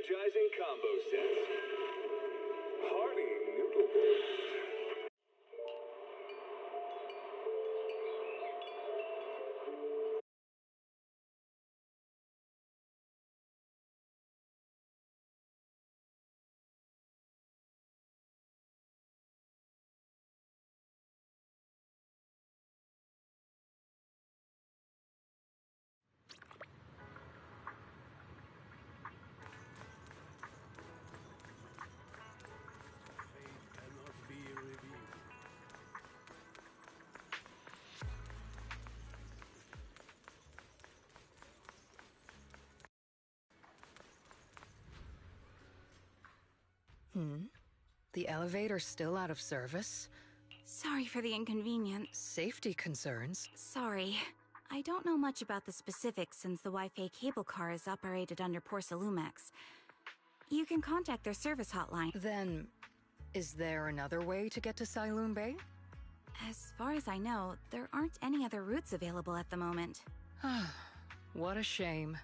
Energizing combo set. Hearty noodle. The elevator's still out of service? Sorry for the inconvenience. Safety concerns? Sorry. I don't know much about the specifics since the Wi-Fi cable car is operated under Porcelumex. You can contact their service hotline. Then, is there another way to get to Siloon Bay? As far as I know, there aren't any other routes available at the moment. What a shame.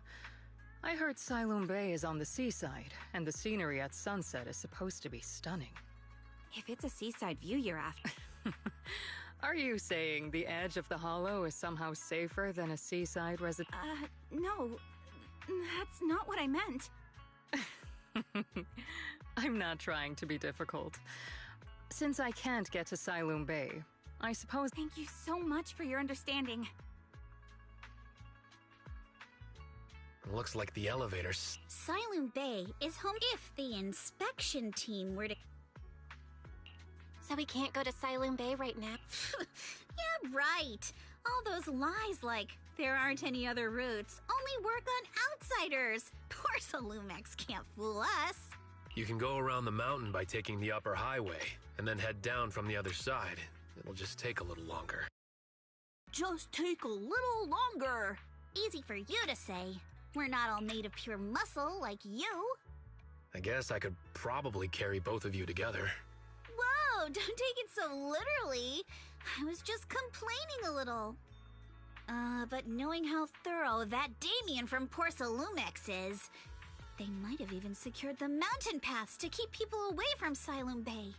I heard Siloon Bay is on the seaside, and the scenery at sunset is supposed to be stunning. If it's a seaside view you're after... Are you saying the edge of the hollow is somehow safer than a seaside residence? No. That's not what I meant. I'm not trying to be difficult. Since I can't get to Siloon Bay, I suppose... Thank you so much for your understanding. Looks like the elevators. Siloon Bay is home if the inspection team were to... So we can't go to Siloon Bay right now? Yeah, right. All those lies like, there aren't any other routes, only work on outsiders. Porcelumex can't fool us. You can go around the mountain by taking the upper highway, and then head down from the other side. It'll just take a little longer. Just take a little longer. Easy for you to say. We're not all made of pure muscle like you. I guess I could probably carry both of you together. Whoa, don't take it so literally. I was just complaining a little. But knowing how thorough that Damien from Porcelumex is, they might have even secured the mountain paths to keep people away from Siloon Bay.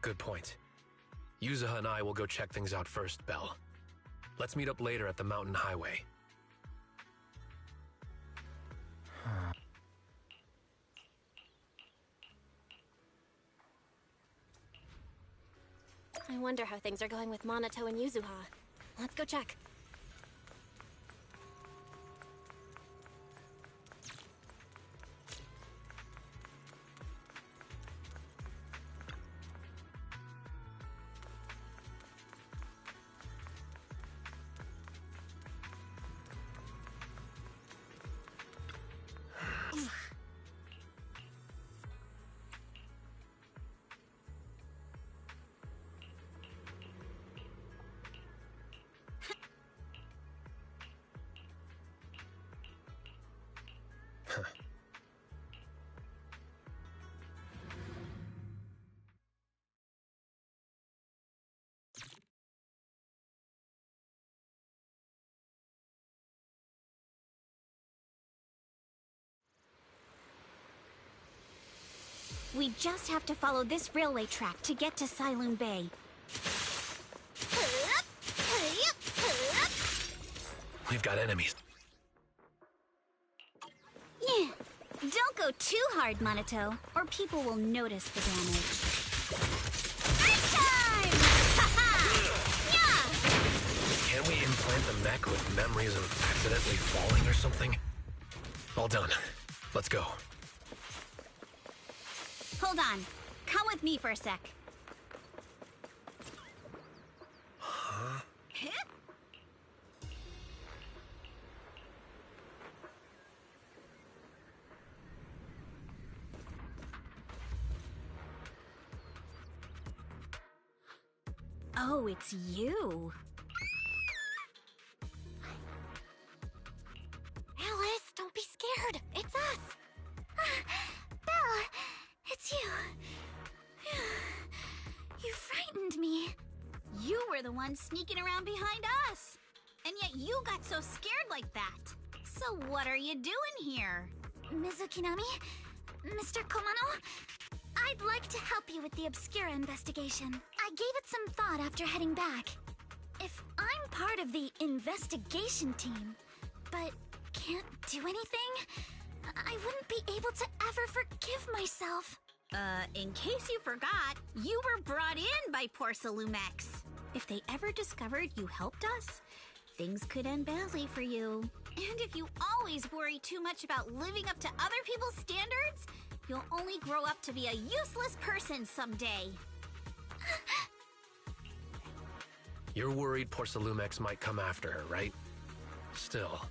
Good point. Yuzuha and I will go check things out first, Belle. Let's meet up later at the mountain highway. I wonder how things are going with Monato and Yuzuha. Let's go check. We just have to follow this railway track to get to Siloon Bay. We've got enemies. Yeah. Don't go too hard, Monato, or people will notice the damage. Break time! Ha-ha! Yeah! Can we implant the mech with memories of accidentally falling or something? All done. Let's go. Hold on. Come with me for a sec. Huh? Oh, it's you. Alice, don't be scared. It's us. Belle, it's you. You frightened me. You were the one sneaking around behind us. And yet you got so scared like that. So what are you doing here? Mizukinami? Mr. Komano? I'd like to help you with the Obscura investigation. I gave it some thought after heading back. If I'm part of the investigation team, but can't do anything, I wouldn't be able to ever forgive myself. In case you forgot, you were brought in by Porcelumex. If they ever discovered you helped us, things could end badly for you. And if you always worry too much about living up to other people's standards, you'll only grow up to be a useless person someday. You're worried Porcelumex might come after her, right? Still,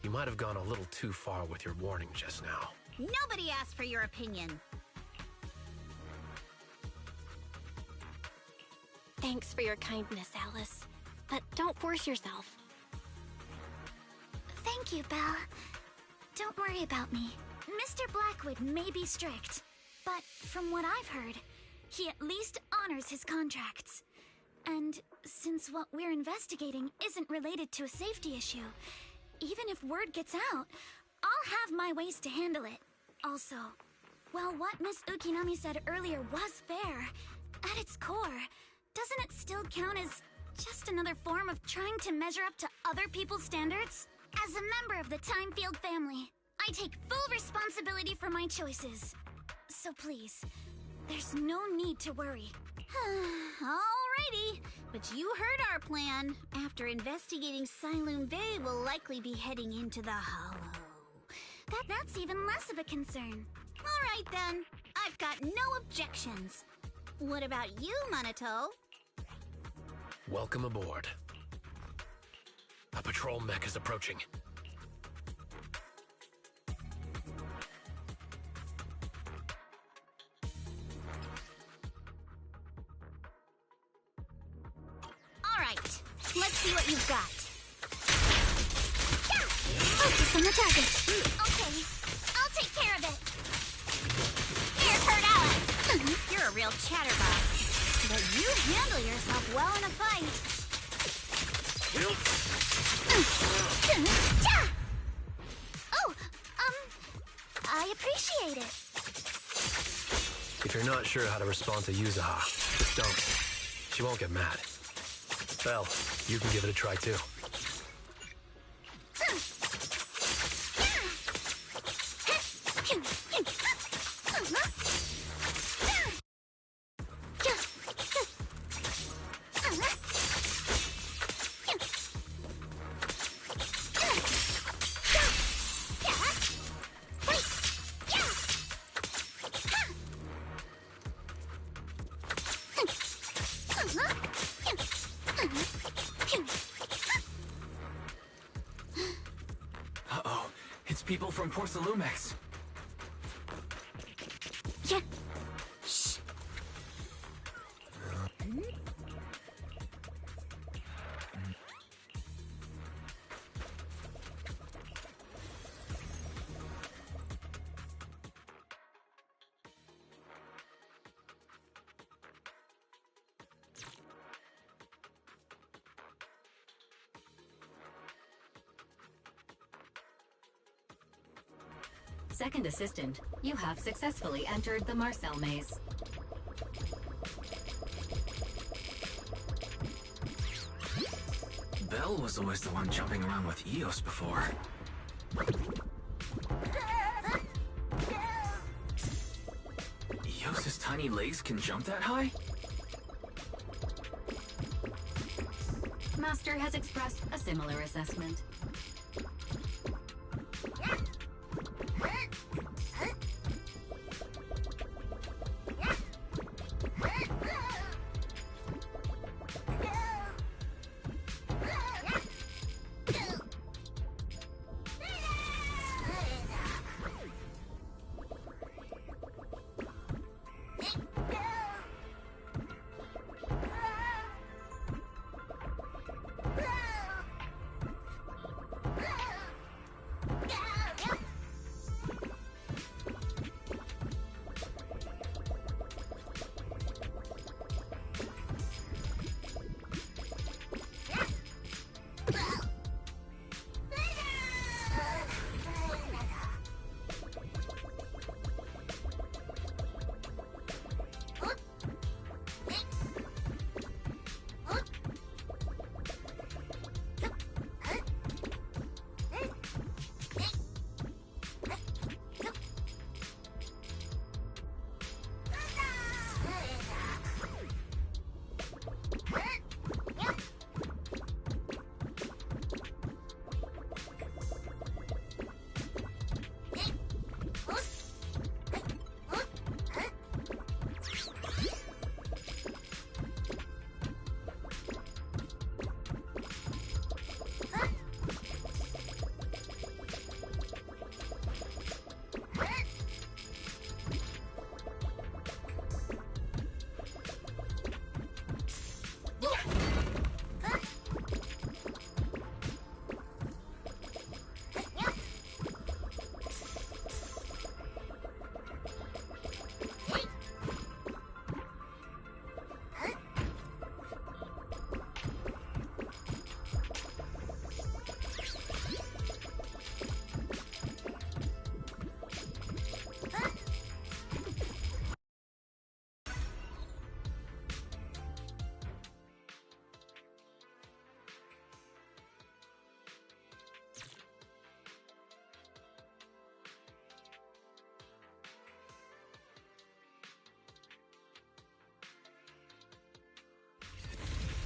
you might have gone a little too far with your warning just now. Nobody asked for your opinion. Thanks for your kindness, Alice. But don't force yourself. Thank you, Belle. Don't worry about me. Mr. Blackwood may be strict, but from what I've heard, he at least honors his contracts. And since what we're investigating isn't related to a safety issue, even if word gets out, I'll have my ways to handle it. Also, while what Miss Ukinami said earlier was fair, at its core, doesn't it still count as just another form of trying to measure up to other people's standards? As a member of the Timefield family, I take full responsibility for my choices. So please, there's no need to worry. Alrighty, but you heard our plan. After investigating Siloon Bay, we'll likely be heading into the Hollow. That's even less of a concern. Alright then, I've got no objections. What about you, Minato? Welcome aboard. A patrol mech is approaching. Alright, let's see what you've got. Yeah! Focus on the target. Okay, I'll take care of it. Here, Kurt Alice. You're a real chatterbox. But you handle yourself well in a fight. Oh, I appreciate it. If you're not sure how to respond to Yuzaha, just don't. She won't get mad. Belle, you can give it a try too. Uh-oh, it's people from Porcelumex. Yeah. Shh. Second assistant, you have successfully entered the Marcel maze. Belle was always the one jumping around with Eos before. Eos's tiny legs can jump that high? Master has expressed a similar assessment.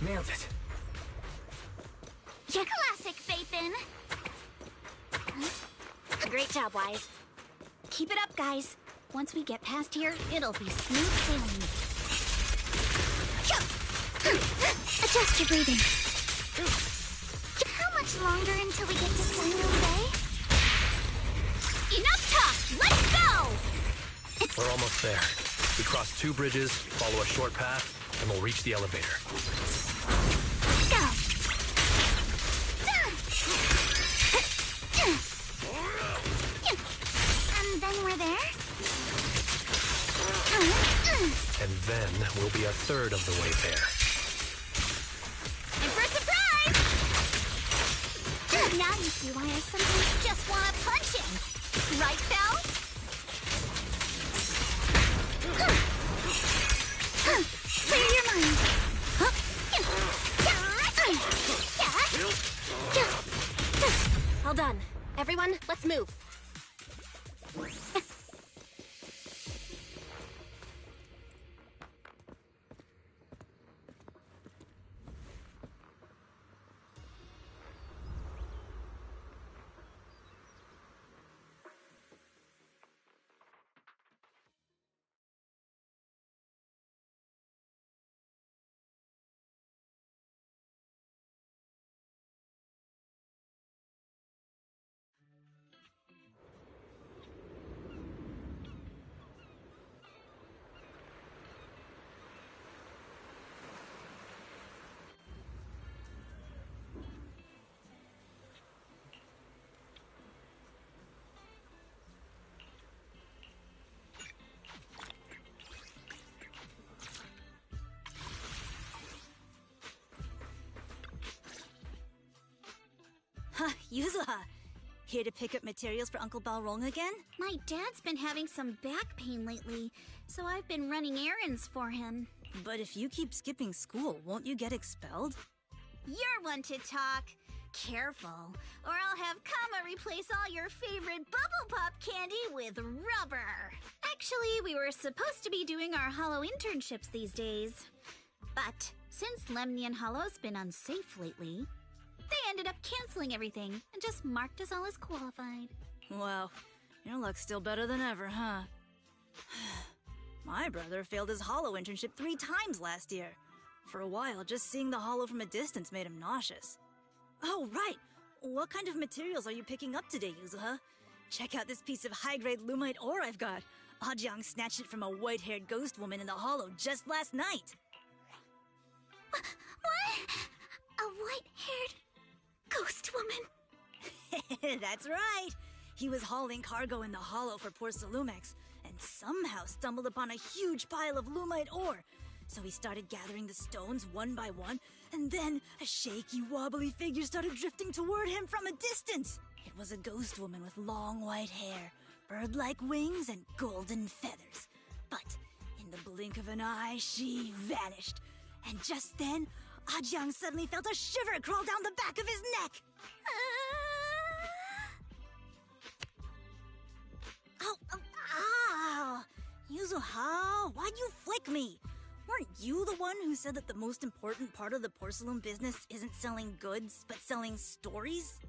Nailed it. Your classic, Faithin. Great job, Wise. Keep it up, guys. Once we get past here, it'll be smooth sailing. Adjust your breathing. How much longer until we get to Sunroom Bay? Enough talk! Let's go! We're almost there. We cross 2 bridges, follow a short path, and we'll reach the elevator. Go! And then we're there? And then we'll be a third of the way there. And for a surprise! Now you see why I sometimes just want to punch him. Right, Belle? Clear your mind. All done. Everyone, let's move. Yuzuha, here to pick up materials for Uncle Balrog again? My dad's been having some back pain lately, so I've been running errands for him. But if you keep skipping school, won't you get expelled? You're one to talk. Careful, or I'll have Kama replace all your favorite Bubble Pop candy with rubber. Actually, we were supposed to be doing our Hollow internships these days. But since Lemnian Hollow's been unsafe lately, they ended up canceling everything and just marked us all as qualified. Wow, your luck's still better than ever, huh? My brother failed his Hollow internship 3 times last year. For a while, just seeing the Hollow from a distance made him nauseous. Oh, right! What kind of materials are you picking up today, Yuzuha? Check out this piece of high-grade lumite ore I've got. Ajang snatched it from a white-haired ghost woman in the Hollow just last night. What? A white-haired ghost woman? That's right! He was hauling cargo in the Hollow for poor Salumex, and somehow stumbled upon a huge pile of lumite ore. So he started gathering the stones one by one, and then a shaky, wobbly figure started drifting toward him from a distance. It was a ghost woman with long white hair, bird-like wings, and golden feathers. But in the blink of an eye, she vanished. And just then, Ajang suddenly felt a shiver crawl down the back of his neck. Ow! Yuzuha, why'd you flick me? Weren't you the one who said that the most important part of the porcelain business isn't selling goods, but selling stories?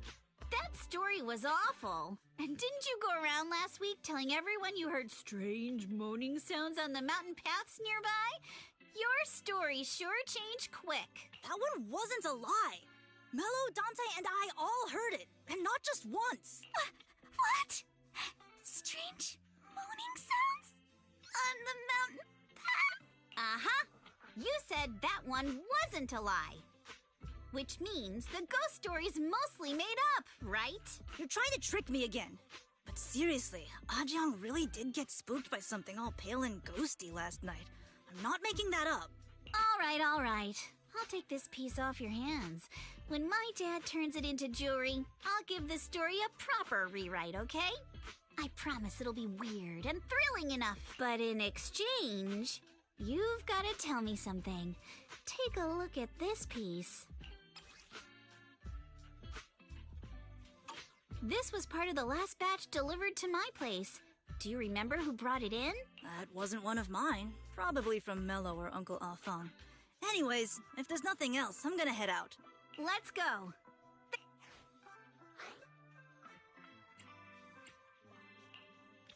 That story was awful. And didn't you go around last week telling everyone you heard strange moaning sounds on the mountain paths nearby? Your story sure changed quick. That one wasn't a lie. Mello, Dante, and I all heard it, and not just once. What? Strange moaning sounds? On the mountain path? Uh-huh. You said that one wasn't a lie. Which means the ghost story's mostly made up, right? You're trying to trick me again. But seriously, Ajang really did get spooked by something all pale and ghosty last night. I'm not making that up. All right. I'll take this piece off your hands. When my dad turns it into jewelry, I'll give this story a proper rewrite, okay? I promise it'll be weird and thrilling enough. But in exchange, you've got to tell me something. Take a look at this piece. This was part of the last batch delivered to my place. Do you remember who brought it in? That wasn't one of mine. Probably from Mello or Uncle Afang. Anyways, if there's nothing else, I'm gonna head out. Let's go.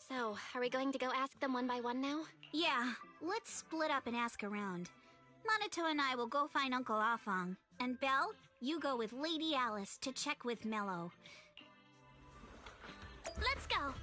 So, are we going to go ask them one by one now? Yeah, let's split up and ask around. Monato and I will go find Uncle Afong. And Belle, you go with Lady Alice to check with Mello. Let's go!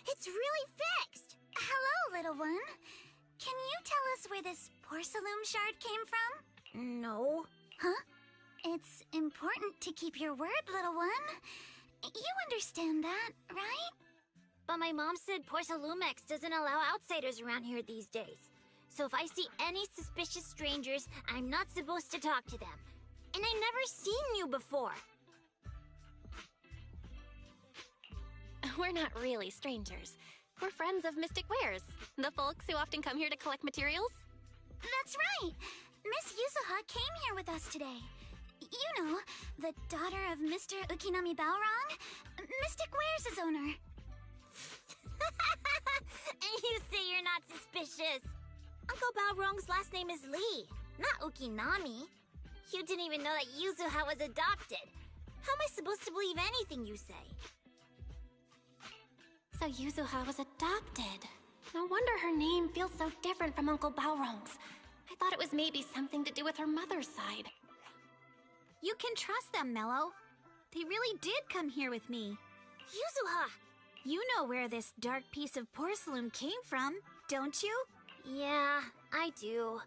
It's really fixed! Hello, little one. Can you tell us where this porcelain shard came from? No. Huh? It's important to keep your word, little one. You understand that, right? But my mom said Porcelumex doesn't allow outsiders around here these days. So if I see any suspicious strangers, I'm not supposed to talk to them. And I never seen you before. We're not really strangers. We're friends of Mystic Wares, the folks who often come here to collect materials. That's right! Miss Yuzuha came here with us today. You know, the daughter of Mr. Ukinami Balrong, Mystic Wares' owner. And you say you're not suspicious. Uncle Balrong's last name is Lee, not Ukinami. You didn't even know that Yuzuha was adopted. How am I supposed to believe anything you say? So Yuzuha was adopted. No wonder her name feels so different from Uncle Balrong's. I thought it was maybe something to do with her mother's side. You can trust them, Mello. They really did come here with me. Yuzuha! You know where this dark piece of porcelain came from, don't you? Yeah, I do.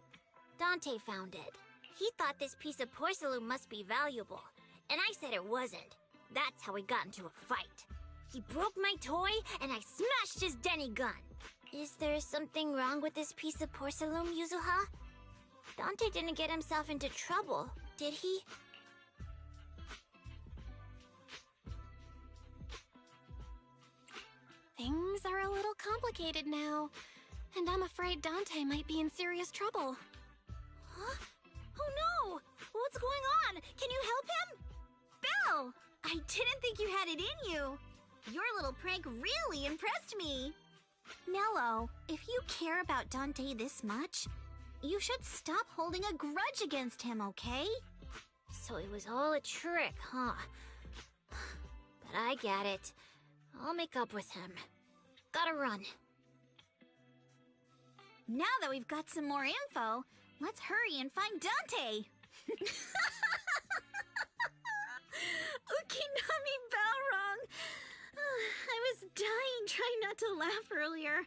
Dante found it. He thought this piece of porcelain must be valuable, and I said it wasn't. That's how we got into a fight. He broke my toy, and I smashed his Denny gun. Is there something wrong with this piece of porcelain, Yuzuha? Dante didn't get himself into trouble, did he? Things are a little complicated now, and I'm afraid Dante might be in serious trouble. Huh? Oh no! What's going on? Can you help him? Belle! I didn't think you had it in you. Your little prank really impressed me. Mello, if you care about Dante this much, you should stop holding a grudge against him, okay? So it was all a trick, huh? But I get it. I'll make up with him. Gotta run. Now that we've got some more info, let's hurry and find Dante. Ukinami Balrong. I was dying trying not to laugh earlier.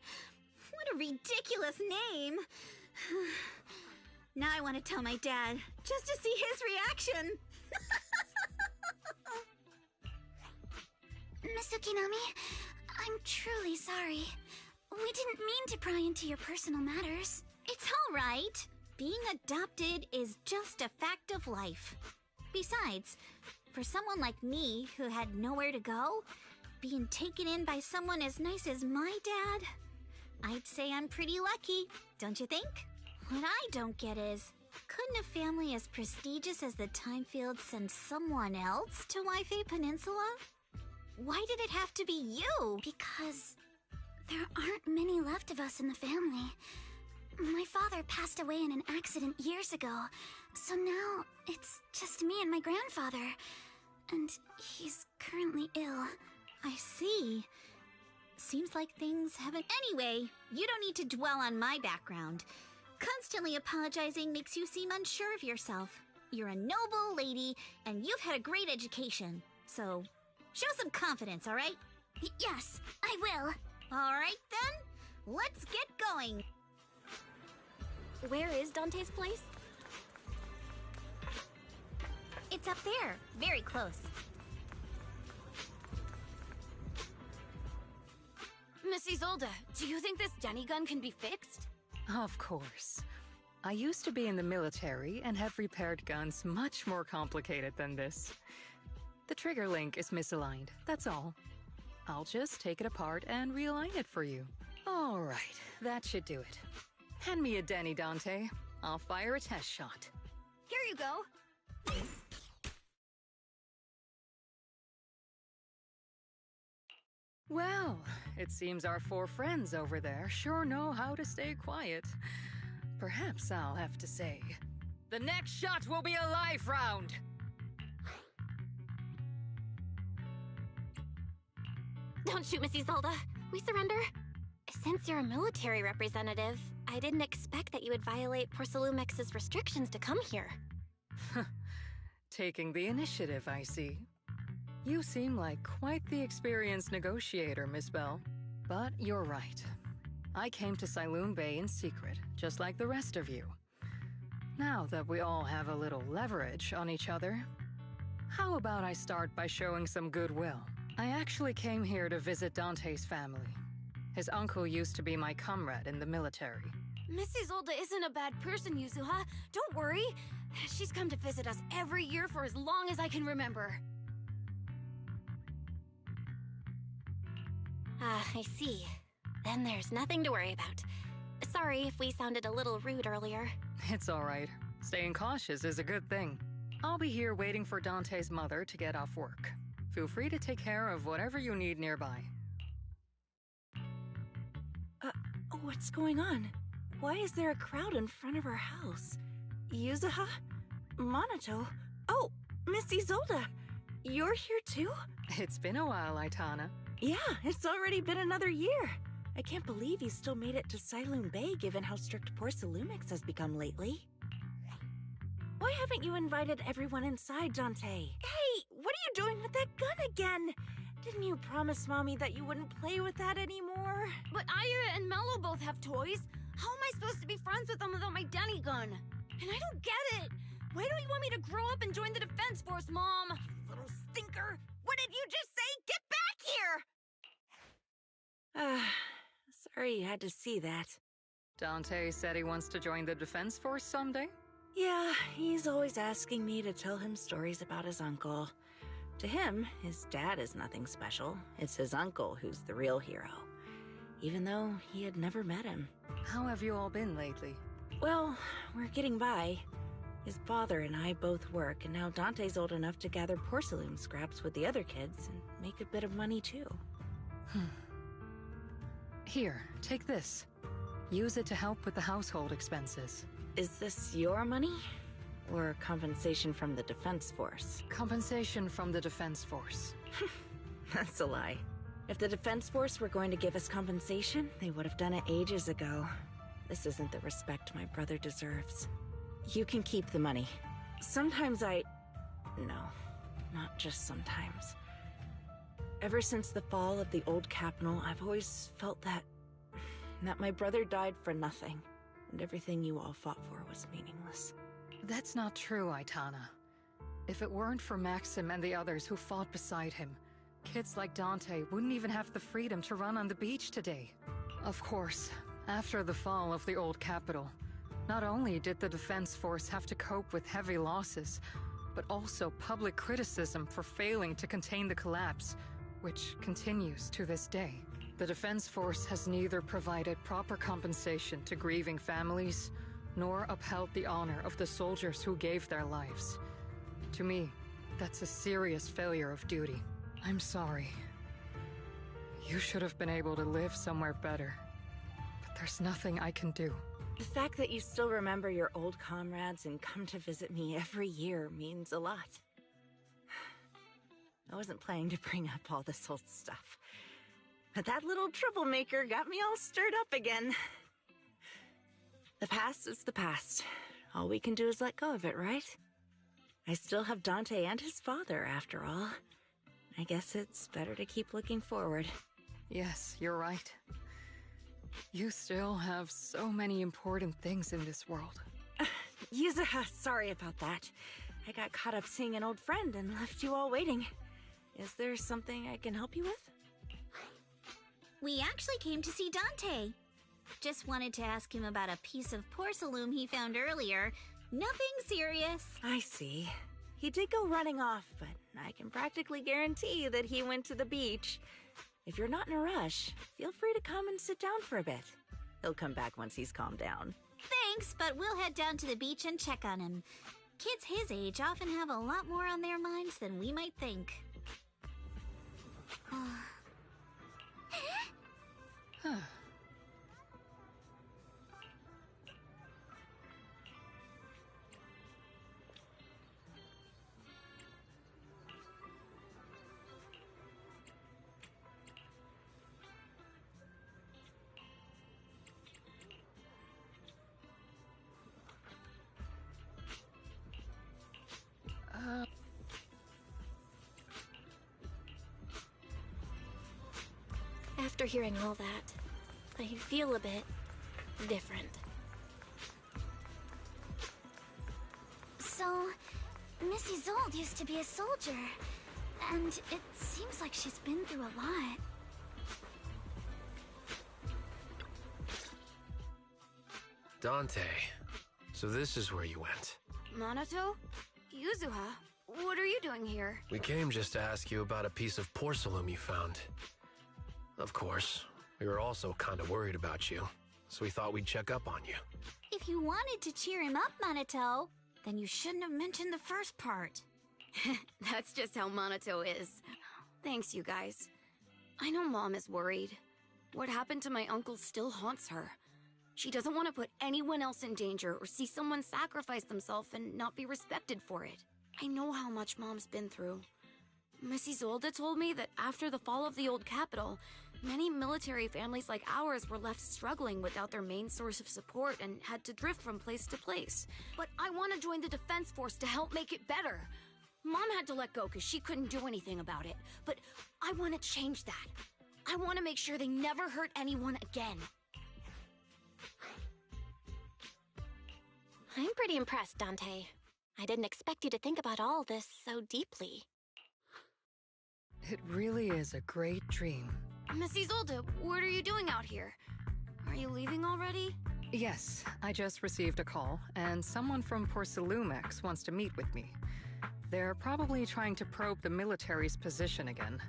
What a ridiculous name. Now I want to tell my dad, just to see his reaction. Miss Ukinami, I'm truly sorry. We didn't mean to pry into your personal matters. It's all right. Being adopted is just a fact of life. Besides, for someone like me who had nowhere to go, being taken in by someone as nice as my dad, I'd say I'm pretty lucky, don't you think? What I don't get is, couldn't a family as prestigious as the Timefields send someone else to Waifei Peninsula? Why did it have to be you? Because there aren't many left of us in the family. My father passed away in an accident years ago, so now it's just me and my grandfather. And he's currently ill. I see. Seems like things haven't... Anyway, you don't need to dwell on my background. Constantly apologizing makes you seem unsure of yourself. You're a noble lady, and you've had a great education. So, show some confidence, all right? Yes, I will. All right, then. Let's get going. Where is Dante's place? It's up there. Very close. Miss Isolde, do you think this Denny gun can be fixed? Of course. I used to be in the military and have repaired guns much more complicated than this. The trigger link is misaligned, that's all. I'll just take it apart and realign it for you. All right, that should do it. Hand me a Denny, Dante. I'll fire a test shot. Here you go. Well, it seems our four friends over there sure know how to stay quiet. Perhaps I'll have to say, the next shot will be a life round! Don't shoot, Miss Isolde. We surrender. Since you're a military representative, I didn't expect that you would violate Porcelumex's restrictions to come here. Taking the initiative, I see. You seem like quite the experienced negotiator, Miss Bell. But you're right. I came to Sailoon Bay in secret, just like the rest of you. Now that we all have a little leverage on each other, how about I start by showing some goodwill? I actually came here to visit Dante's family. His uncle used to be my comrade in the military. Miss Isolde isn't a bad person, Yuzuha. Don't worry. She's come to visit us every year for as long as I can remember. I see. Then there's nothing to worry about. Sorry if we sounded a little rude earlier. It's all right. Staying cautious is a good thing. I'll be here waiting for Dante's mother to get off work. Feel free to take care of whatever you need nearby. What's going on? Why is there a crowd in front of our house? Yuzuha? Monato? Oh, Miss Isolde! You're here too? It's been a while, Aitana. Yeah, it's already been another year. I can't believe you still made it to Sailoon Bay given how strict Porcelumix has become lately. Why haven't you invited everyone inside, Dante? Hey, what are you doing with that gun again? Didn't you promise Mommy that you wouldn't play with that anymore? But Aya and Mello both have toys. How am I supposed to be friends with them without my Denny gun? And I don't get it. Why don't you want me to grow up and join the Defense Force, Mom? You little stinker! What did you just say? Get back here! Sorry you had to see that. Dante said he wants to join the Defense Force someday? Yeah, he's always asking me to tell him stories about his uncle. To him, his dad is nothing special. It's his uncle who's the real hero. Even though he had never met him. How have you all been lately? Well, we're getting by. His father and I both work, and now Dante's old enough to gather porcelain scraps with the other kids and make a bit of money too. Here, take this. Use it to help with the household expenses. Is this your money? Or compensation from the Defense Force? Compensation from the Defense Force. That's a lie. If the Defense Force were going to give us compensation, they would have done it ages ago. This isn't the respect my brother deserves. You can keep the money. Sometimes No, not just sometimes. Ever since the fall of the old capital, I've always felt that my brother died for nothing, and everything you all fought for was meaningless. That's not true, Aitana. If it weren't for Maxim and the others who fought beside him, kids like Dante wouldn't even have the freedom to run on the beach today. Of course, after the fall of the old capital, not only did the Defense Force have to cope with heavy losses, but also public criticism for failing to contain the collapse, which continues to this day. The Defense Force has neither provided proper compensation to grieving families, nor upheld the honor of the soldiers who gave their lives. To me, that's a serious failure of duty. I'm sorry. You should have been able to live somewhere better. But there's nothing I can do. The fact that you still remember your old comrades and come to visit me every year means a lot. I wasn't planning to bring up all this old stuff, but that little troublemaker got me all stirred up again. The past is the past. All we can do is let go of it, right? I still have Dante and his father, after all. I guess it's better to keep looking forward. Yes, you're right. You still have so many important things in this world. Yuzuha, sorry about that. I got caught up seeing an old friend and left you all waiting. Is there something I can help you with? We actually came to see Dante. Just wanted to ask him about a piece of porcelain he found earlier. Nothing serious. I see. He did go running off, but I can practically guarantee that he went to the beach. If you're not in a rush, feel free to come and sit down for a bit. He'll come back once he's calmed down. Thanks, but we'll head down to the beach and check on him. Kids his age often have a lot more on their minds than we might think. Huh. After hearing all that, I feel a bit different. So, Miss Isolde used to be a soldier, and it seems like she's been through a lot. Dante, so this is where you went. Minato? Yuzuha? What are you doing here? We came just to ask you about a piece of porcelain you found. Of course, we were also kind of worried about you, so we thought we'd check up on you. If you wanted to cheer him up, Minato, then you shouldn't have mentioned the first part. That's just how Minato is. Thanks, you guys. I know Mom is worried. What happened to my uncle still haunts her. She doesn't want to put anyone else in danger or see someone sacrifice themselves and not be respected for it. I know how much Mom's been through. Miss Isolde told me that after the fall of the old capital, many military families like ours were left struggling without their main source of support and had to drift from place to place. But I want to join the Defense Force to help make it better. Mom had to let go because she couldn't do anything about it. But I want to change that. I want to make sure they never hurt anyone again. I'm pretty impressed, Dante. I didn't expect you to think about all this so deeply. It really is a great dream. Miss Isolde, what are you doing out here? Are you leaving already? Yes, I just received a call, and someone from Porcelumex wants to meet with me. They're probably trying to probe the military's position again.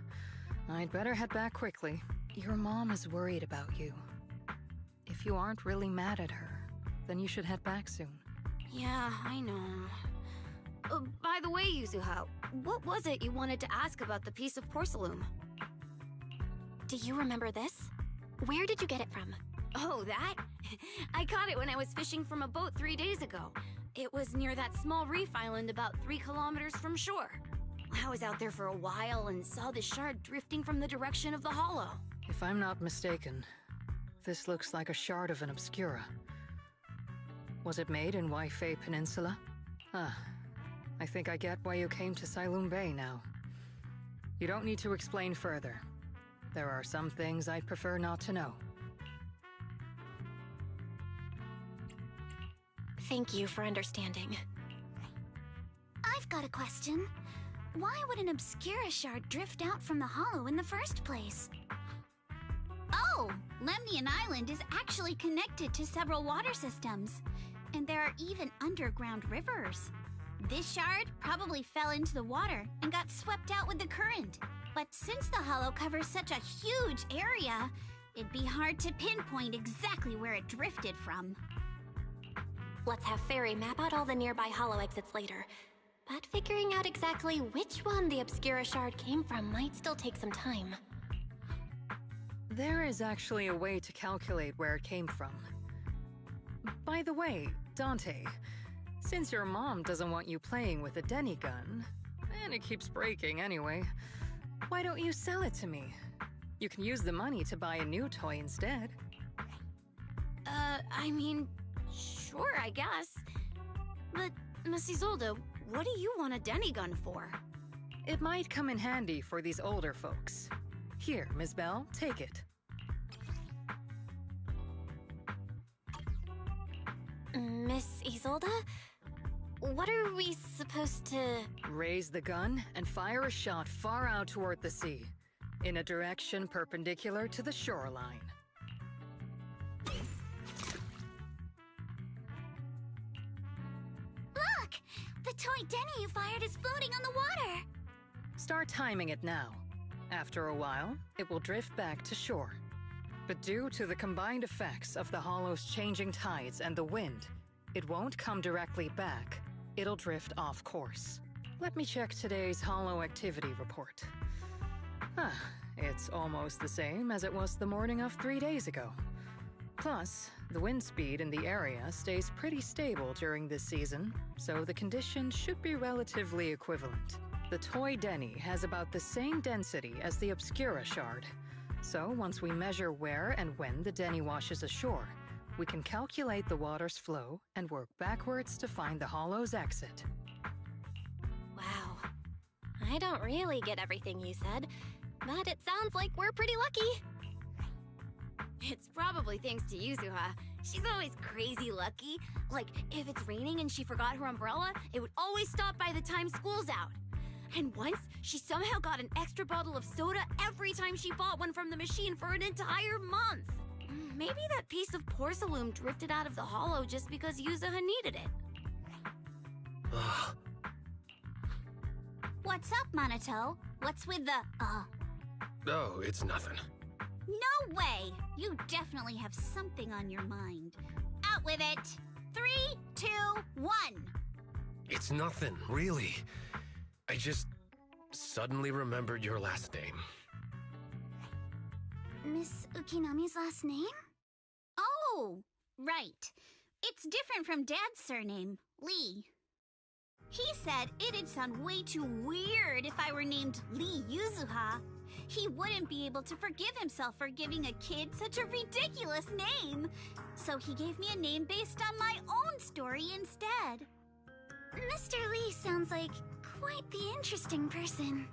I'd better head back quickly. Your mom is worried about you. If you aren't really mad at her, then you should head back soon. Yeah, I know. By the way, Yuzuha, what was it you wanted to ask about the piece of porcelain? Do you remember this? Where did you get it from? Oh, that? I caught it when I was fishing from a boat 3 days ago. It was near that small reef island about 3 kilometers from shore. I was out there for a while and saw the shard drifting from the direction of the hollow. If I'm not mistaken, this looks like a shard of an obscura. Was it made in Waifei Peninsula? I think I get why you came to Sailoon Bay now. You don't need to explain further. There are some things I'd prefer not to know. Thank you for understanding. I've got a question. why would an Obscura shard drift out from the hollow in the first place? Oh, Lemnian Island is actually connected to several water systems, and there are even underground rivers. This shard probably fell into the water and got swept out with the current. But since the hollow covers such a huge area, it'd be hard to pinpoint exactly where it drifted from. Let's have Fairy map out all the nearby hollow exits later. But figuring out exactly which one the Obscura shard came from might still take some time. There is actually a way to calculate where it came from. By the way, Dante, since your mom doesn't want you playing with a Denny gun, and it keeps breaking anyway, why don't you sell it to me? You can use the money to buy a new toy instead. I mean, sure, I guess. But, Miss Isolde, what do you want a Denny gun for? It might come in handy for these older folks. Here, Miss Bell, take it. Miss Isolde? What are we supposed to... Raise the gun and fire a shot far out toward the sea, in a direction perpendicular to the shoreline. Look! The toy Denny you fired is floating on the water! Start timing it now. After a while, it will drift back to shore. But due to the combined effects of the hollow's changing tides and the wind, it won't come directly back. It'll drift off course. Let me check today's hollow activity report. It's almost the same as it was the morning of 3 days ago. Plus, the wind speed in the area stays pretty stable during this season, so the conditions should be relatively equivalent. The toy Denny has about the same density as the Obscura shard. So once we measure where and when the Denny washes ashore, we can calculate the water's flow and work backwards to find the hollow's exit. Wow. I don't really get everything you said, but it sounds like we're pretty lucky. It's probably thanks to Yuzuha. She's always crazy lucky. Like, if it's raining and she forgot her umbrella, it would always stop by the time school's out. And once, she somehow got an extra bottle of soda every time she bought one from the machine for an entire month. Maybe that piece of porcelain drifted out of the hollow just because Yuzuha needed it. What's up, Monato? What's with the, Oh, it's nothing. No way! You definitely have something on your mind. Out with it! 3, 2, 1! It's nothing, really. I just suddenly remembered your last name. Miss Ukinami's last name? Oh, right. It's different from Dad's surname, Lee. He said it'd sound way too weird if I were named Lee Yuzuha. He wouldn't be able to forgive himself for giving a kid such a ridiculous name. So he gave me a name based on my own story instead. Mr. Lee sounds like quite the interesting person.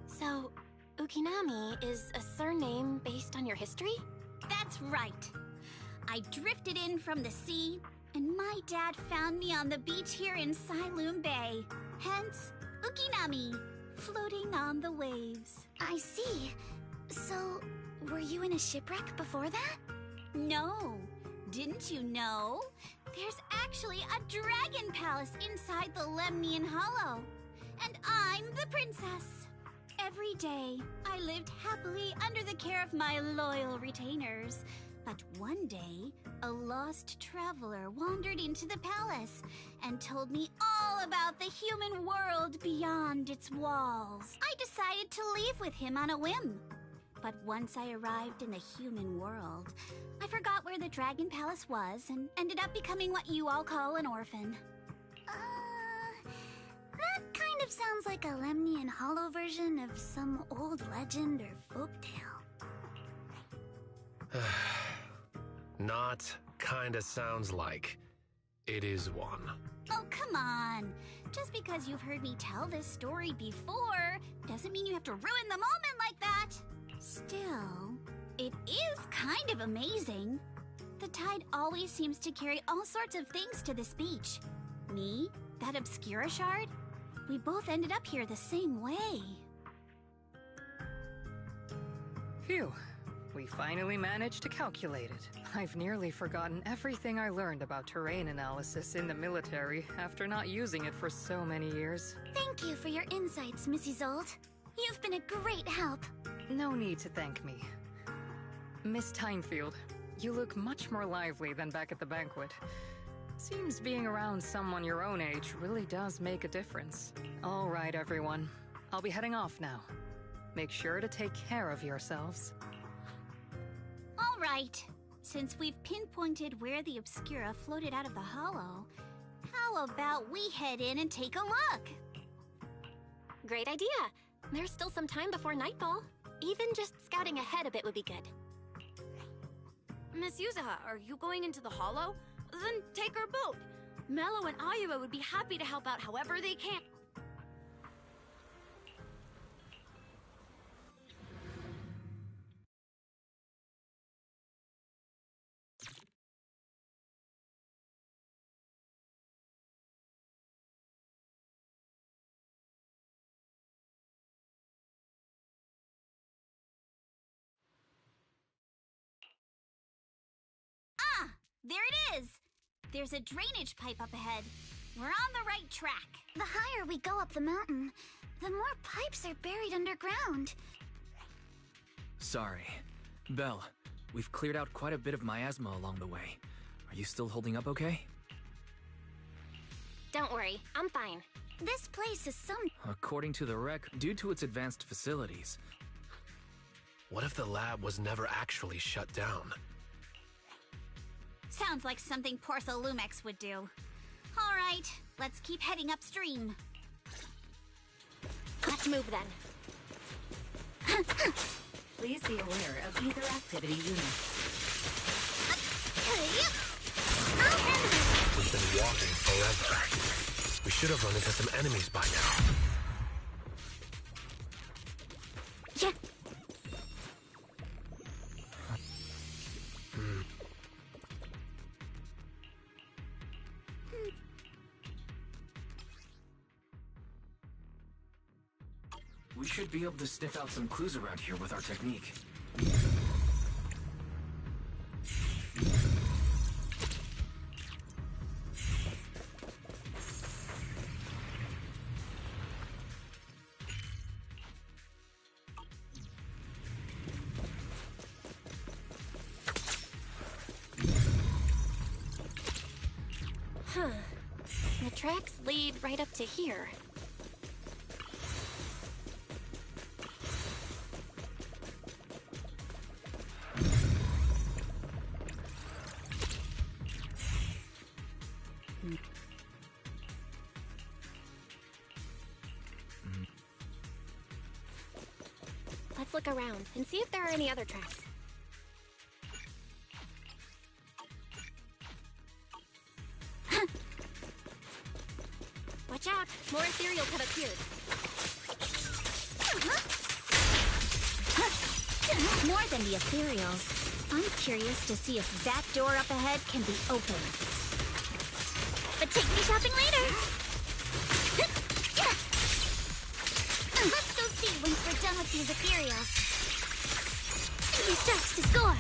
So, Ukinami is a surname based on your history? That's right. I drifted in from the sea, and my dad found me on the beach here in Sailoon Bay. Hence, Ukinami, floating on the waves. I see. So, were you in a shipwreck before that? No. Didn't you know? There's actually a dragon palace inside the Lemnian Hollow. And I'm the princess. Every day, I lived happily under the care of my loyal retainers. But one day, a lost traveler wandered into the palace and told me all about the human world beyond its walls. I decided to leave with him on a whim. But once I arrived in the human world, I forgot where the Dragon Palace was and ended up becoming what you all call an orphan. That kind of sounds like a Lemnian Hollow version of some old legend or folktale. Not kinda sounds like. It is one. Oh, come on. Just because you've heard me tell this story before doesn't mean you have to ruin the moment like that. Still, it is kind of amazing. The tide always seems to carry all sorts of things to this beach. Me, that Obscura shard, We both ended up here the same way. Phew. We finally managed to calculate it. I've nearly forgotten everything I learned about terrain analysis in the military after not using it for so many years. Thank you for your insights, Mrs. Zolt. You've been a great help. No need to thank me. Miss Timefield, you look much more lively than back at the banquet. Seems being around someone your own age really does make a difference. All right, everyone. I'll be heading off now. Make sure to take care of yourselves. All right. Since we've pinpointed where the Obscura floated out of the hollow, how about we head in and take a look? Great idea. There's still some time before nightfall. Even just scouting ahead a bit would be good. Miss Yuzaha, are you going into the hollow? Then take our boat. Mello and Ayuba would be happy to help out however they can. There it is! There's a drainage pipe up ahead. We're on the right track. The higher we go up the mountain, the more pipes are buried underground. Sorry. Belle, we've cleared out quite a bit of miasma along the way. Are you still holding up okay? Don't worry, I'm fine. This place is some... According to the wreck, due to its advanced facilities. What if the lab was never actually shut down? Sounds like something Porcelumex would do. All right, let's keep heading upstream. Let's move then. Please be aware of ether activity units. We've been walking forever. We should have run into some enemies by now. Yeah. We should be able to sniff out some clues around here with our technique. Huh. The tracks lead right up to here. Let's look around and see if there are any other tracks. Watch out! More ethereals have appeared. More than the ethereals. I'm curious to see if that door up ahead can be opened. But take me shopping later! Let's go see once we're done with these ethereals. He starts to score!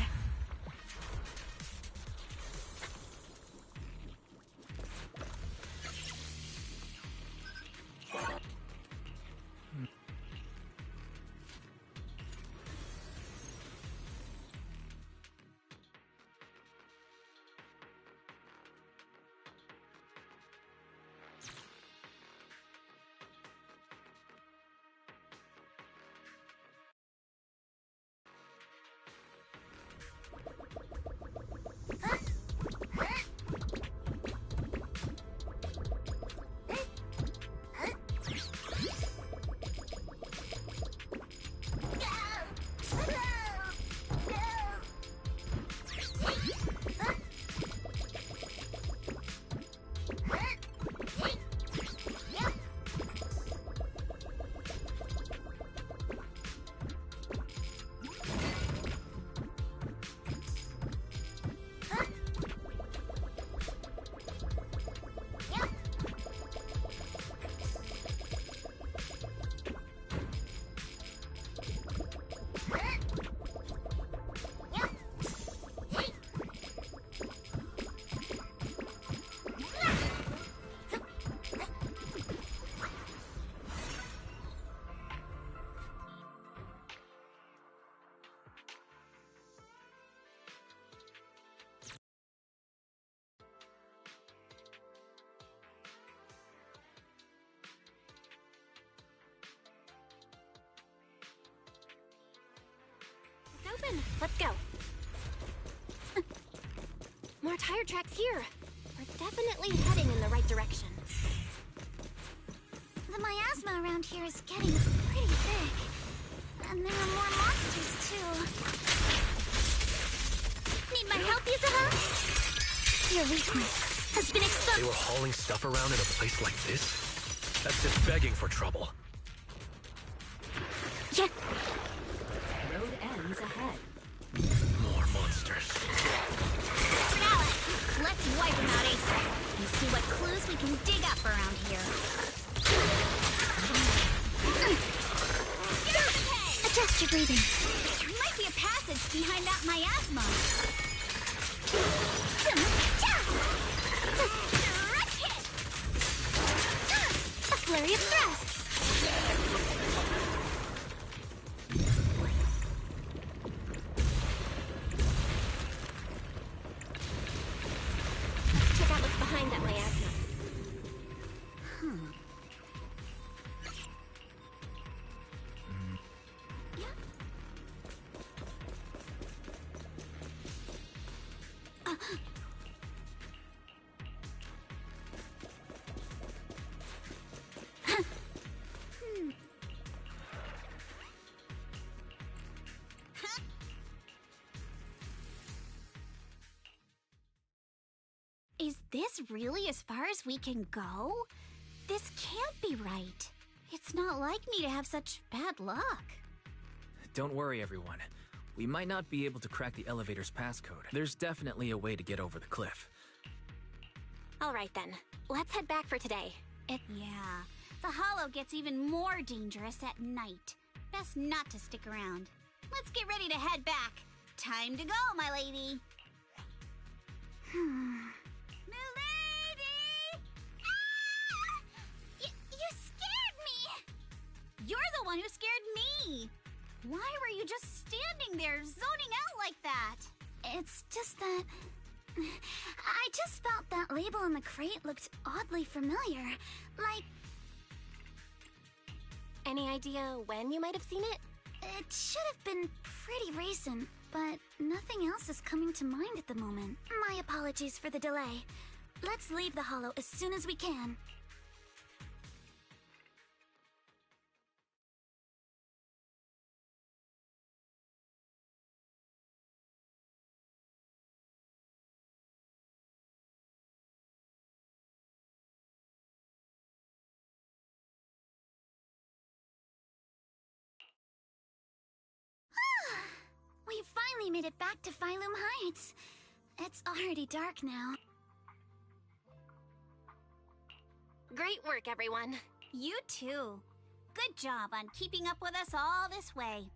open. Let's go. More tire tracks here. We're definitely heading in the right direction. The miasma around here is getting pretty thick. And there are more monsters, too. Need my help, Yuzuha? Your weakness has been exposed. They were hauling stuff around in a place like this? That's just begging for trouble. Yeah. Road ends ahead. More monsters. Let's wipe them out ASAP and see what clues we can dig up around here. Adjust your breathing. There might be a passage behind that miasma. A flurry of thrusts. Let's check out what's behind that miasma. Is this really as far as we can go? This can't be right. It's not like me to have such bad luck. Don't worry, everyone. We might not be able to crack the elevator's passcode. There's definitely a way to get over the cliff. All right then, let's head back for today. Yeah, the hollow gets even more dangerous at night. Best not to stick around. Let's get ready to head back. Time to go, my lady. Milady! Ah! You scared me! You're the one who scared me! Why were you just standing there, zoning out like that? It's just that... I just felt that label on the crate looked oddly familiar. Like... Any idea when you might have seen it? It should have been pretty recent, but nothing else is coming to mind at the moment. My apologies for the delay. Let's leave the hollow as soon as we can. We finally made it back to Phylum Heights. It's already dark now. Great work, everyone. You too. Good job on keeping up with us all this way.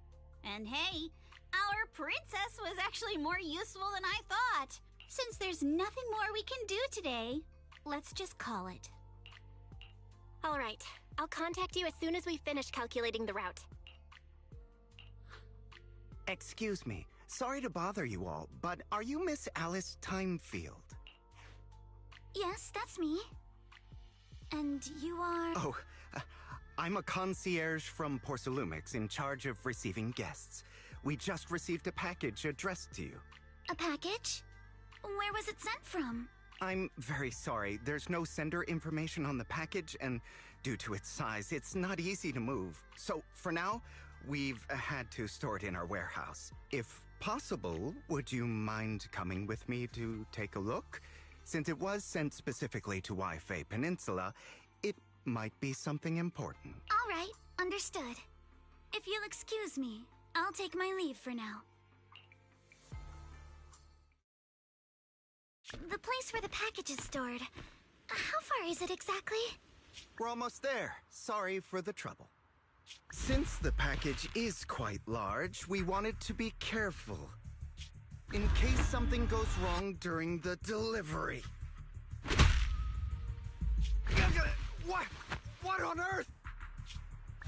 And hey, our princess was actually more useful than I thought. Since there's nothing more we can do today, let's just call it. All right, I'll contact you as soon as we finish calculating the route. Excuse me. Sorry to bother you all, but are you Miss Alice Timefield? Yes, that's me. And you are... Oh, I'm a concierge from Porcelumix in charge of receiving guests. We just received a package addressed to you. A package? Where was it sent from? I'm very sorry. There's no sender information on the package, and due to its size, it's not easy to move. So, for now, we've had to store it in our warehouse. If possible, would you mind coming with me to take a look? Since it was sent specifically to Waifei Peninsula, it might be something important. All right, understood. If you'll excuse me, I'll take my leave for now. The place where the package is stored. How far is it exactly? We're almost there. Sorry for the trouble. Since the package is quite large, we wanted to be careful. In case something goes wrong during the delivery. What? What on earth?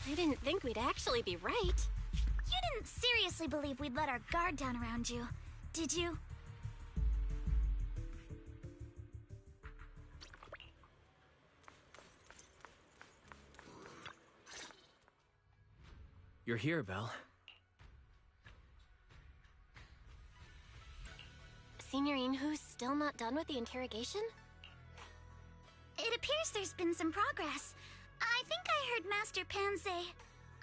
I didn't think we'd actually be right. You didn't seriously believe we'd let our guard down around you, did you? You're here, Belle. Signorine, who's still not done with the interrogation? It appears there's been some progress. I think I heard Master Pan say,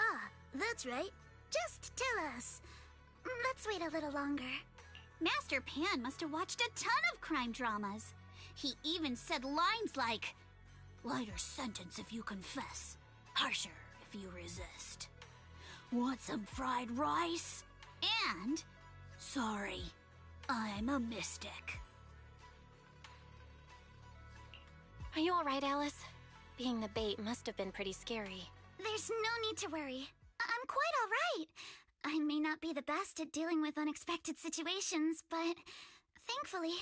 "Ah, that's right. Just tell us." Let's wait a little longer. Master Pan must have watched a ton of crime dramas. He even said lines like, "Lighter sentence if you confess, harsher if you resist. Want some fried rice?" And, "Sorry, I'm a mystic." Are you alright, Alice? Being the bait must have been pretty scary. There's no need to worry. I'm quite alright. I may not be the best at dealing with unexpected situations, but thankfully,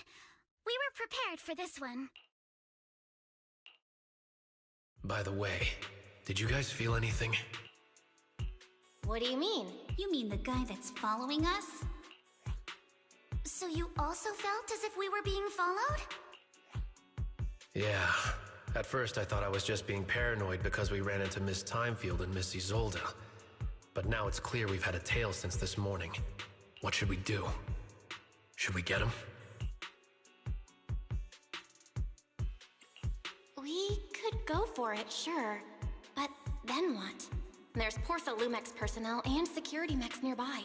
we were prepared for this one. By the way, did you guys feel anything? What do you mean? You mean the guy that's following us? So you also felt as if we were being followed? Yeah. At first I thought I was just being paranoid because we ran into Miss Timefield and Miss Isolde. But now it's clear we've had a tail since this morning. What should we do? Should we get him? We could go for it, sure. But then what? There's Porsalumex personnel and security mechs nearby.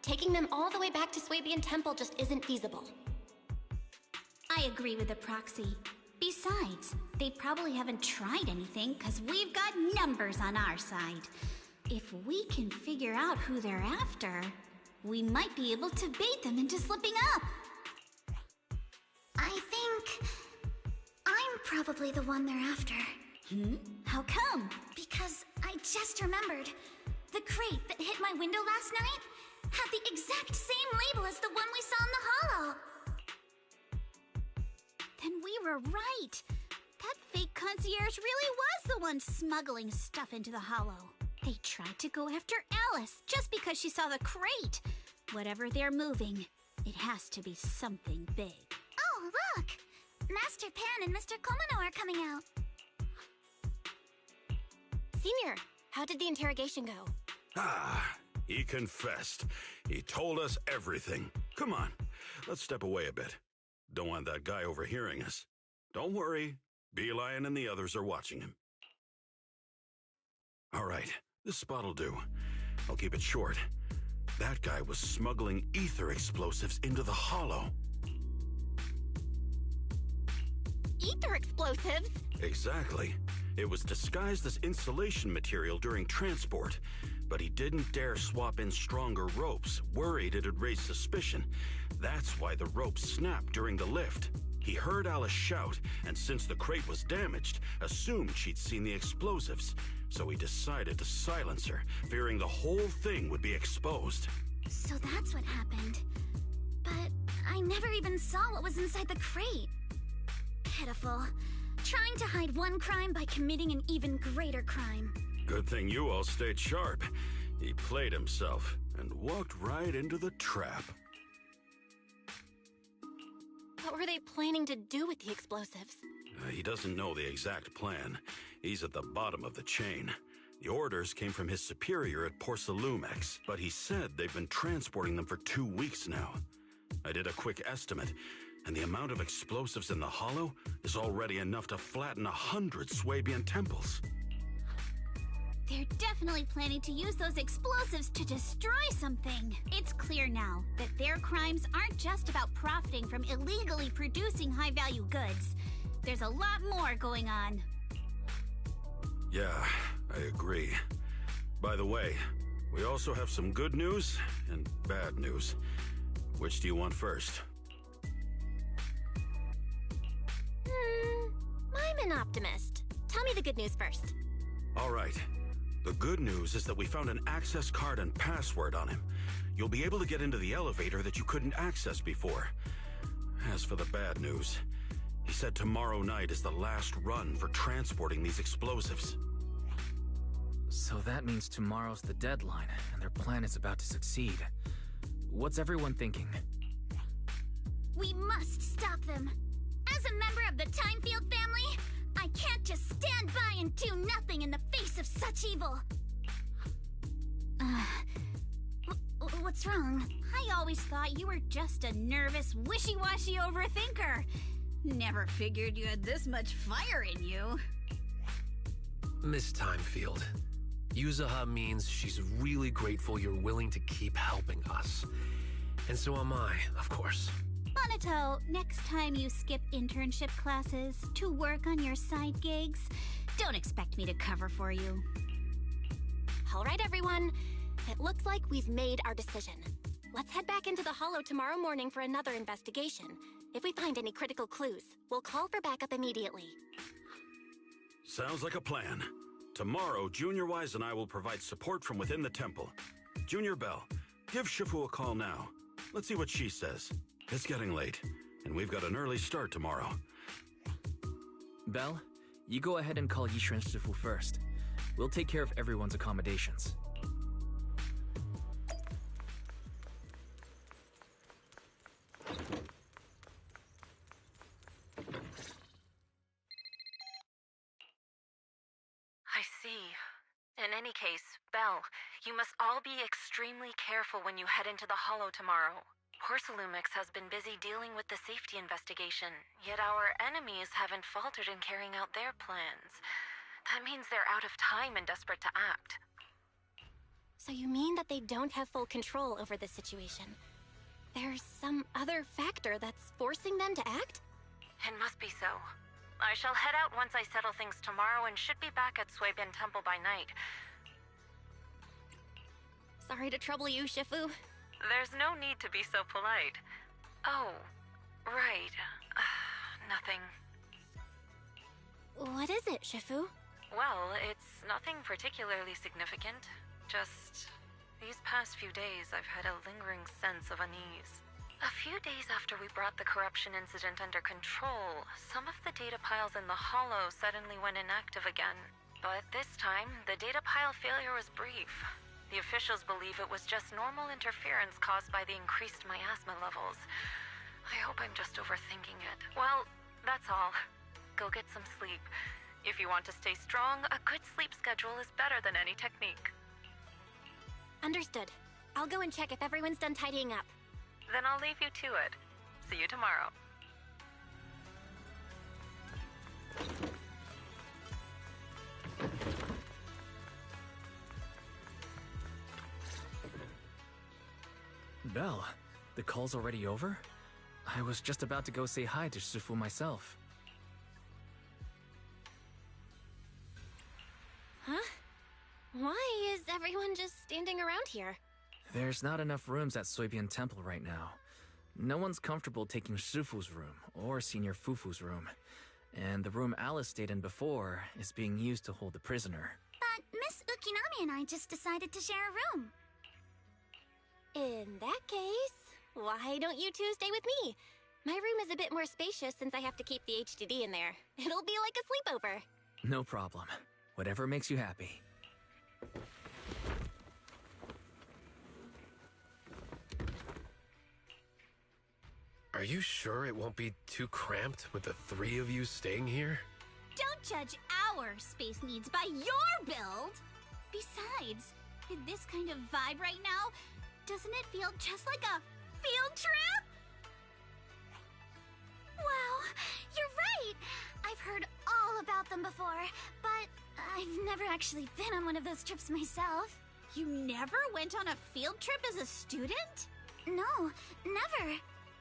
Taking them all the way back to Swabian Temple just isn't feasible. I agree with the proxy. Besides, they probably haven't tried anything because we've got numbers on our side. If we can figure out who they're after, we might be able to bait them into slipping up. I think I'm probably the one they're after. How come? Because I just remembered. The crate that hit my window last night had the exact same label as the one we saw in the hollow. Then we were right. That fake concierge really was the one smuggling stuff into the hollow. They tried to go after Alice just because she saw the crate. Whatever they're moving, it has to be something big. Oh, look! Master Pan and Mr. Komano are coming out. Senior, how did the interrogation go? He confessed. He told us everything. Come on, let's step away a bit. Don't want that guy overhearing us. Don't worry, Beelion and the others are watching him. All right, this spot'll do. I'll keep it short. That guy was smuggling ether explosives into the hollow. Ether explosives? Exactly. It was disguised as insulation material during transport, but he didn't dare swap in stronger ropes, worried it'd raise suspicion. That's why the ropes snapped during the lift. He heard Alice shout, and since the crate was damaged, assumed she'd seen the explosives. So he decided to silence her, fearing the whole thing would be exposed. So that's what happened. But I never even saw what was inside the crate. Pitiful. Trying to hide one crime by committing an even greater crime. Good thing you all stayed sharp. He played himself and walked right into the trap. What were they planning to do with the explosives? He doesn't know the exact plan. He's at the bottom of the chain. The orders came from his superior at Porsalumex, but he said they've been transporting them for 2 weeks now. I did a quick estimate, and the amount of explosives in the hollow is already enough to flatten 100 Swabian temples. They're definitely planning to use those explosives to destroy something. It's clear now that their crimes aren't just about profiting from illegally producing high-value goods. There's a lot more going on. Yeah, I agree. By the way, we also have some good news and bad news. Which do you want first? I'm an optimist. Tell me the good news first. All right. The good news is that we found an access card and password on him. You'll be able to get into the elevator that you couldn't access before. As for the bad news, he said tomorrow night is the last run for transporting these explosives. So that means tomorrow's the deadline, and their plan is about to succeed. What's everyone thinking? We must stop them. As a member of the Timefield family, I can't just stand by and do nothing in the face of such evil. what's wrong? I always thought you were just a nervous, wishy-washy overthinker. Never figured you had this much fire in you. Miss Timefield, Yuzaha means she's really grateful you're willing to keep helping us. And so am I, of course. Monato, next time you skip internship classes to work on your side gigs, don't expect me to cover for you. All right, everyone. It looks like we've made our decision. Let's head back into the Hollow tomorrow morning for another investigation. If we find any critical clues, we'll call for backup immediately. Sounds like a plan. Tomorrow, Junior Wise and I will provide support from within the temple. Junior Bell, give Shifu a call now. Let's see what she says. It's getting late, and we've got an early start tomorrow. Belle, you go ahead and call Yishu and Shifu first. We'll take care of everyone's accommodations. I see. In any case, Belle, you must all be extremely careful when you head into the Hollow tomorrow. Porcelumix has been busy dealing with the safety investigation, yet our enemies haven't faltered in carrying out their plans. That means they're out of time and desperate to act. So you mean that they don't have full control over the situation? There's some other factor that's forcing them to act? It must be so. I shall head out once I settle things tomorrow and should be back at Suibin Temple by night. Sorry to trouble you, Shifu. There's no need to be so polite. Oh, right. Nothing. What is it, Shifu? Well, it's nothing particularly significant. Just these past few days I've had a lingering sense of unease. A few days after we brought the corruption incident under control, some of the data piles in the Hollow suddenly went inactive again. But this time, the data pile failure was brief. The officials believe it was just normal interference caused by the increased miasma levels. I hope I'm just overthinking it. Well, that's all. Go get some sleep. If you want to stay strong, a good sleep schedule is better than any technique. Understood. I'll go and check if everyone's done tidying up. Then I'll leave you to it. See you tomorrow. Belle, the call's already over? I was just about to go say hi to Shifu myself. Huh? Why is everyone just standing around here? There's not enough rooms at Suibin Temple right now. No one's comfortable taking Shifu's room, or Senior Fufu's room. And the room Alice stayed in before is being used to hold the prisoner. But Miss Ukinami and I just decided to share a room. In that case, why don't you two stay with me? My room is a bit more spacious since I have to keep the HDD in there. It'll be like a sleepover. No problem. Whatever makes you happy. Are you sure it won't be too cramped with the three of you staying here? Don't judge our space needs by your build! Besides, with this kind of vibe right now, doesn't it feel just like a field trip? Wow, you're right! I've heard all about them before, but I've never actually been on one of those trips myself. You never went on a field trip as a student? No, never.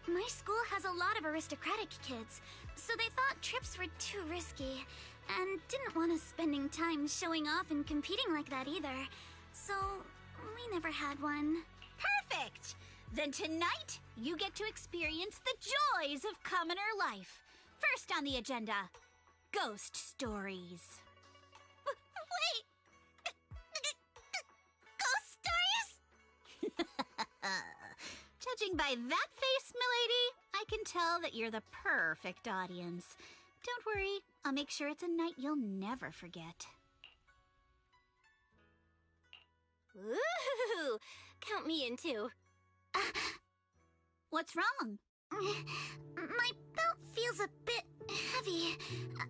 My school has a lot of aristocratic kids, so they thought trips were too risky, and didn't want us spending time showing off and competing like that either. So, we never had one. Perfect! Then tonight, you get to experience the joys of commoner life. First on the agenda, ghost stories. Wait! Ghost stories? Judging by that face, milady, I can tell that you're the perfect audience. Don't worry, I'll make sure it's a night you'll never forget. Ooh, count me in too. What's wrong? My belt feels a bit heavy.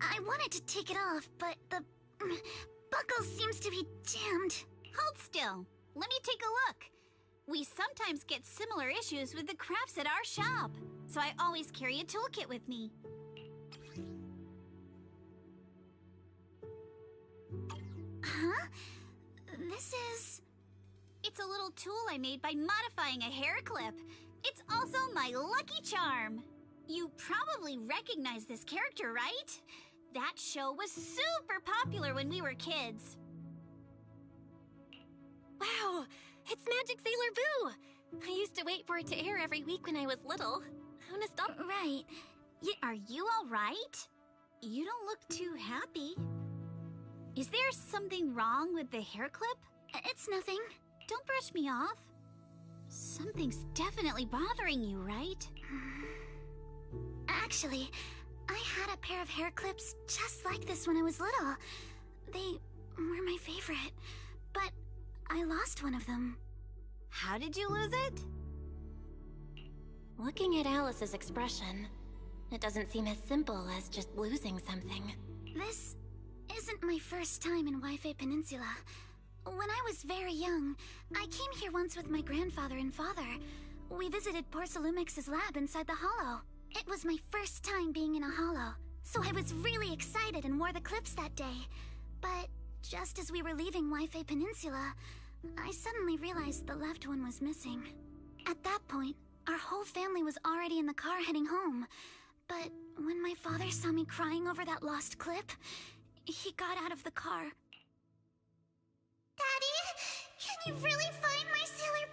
I wanted to take it off, but the buckle seems to be jammed. Hold still. Let me take a look. We sometimes get similar issues with the crafts at our shop, so I always carry a toolkit with me. Huh? This is... It's a little tool I made by modifying a hair clip. It's also my lucky charm. You probably recognize this character, right? That show was super popular when we were kids. Wow, it's Magic Sailor Boo! I used to wait for it to air every week when I was little. Honest up. Right. Are you alright? You don't look too happy. Is there something wrong with the hair clip? It's nothing. Don't brush me off. Something's definitely bothering you, right? Actually, I had a pair of hair clips just like this when I was little. They were my favorite, but I lost one of them. How did you lose it? Looking at Alice's expression, it doesn't seem as simple as just losing something. This isn't my first time in Wi-Fi Peninsula. When I was very young, I came here once with my grandfather and father. We visited Porcelumex's lab inside the Hollow. It was my first time being in a Hollow, so I was really excited and wore the clips that day. But just as we were leaving Wi-Fi Peninsula, I suddenly realized the left one was missing. At that point, our whole family was already in the car heading home. But when my father saw me crying over that lost clip, he got out of the car. Daddy, can you really find my Sailor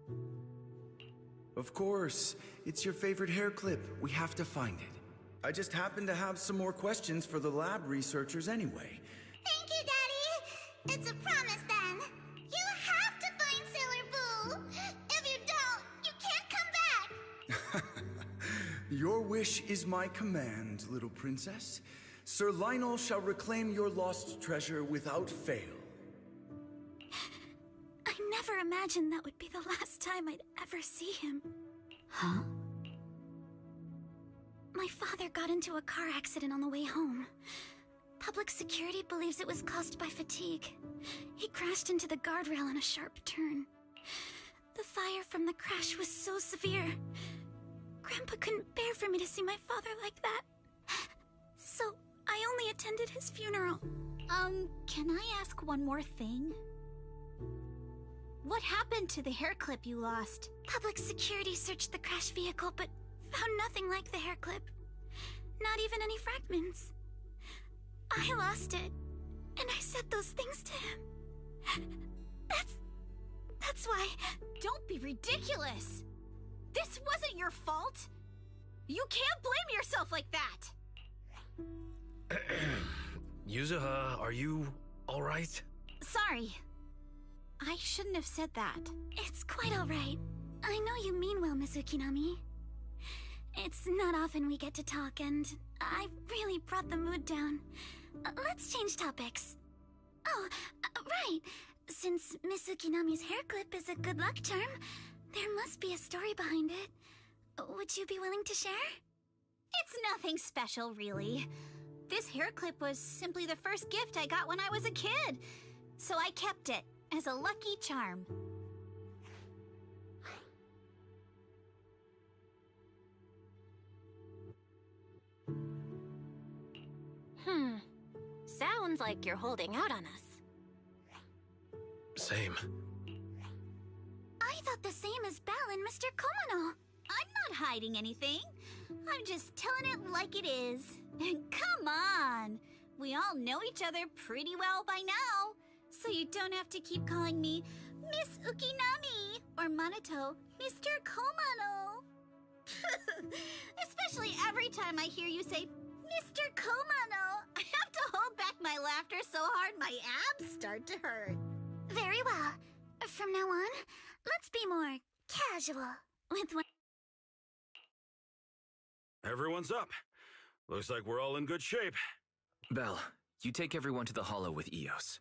Boo? Of course. It's your favorite hair clip. We have to find it. I just happen to have some more questions for the lab researchers anyway. Thank you, Daddy. It's a promise then. You have to find Sailor Boo. If you don't, you can't come back. Your wish is my command, little princess. Sir Lionel shall reclaim your lost treasure without fail. I never imagined that would be the last time I'd ever see him. Huh? My father got into a car accident on the way home. Public security believes it was caused by fatigue. He crashed into the guardrail on a sharp turn. The fire from the crash was so severe. Grandpa couldn't bear for me to see my father like that. So I only attended his funeral. Can I ask one more thing? What happened to the hair clip you lost? Public security searched the crash vehicle, but found nothing like the hair clip. Not even any fragments. I lost it, and I said those things to him. That's why... Don't be ridiculous! This wasn't your fault! You can't blame yourself like that! Yuzuha, are you alright? Sorry. I shouldn't have said that. It's quite alright. I know you mean well, Miss Ukinami. It's not often we get to talk, and I really brought the mood down. Let's change topics. Oh, right. Since Miss Ukinami's hair clip is a good luck charm, there must be a story behind it. Would you be willing to share? It's nothing special, really. This hair clip was simply the first gift I got when I was a kid, so I kept it as a lucky charm. Sounds like you're holding out on us. Same. I thought the same as Belle and Mr. Komono. I'm not hiding anything. I'm just telling it like it is. And come on! We all know each other pretty well by now, so you don't have to keep calling me Miss Ukinami or Manato Mr. Komono. Especially every time I hear you say Mr. Komono, I have to hold back my laughter so hard my abs start to hurt. Very well. From now on, let's be more casual with one. Everyone's up. Looks like we're all in good shape. Belle, you take everyone to the Hollow with Eos.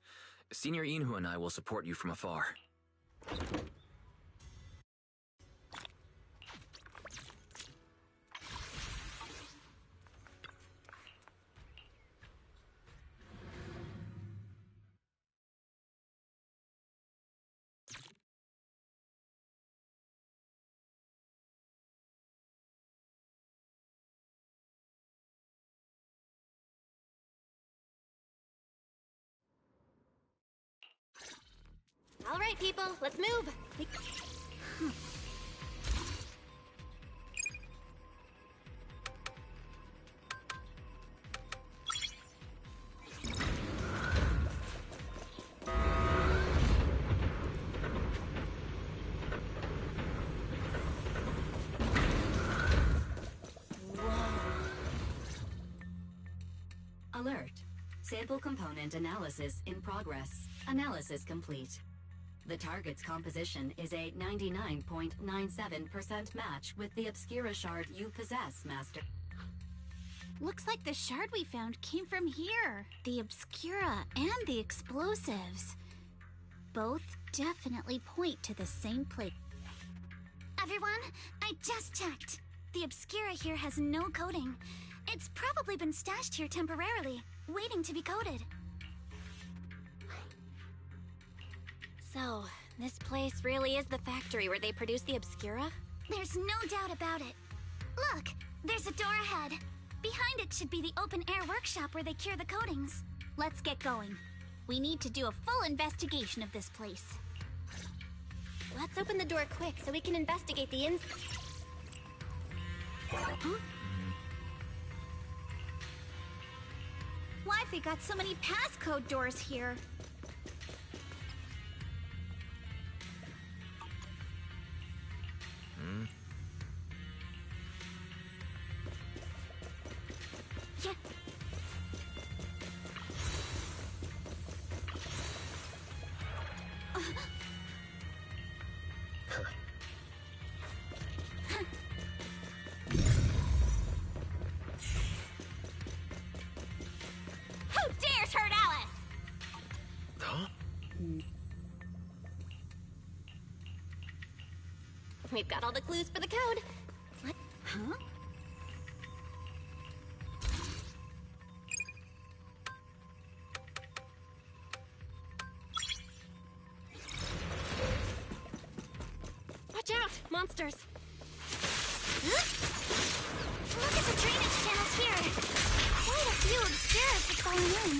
Senior Inhu and I will support you from afar. All right, people, let's move. Alert. Sample component analysis in progress. Analysis complete. The target's composition is a 99.97% match with the Obscura shard you possess, Master. Looks like the shard we found came from here. The Obscura and the explosives. Both definitely point to the same place. Everyone, I just checked. The Obscura here has no coding. It's probably been stashed here temporarily, waiting to be coded. So, this place really is the factory where they produce the Obscura? There's no doubt about it. Look, there's a door ahead. Behind it should be the open-air workshop where they cure the coatings. Let's get going. We need to do a full investigation of this place. Let's open the door quick so we can investigate the ins... Huh? Why've they got so many passcode doors here? Yeah. Who dares hurt Alice? Huh? We've got all the clues for the code. Huh? Watch out! Monsters! Look at the drainage channels here. Quite a few Obscuras have fallen in.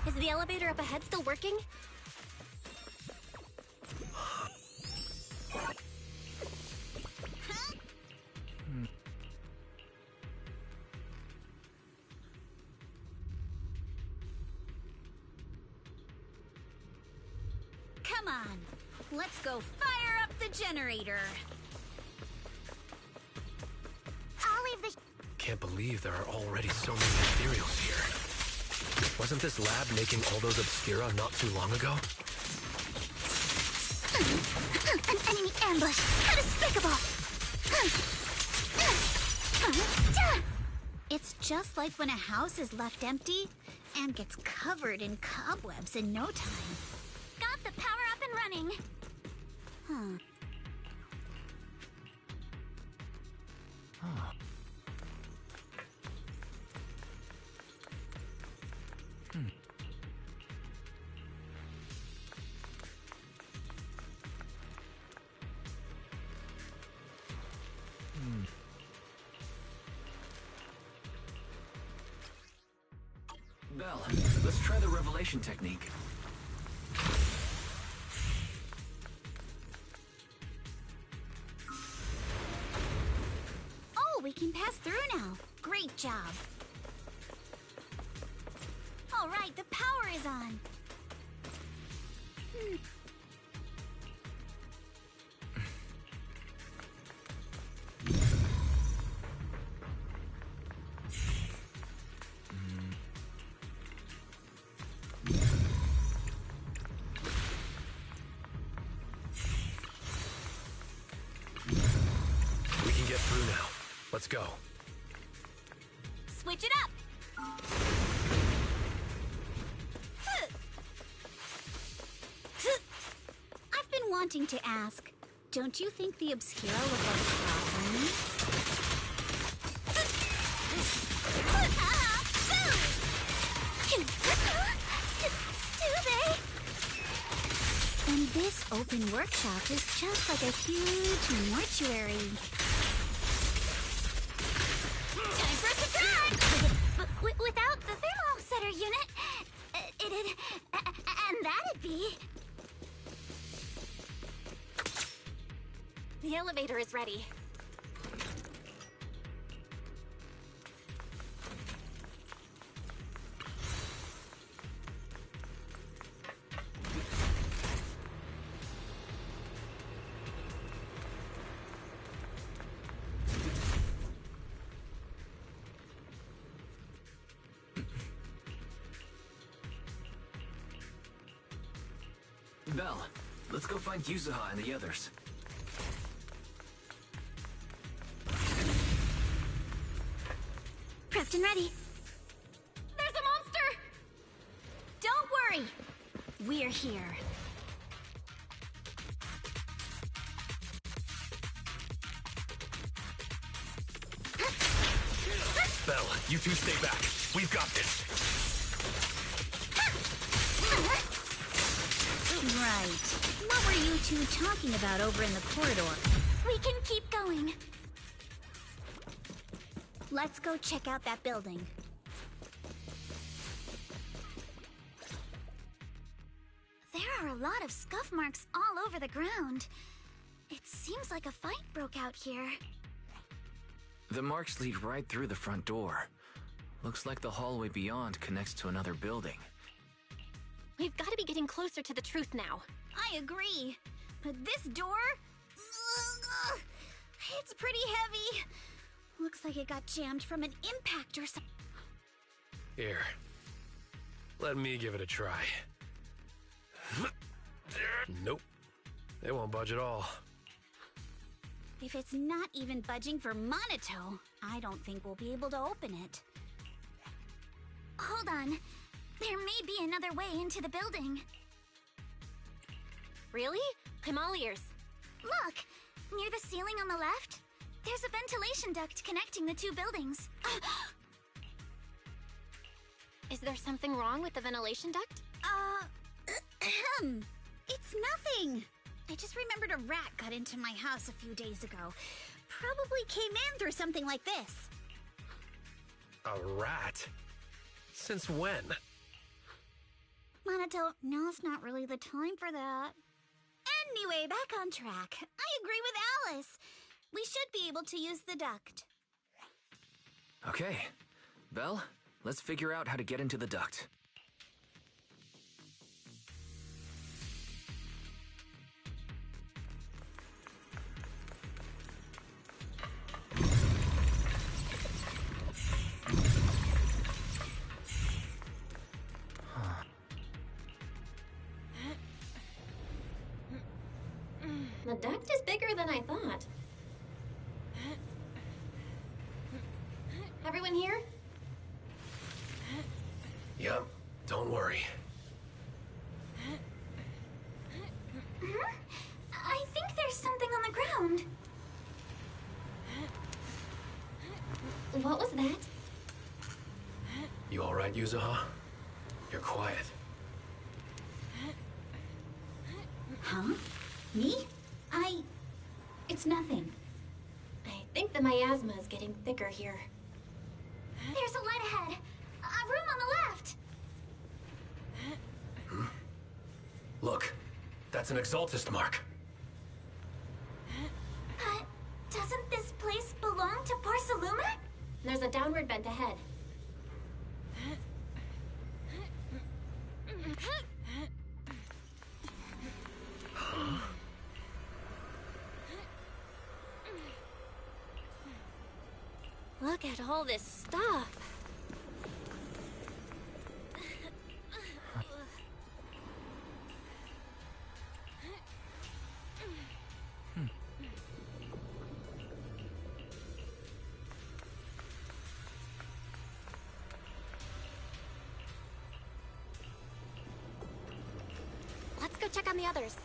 Is the elevator up ahead still working? Come on, let's go fire up the generator. I'll leave the... Can't believe there are already so many materials here. Wasn't this lab making all those Obscura not too long ago? An enemy ambush! How despicable! It's just like when a house is left empty and gets covered in cobwebs in no time. Got the power up and running. Huh. Huh. Belle, let's try the revelation technique. Oh, we can pass through now. Great job. All right, the power is on. We can get through now. Let's go. Switch it up. I've been wanting to ask, don't you think the Obscura look like problems? Do they? And this open workshop is just like a huge mortuary. Time for a surprise! But without the thermal setter unit, And that'd be... The elevator is ready. Belle, let's go find Yuzuha and the others. Prepped and ready. There's a monster! Don't worry. We're here. Belle, you two stay back. We've got this. Right. What were you two talking about over in the corridor? We can keep going. Let's go check out that building. There are a lot of scuff marks all over the ground. It seems like a fight broke out here. The marks lead right through the front door. Looks like the hallway beyond connects to another building. We've got to be getting closer to the truth now. I agree. But this door... it's pretty heavy. Looks like it got jammed from an impact or something. Here. Let me give it a try. Nope. It won't budge at all. If it's not even budging for Monato, I don't think we'll be able to open it. Hold on. There may be another way into the building. Really? I'm all ears. Look! Near the ceiling on the left, there's a ventilation duct connecting the two buildings. Is there something wrong with the ventilation duct? It's nothing. I just remembered a rat got into my house a few days ago. Probably came in through something like this. A rat? Since when? Monato, now's not really the time for that. Anyway, back on track. I agree with Alice. We should be able to use the duct. Okay. Belle, let's figure out how to get into the duct. The duct is bigger than I thought. Everyone here? Yep, don't worry. I think there's something on the ground. What was that? You alright, Yuzuha? You're quiet. Huh? Me? It's nothing. I think the miasma is getting thicker here. There's a light ahead. A room on the left. Look, that's an Exaltist mark. But doesn't this place belong to Porceluma? There's a downward vent ahead. Look at all this stuff. Let's go check on the others.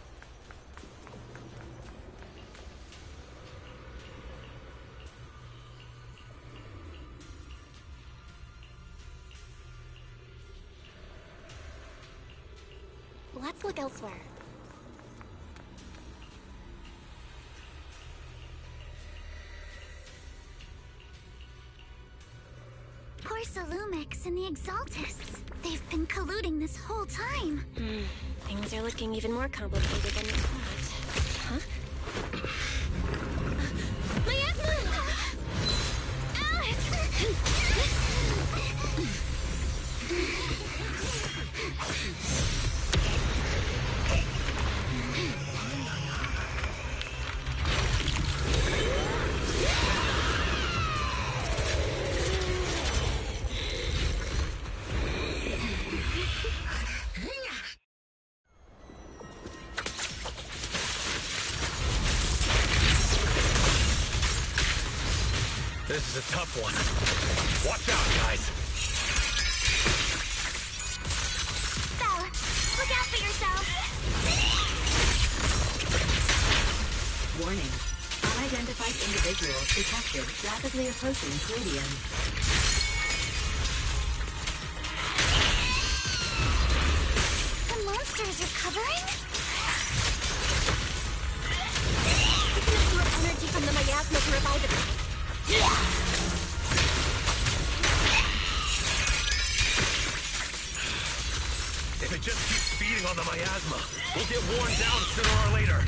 Let's look elsewhere. Porcelumix and the Exaltists. They've been colluding this whole time. Things are looking even more complicated than you thought. Huh? This is a tough one. Watch out, guys. Belle, look out for yourself. Warning. Unidentified individual detected rapidly approaching Palladium. The monster is recovering? We can absorb energy from the miasma to revive it. If it just keeps feeding on the miasma, we'll get worn down sooner or later.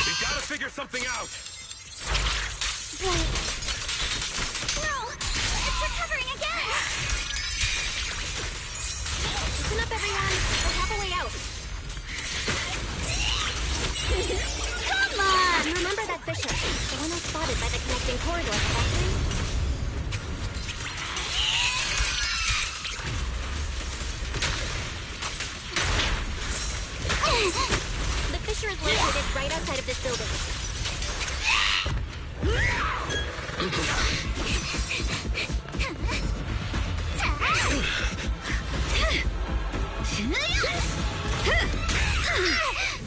We've got to figure something out. Right. No! It's recovering again! Listen up, everyone. We're halfway out. Come on! Remember that fissure? The one I spotted by the connecting corridor factory? The fissure is located right outside of this building.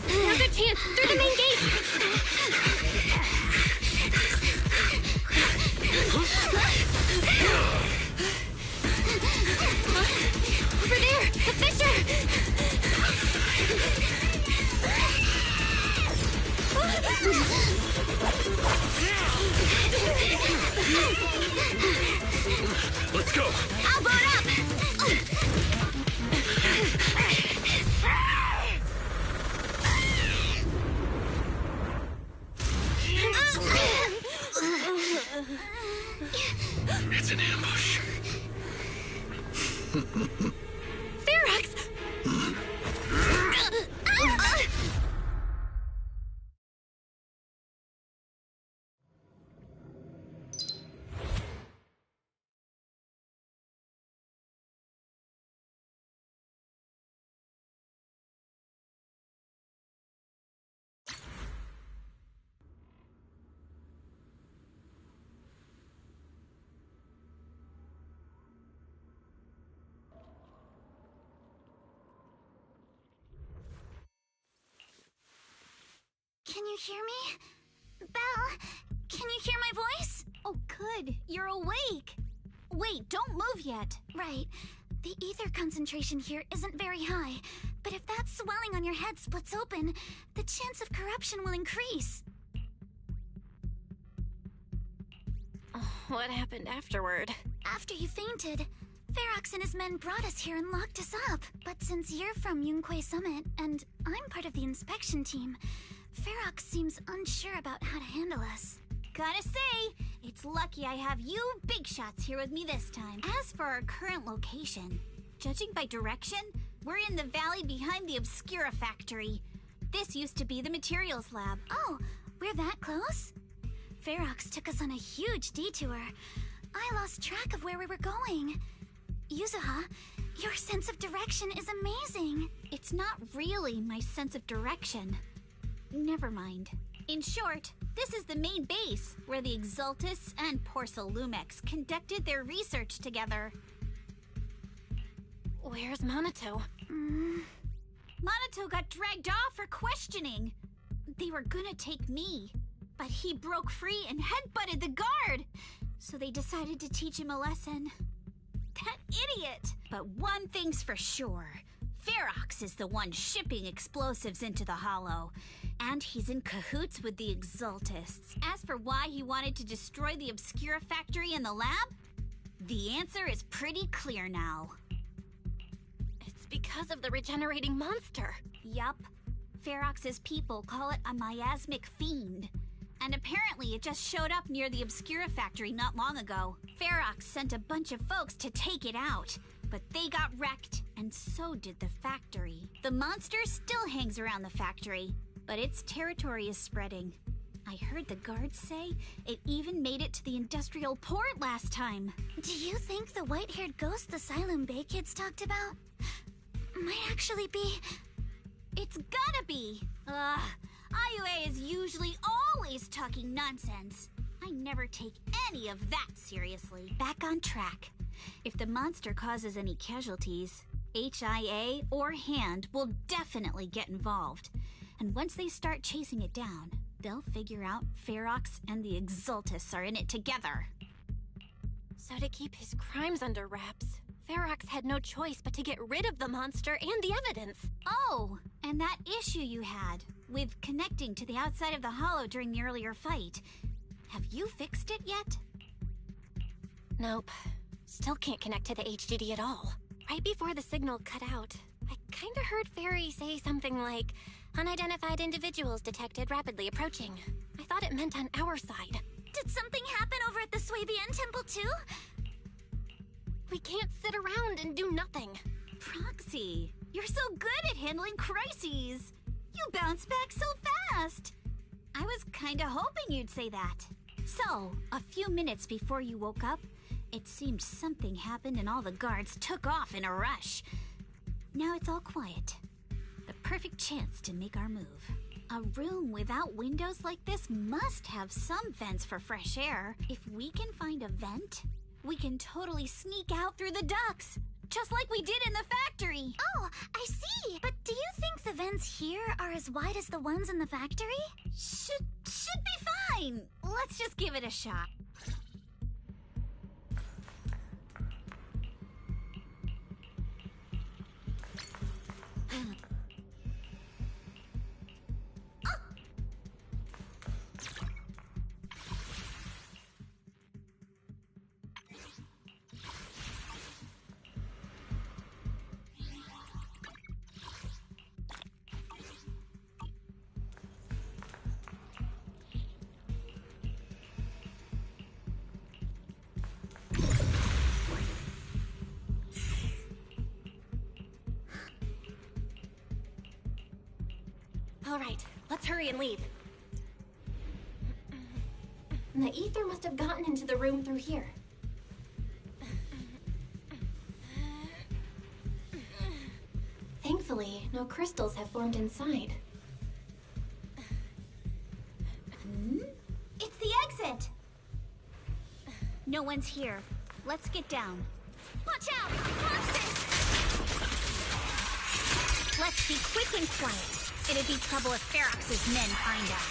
Now's our chance! Through the main gate! Over there! The fissure! Let's go! I'll board up! It's an ambush. Ferox! Can you hear me? Belle, can you hear my voice? Oh, good. You're awake. Wait, don't move yet. Right. The ether concentration here isn't very high, but if that swelling on your head splits open, the chance of corruption will increase. What happened afterward? After you fainted, Ferox and his men brought us here and locked us up. But since you're from Yunque Summit, and I'm part of the inspection team, Ferox seems unsure about how to handle us. Gotta say, it's lucky I have you big shots here with me this time. As for our current location, judging by direction, we're in the valley behind the Obscura factory. This used to be the materials lab. Oh, we're that close? Ferox took us on a huge detour. I lost track of where we were going. Yuzuha, your sense of direction is amazing. It's not really my sense of direction. Never mind. In short, this is the main base, where the Exaltus and Porcelumex conducted their research together. Where's Minato? Minato got dragged off for questioning. They were gonna take me, but he broke free and headbutted the guard. So they decided to teach him a lesson. That idiot! But one thing's for sure. Ferox is the one shipping explosives into the Hollow. And he's in cahoots with the Exaltists. As for why he wanted to destroy the Obscura factory and the lab, the answer is pretty clear now. It's because of the regenerating monster. Yup. Ferox's people call it a miasmic fiend. And apparently it just showed up near the Obscura factory not long ago. Ferox sent a bunch of folks to take it out, but they got wrecked, and so did the factory. The monster still hangs around the factory, but its territory is spreading. I heard the guards say it even made it to the industrial port last time. Do you think the white-haired ghost the Silum Bay kids talked about might actually be... It's gotta be! IUA is usually always talking nonsense. I never take any of that seriously. Back on track. If the monster causes any casualties, HIA or Hand will definitely get involved. And once they start chasing it down, they'll figure out Ferox and the Exaltists are in it together. So to keep his crimes under wraps, Ferox had no choice but to get rid of the monster and the evidence. Oh, and that issue you had with connecting to the outside of the Hollow during the earlier fight. Have you fixed it yet? Nope. Still can't connect to the HDD at all. Right before the signal cut out, I kinda heard Fairy say something like, "Unidentified individuals detected rapidly approaching." I thought it meant on our side. Did something happen over at the Swabian Temple too? We can't sit around and do nothing. Proxy, you're so good at handling crises. You bounce back so fast. I was kinda hoping you'd say that. So, a few minutes before you woke up, it seemed something happened and all the guards took off in a rush. Now it's all quiet. The perfect chance to make our move. A room without windows like this must have some vents for fresh air. If we can find a vent, we can totally sneak out through the ducts, just like we did in the factory. Oh, I see. But do you think the vents here are as wide as the ones in the factory? Should be fine. Let's just give it a shot. All right, let's hurry and leave. The ether must have gotten into the room through here. Thankfully, no crystals have formed inside. It's the exit! No one's here. Let's get down. Watch out! Monsters! Let's be quick and quiet. It'd be trouble if Ferox's men find us.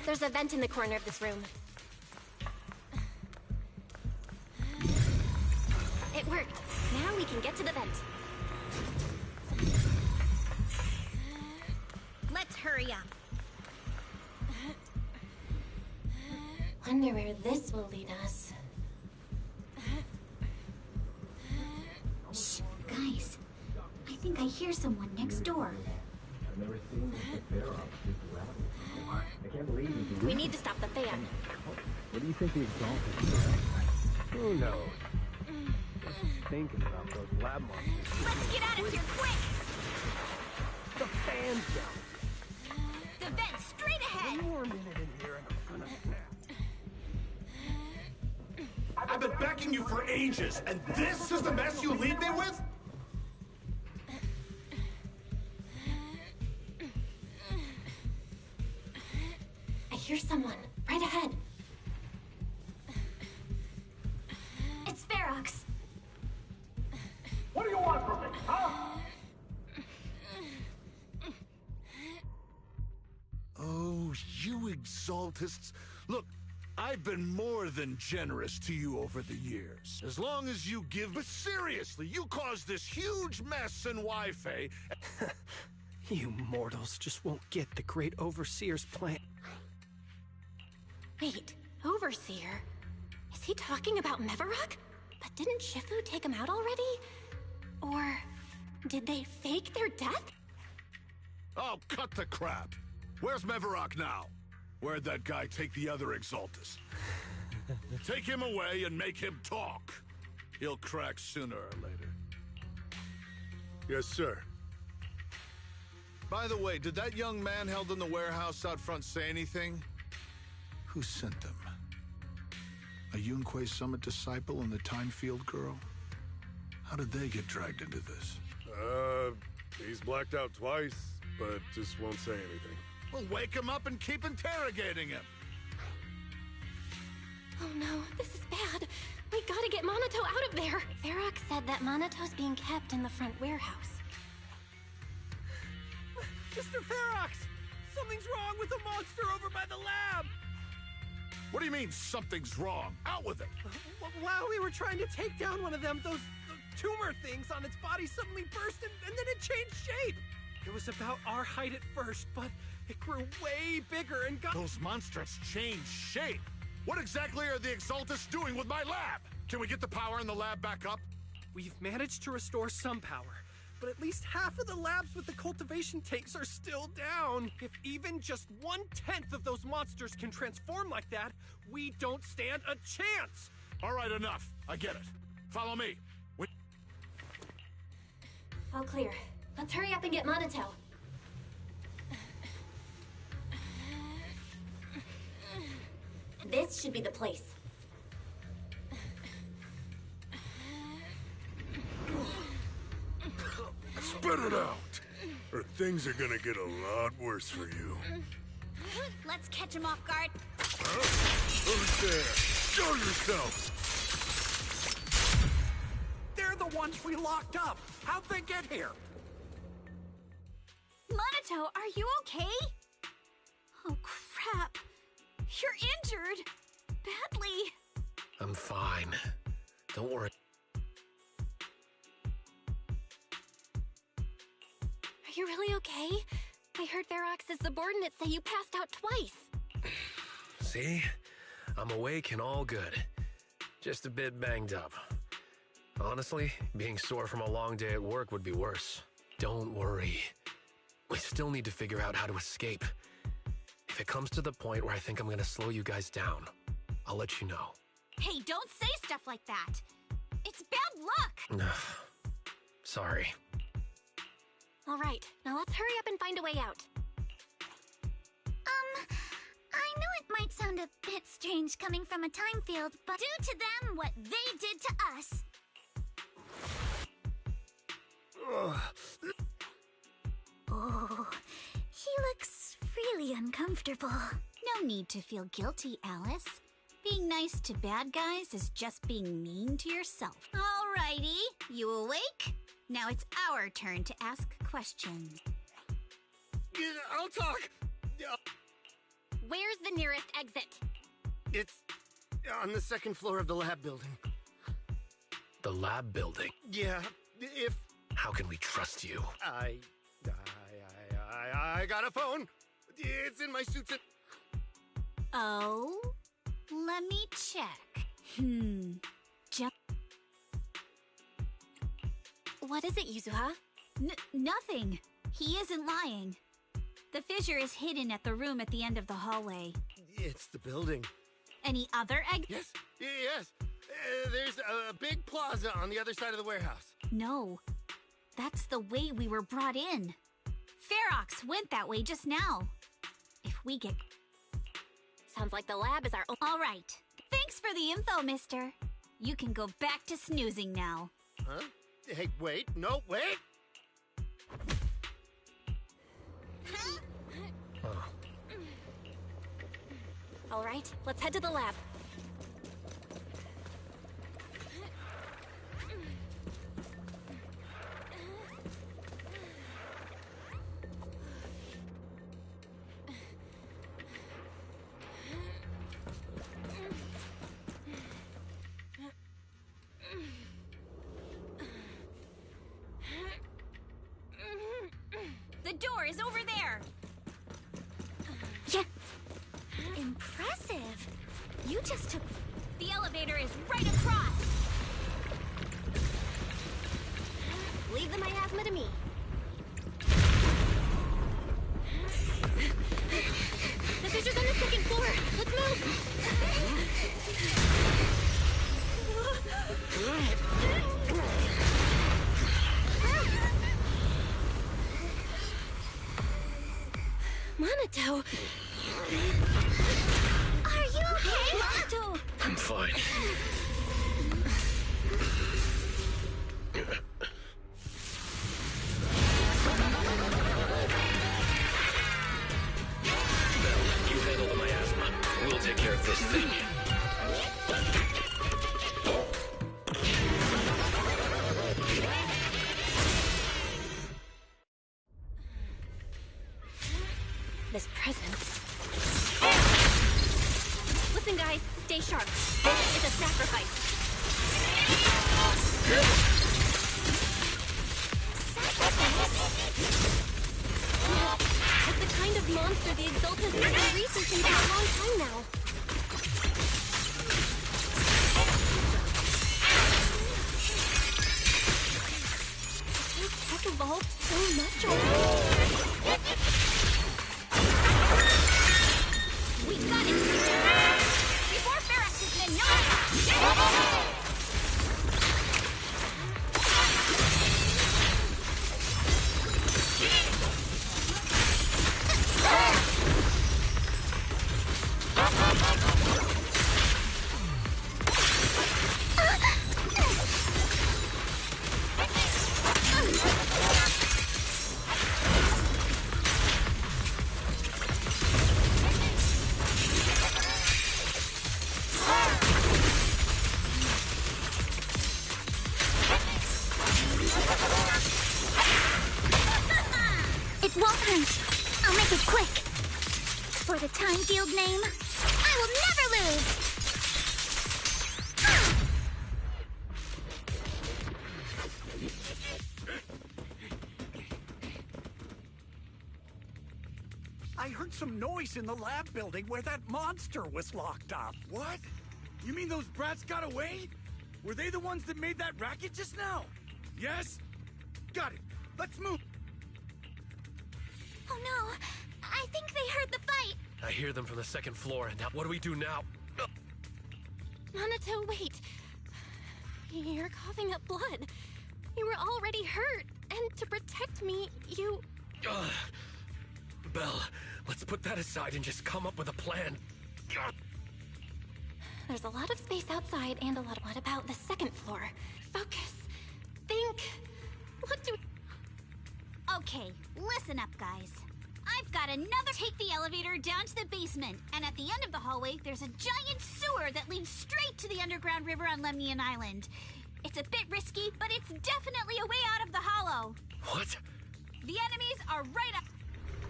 There's a vent in the corner of this room. It worked. Now we can get to the vent. Let's hurry up. Wonder where this will lead us. Shh, guys. I think I hear someone next door. I've never seen I can't believe you. We need to stop the fan. What do you think the Exalted? Who knows? Just thinking about those lab monsters. Let's get out of here quick! The fan's down. The vent straight ahead! One more minute in here and I'm gonna snap. I've been backing you for ages, and this is the mess you leave me with? I hear someone right ahead. It's Ferox. What do you want from me, huh? Oh, you Exaltists. Look, I've I've been more than generous to you over the years. As long as you give... But seriously, you caused this huge mess in Wi-Fi. You mortals just won't get the great Overseer's plan. Wait, Overseer? Is he talking about Mevarok? But didn't Shifu take him out already? Or did they fake their death? Oh, cut the crap. Where's Mevarok now? Where'd that guy take the other Exaltus? Take him away and make him talk. He'll crack sooner or later. Yes, sir. By the way, did that young man held in the warehouse out front say anything? Who sent them? A Yunque Summit disciple and the Time Field girl? How did they get dragged into this? He's blacked out twice, but just won't say anything. Well, wake him up and keep interrogating him. Oh no, this is bad. We gotta get Monato out of there. Varrock said that Monato's being kept in the front warehouse. Mr. Ferox! Something's wrong with the monster over by the lab! What do you mean, something's wrong? Out with it! While we were trying to take down one of them, those tumor things on its body suddenly burst and then it changed shape! It was about our height at first, but it grew way bigger and got— Those monsters changed shape! What exactly are the Exaltus doing with my lab? Can we get the power in the lab back up? We've managed to restore some power, but at least half of the labs with the cultivation tanks are still down. If even just 1/10 of those monsters can transform like that, we don't stand a chance! All right, enough. I get it. Follow me. All clear. Let's hurry up and get Monato. This should be the place. Spit it out, or things are gonna get a lot worse for you. Let's catch him off guard. Huh? Who's there? Show yourself! They're the ones we locked up! How'd they get here? Monato, are you okay? Oh, crap. You're injured. Badly. I'm fine. Don't worry. Are you really okay? I heard Varrox's subordinates say you passed out twice. See? I'm awake and all good. Just a bit banged up. Honestly, being sore from a long day at work would be worse. Don't worry. We still need to figure out how to escape. If it comes to the point where I think I'm gonna slow you guys down, I'll let you know. Hey, don't say stuff like that. It's bad luck. Sorry. All right, now let's hurry up and find a way out. I know it might sound a bit strange coming from a time field, but do to them what they did to us. Oh, he looks really uncomfortable. No need to feel guilty, Alice. Being nice to bad guys is just being mean to yourself. Alrighty, you awake? Now it's our turn to ask questions. I'll talk. Where's the nearest exit? It's on the second floor of the lab building. The lab building? Yeah, if... How can we trust you? I got a phone. It's in my suit. Oh? Let me check. Jump. What is it, Yuzuha? Nothing. He isn't lying. The fissure is hidden at the room at the end of the hallway. It's the building. Any other egg? Yes. There's a big plaza on the other side of the warehouse. No. That's the way we were brought in. Ferox went that way just now. If we get... Sounds like the lab is our own... All right. Thanks for the info, mister. You can go back to snoozing now. Huh? Hey, wait. No, wait! All right, let's head to the lab. The door is over there! Yeah. Impressive! You just took... The elevator is right across! Leave the miasma to me. The fissure's on the second floor. Let's move. Monato. Are you okay, Monato? I'm fine. You handle the miasma. We'll take care of this thing. This presence. Listen, guys, stay sharp. This is a sacrifice. It's the kind of monster the Exaltas have been researching for a long time now. This tech evolved so much already. We got it! Before Ferox's men know It won't hurt. I'll make it quick. For the time field name, I will never lose! I heard some noise in the lab building where that monster was locked up. What? You mean those brats got away? Were they the ones that made that racket just now? Yes? Got it. Let's move. Oh no, I think they heard the fight. I hear them from the second floor. Now, what do we do now? Monato, wait. You're coughing up blood. You were already hurt, and to protect me, you... Belle, let's put that aside and just come up with a plan. There's a lot of space outside and a lot of... What about the second floor? Focus. Think. What do... Okay, listen up, guys. I've got another... Take the elevator down to the basement, and at the end of the hallway, there's a giant sewer that leads straight to the underground river on Lemnian Island. It's a bit risky, but it's definitely a way out of the hollow. What? The enemies are right up.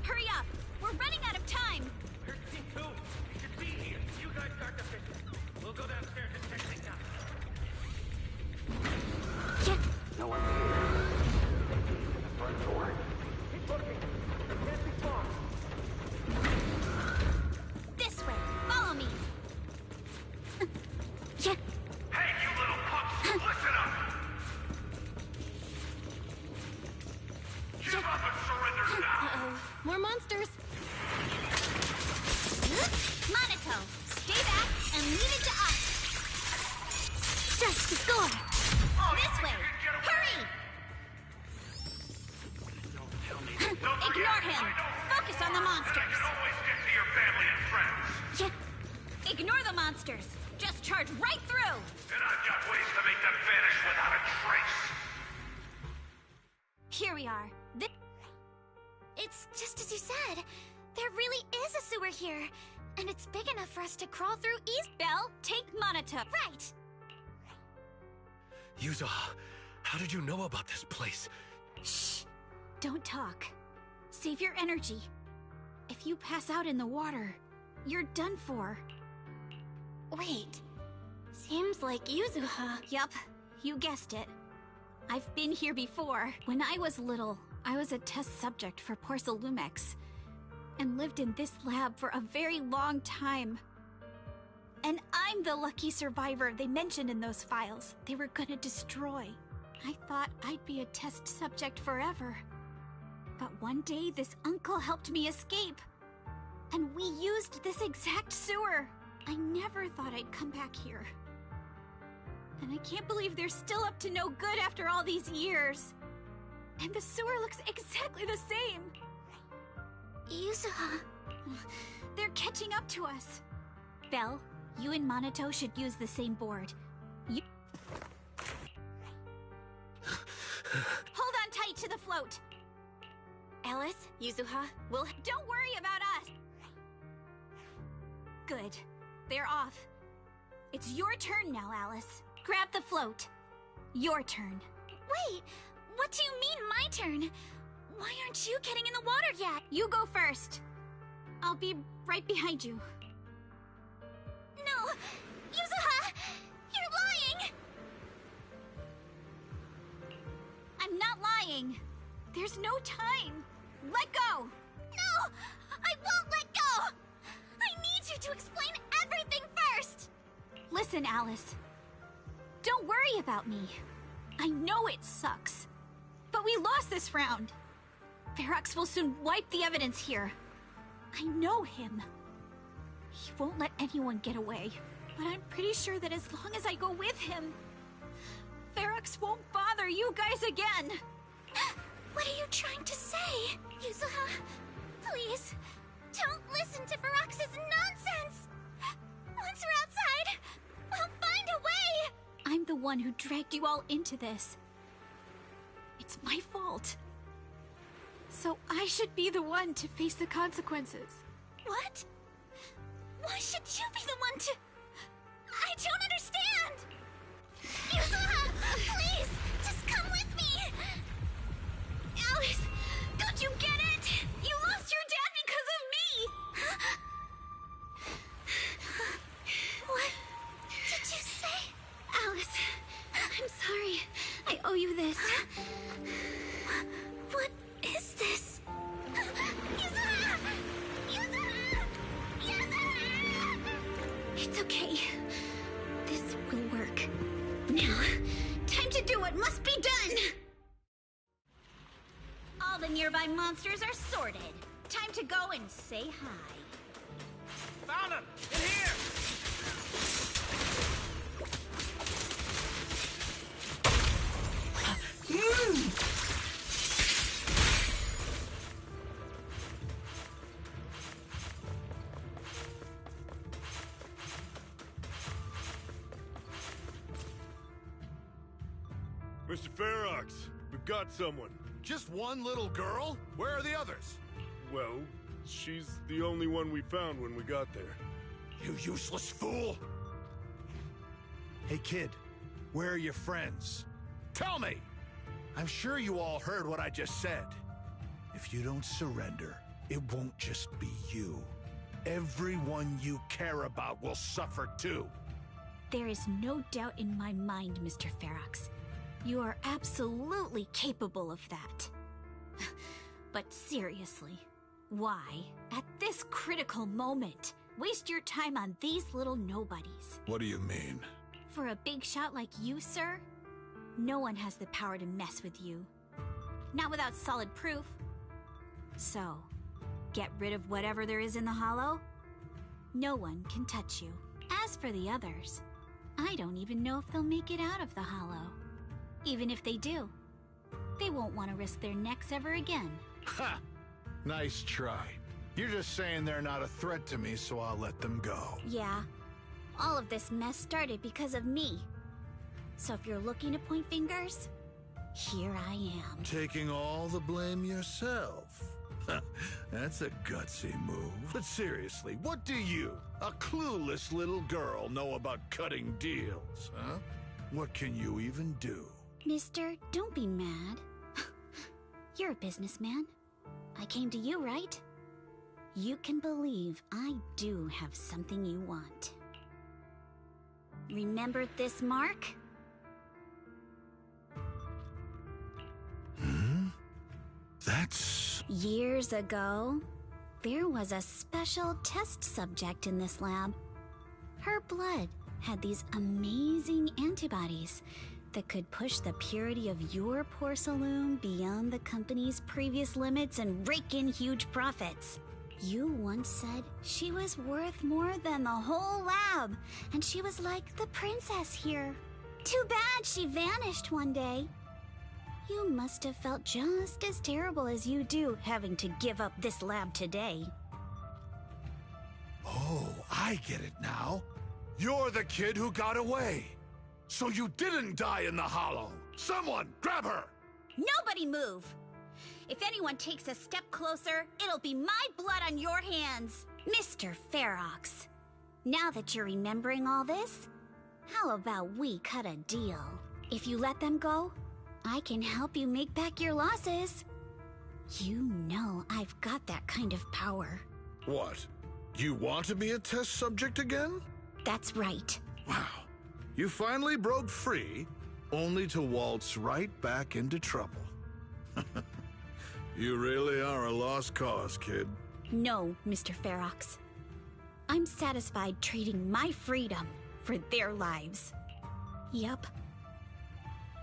Hurry up! We're running out of time! Here's Team 2. You should be here. You guys start the mission. We'll go downstairs and check things out. No one here. The front door. Keep looking. There can't be far. This way! Follow me! Yeah. Hey, you little punks! Listen up! Give up and surrender now! Uh-oh. More monsters. Monato, stay back and leave it to us! Stretch the score. This way! Hurry! Ignore him! Focus on the monsters! Always get to your family and friends! Yeah. Ignore the monsters! Just charge right through! And I've got ways to make them vanish without a trace! Here we are. It's just as you said. There really is a sewer here. And it's big enough for us to crawl through east. Belle, take Monato. Right. Yuza, how did you know about this place? Shh. Don't talk. Save your energy. If you pass out in the water, you're done for. Wait. Seems like Yuzuha. Yup. you guessed it. I've been here before. When I was little, I was a test subject for Porcelumex, and lived in this lab for a very long time. And I'm the lucky survivor they mentioned in those files they were gonna destroy. I thought I'd be a test subject forever. But one day, this uncle helped me escape. And we used this exact sewer. I never thought I'd come back here. And I can't believe they're still up to no good after all these years. And the sewer looks exactly the same. Yuzuha. They're catching up to us. Belle, you and Monato should use the same board. You... Hold on tight to the float. Alice, Yuzuha, we'll... Don't worry about us! Good. They're off. It's your turn now, Alice. Grab the float. Your turn. Wait, what do you mean my turn? Why aren't you getting in the water yet? You go first. I'll be right behind you. No! Yuzuha! You're lying! I'm not lying. There's no time. Let go! No! I won't let go! I need you to explain everything first! Listen, Alice. Don't worry about me. I know it sucks. But we lost this round. Ferox will soon wipe the evidence here. I know him. He won't let anyone get away. But I'm pretty sure that as long as I go with him, Ferox won't bother you guys again. What are you trying to say? Yuzuha, please, don't listen to Ferox's nonsense! Once we're outside, we'll find a way! I'm the one who dragged you all into this. It's my fault. So I should be the one to face the consequences. What? Why should you be the one to... I don't understand! Yuzuha, please, just come with me! Alice, don't you get it? You lost your dad because of me! What did you say? Alice, I'm sorry. I owe you this. What is this? Yuzuha! Yuzuha! Yuzuha! It's okay. This will work. Now, time to do what must be done! All the nearby monsters are sorted. Time to go and say hi. Found him! In here! Mr. Ferox, we've got someone. Just one little girl? Where are the others? Well, she's the only one we found when we got there. You useless fool! Hey kid, where are your friends? Tell me! I'm sure you all heard what I just said. If you don't surrender, it won't just be you. Everyone you care about will suffer too. There is no doubt in my mind, Mr. Ferox. You are absolutely capable of that. But seriously, why, at this critical moment, waste your time on these little nobodies? What do you mean? For a big shot like you, sir, no one has the power to mess with you. Not without solid proof. So, get rid of whatever there is in the hollow. No one can touch you. As for the others, I don't even know if they'll make it out of the hollow. Even if they do, they won't want to risk their necks ever again. Ha! Nice try. You're just saying they're not a threat to me, so I'll let them go. Yeah, all of this mess started because of me. So if you're looking to point fingers, here I am. Taking all the blame yourself. That's a gutsy move. But seriously, what do you, a clueless little girl, know about cutting deals, huh? What can you even do? Mister, don't be mad. You're a businessman. I came to you, right? You can believe I do have something you want. Remember this mark? That's... Years ago, there was a special test subject in this lab. Her blood had these amazing antibodies that could push the purity of your porcelain beyond the company's previous limits and rake in huge profits. You once said she was worth more than the whole lab, and she was like the princess here. Too bad she vanished one day. You must have felt just as terrible as you do having to give up this lab today. Oh, I get it now. You're the kid who got away. So you didn't die in the hollow. Someone, grab her! Nobody move! If anyone takes a step closer, it'll be my blood on your hands. Mr. Ferox, now that you're remembering all this, how about we cut a deal? If you let them go, I can help you make back your losses. You know I've got that kind of power. What? You want to be a test subject again? That's right. Wow. You finally broke free, only to waltz right back into trouble. You really are a lost cause, kid. No, Mr. Ferox. I'm satisfied trading my freedom for their lives. Yup.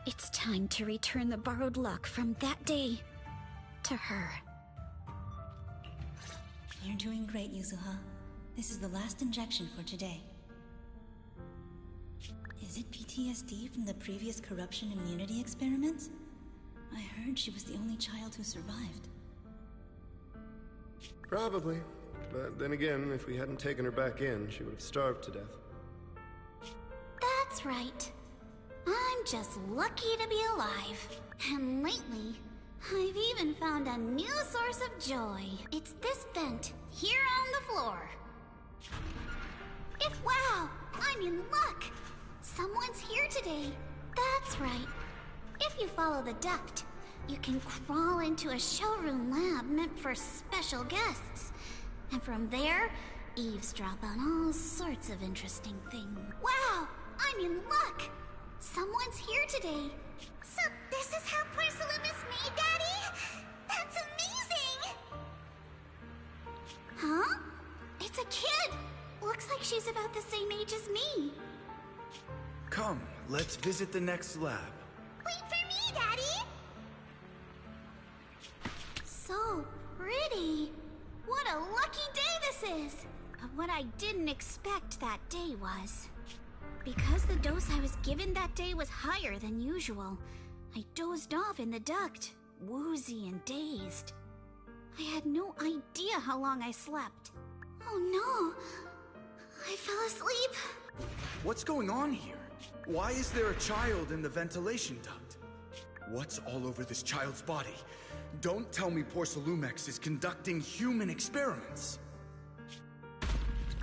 It's time to return the borrowed luck from that day to her. You're doing great, Yuzuha. This is the last injection for today. Is it PTSD from the previous corruption immunity experiments? I heard she was the only child who survived. Probably. But then again, if we hadn't taken her back in, she would have starved to death. That's right. I'm just lucky to be alive. And lately, I've even found a new source of joy. It's this vent here on the floor. Wow! I'm in luck! Someone's here today. That's right. If you follow the duct, you can crawl into a showroom lab meant for special guests. And from there, eavesdrop on all sorts of interesting things. Wow! I'm in luck! Someone's here today. So this is how porcelain is made, Daddy? That's amazing! Huh? It's a kid! Looks like she's about the same age as me. Come, let's visit the next lab. Wait for me, Daddy! So pretty. What a lucky day this is. But what I didn't expect that day was... because the dose I was given that day was higher than usual, I dozed off in the duct, woozy and dazed. I had no idea how long I slept. Oh no! I fell asleep. What's going on here? Why is there a child in the ventilation duct? What's all over this child's body? Don't tell me Porcelumex is conducting human experiments.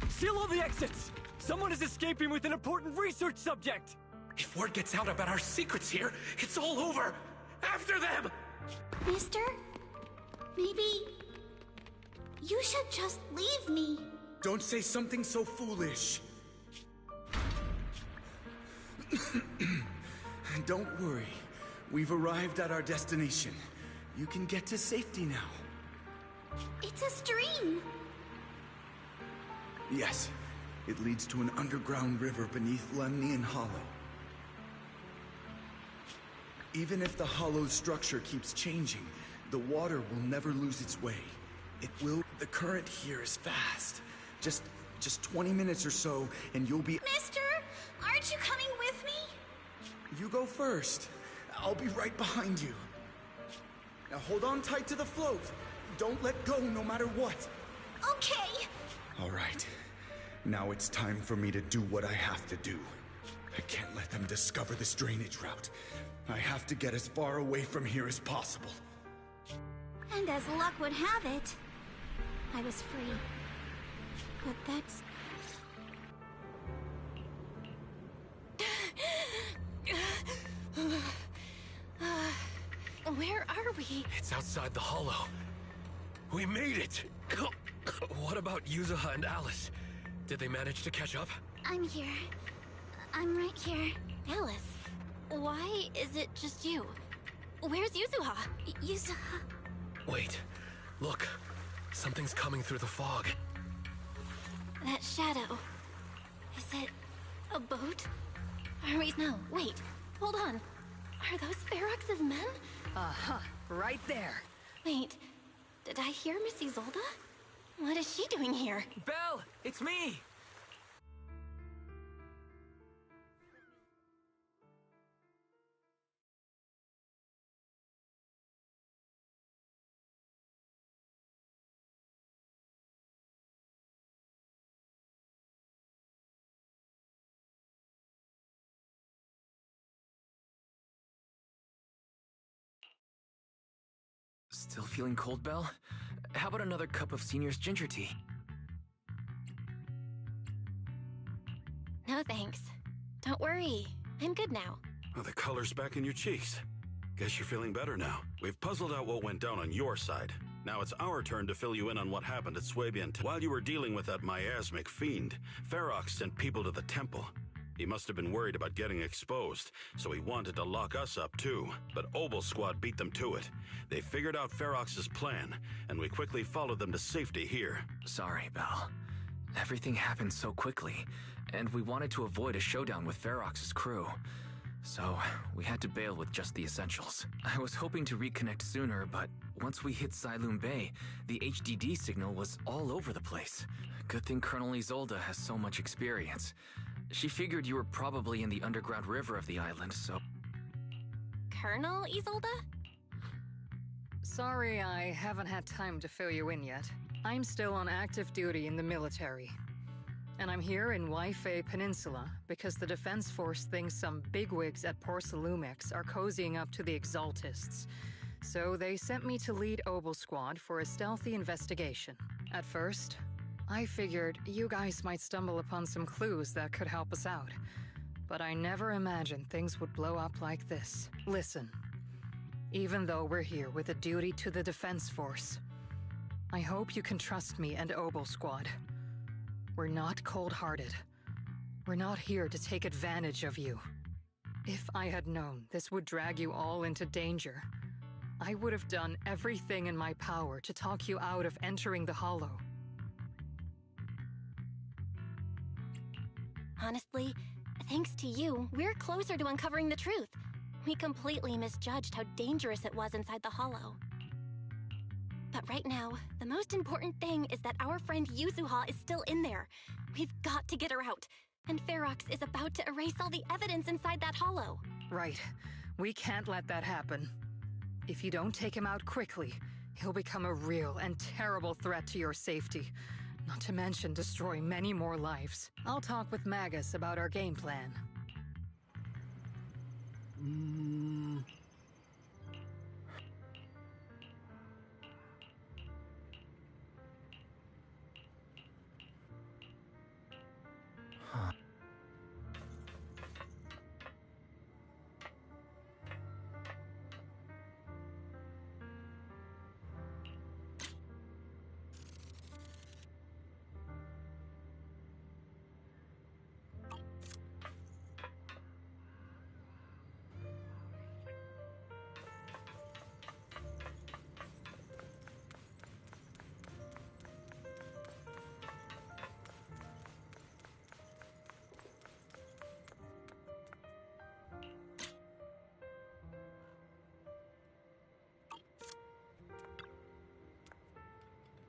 Seal all the exits! Someone is escaping with an important research subject! If word gets out about our secrets here, it's all over! After them! Mister? Maybe... you should just leave me. Don't say something so foolish. Don't worry. We've arrived at our destination. You can get to safety now. It's a stream. Yes. It leads to an underground river beneath Lemnian Hollow. Even if the hollow's structure keeps changing, the water will never lose its way. It will... The current here is fast. Just 20 minutes or so, and you'll be... Mister, aren't you coming with me? You go first. I'll be right behind you. Now hold on tight to the float. Don't let go no matter what. Okay. All right. Now it's time for me to do what I have to do. I can't let them discover this drainage route. I have to get as far away from here as possible. And as luck would have it, I was free. But that's... Where are we? It's outside the hollow. We made it! What about Yuzuha and Alice? Did they manage to catch up? I'm here. I'm right here. Alice, why is it just you? Where's Yuzuha? Yuzuha... Wait, look. Something's coming through the fog. That shadow. Is it a boat? No, wait. Hold on. Are those Ferox's men? Uh-huh. Right there. Wait. Did I hear Miss Isolde? What is she doing here? Belle! It's me! Still feeling cold, Belle? How about another cup of Senior's ginger tea? No thanks. Don't worry. I'm good now. Oh, the color's back in your cheeks. Guess you're feeling better now. We've puzzled out what went down on your side. Now it's our turn to fill you in on what happened at Swabian. While you were dealing with that miasmic fiend, Ferox sent people to the temple. He must have been worried about getting exposed, so he wanted to lock us up too. But Obel Squad beat them to it. They figured out Ferox's plan, and we quickly followed them to safety here. Sorry, Belle. Everything happened so quickly, and we wanted to avoid a showdown with Ferox's crew. So, we had to bail with just the essentials. I was hoping to reconnect sooner, but once we hit Sailoon Bay, the HDD signal was all over the place. Good thing Colonel Isolde has so much experience. She figured you were probably in the underground river of the island, so... Colonel Isolde? Sorry I haven't had time to fill you in yet. I'm still on active duty in the military. And I'm here in Waifei Peninsula because the Defense Force thinks some bigwigs at Porcelumix are cozying up to the Exaltists. So they sent me to lead Obel Squad for a stealthy investigation. At first, I figured you guys might stumble upon some clues that could help us out. But I never imagined things would blow up like this. Listen, even though we're here with a duty to the Defense Force, I hope you can trust me and Obel Squad. We're not cold-hearted. We're not here to take advantage of you. If I had known this would drag you all into danger, I would have done everything in my power to talk you out of entering the Hollow. Honestly, thanks to you, we're closer to uncovering the truth. We completely misjudged how dangerous it was inside the Hollow. But right now, the most important thing is that our friend Yuzuha is still in there. We've got to get her out. And Ferox is about to erase all the evidence inside that Hollow. Right. We can't let that happen. If you don't take him out quickly, he'll become a real and terrible threat to your safety. Not to mention destroy many more lives. I'll talk with Magus about our game plan.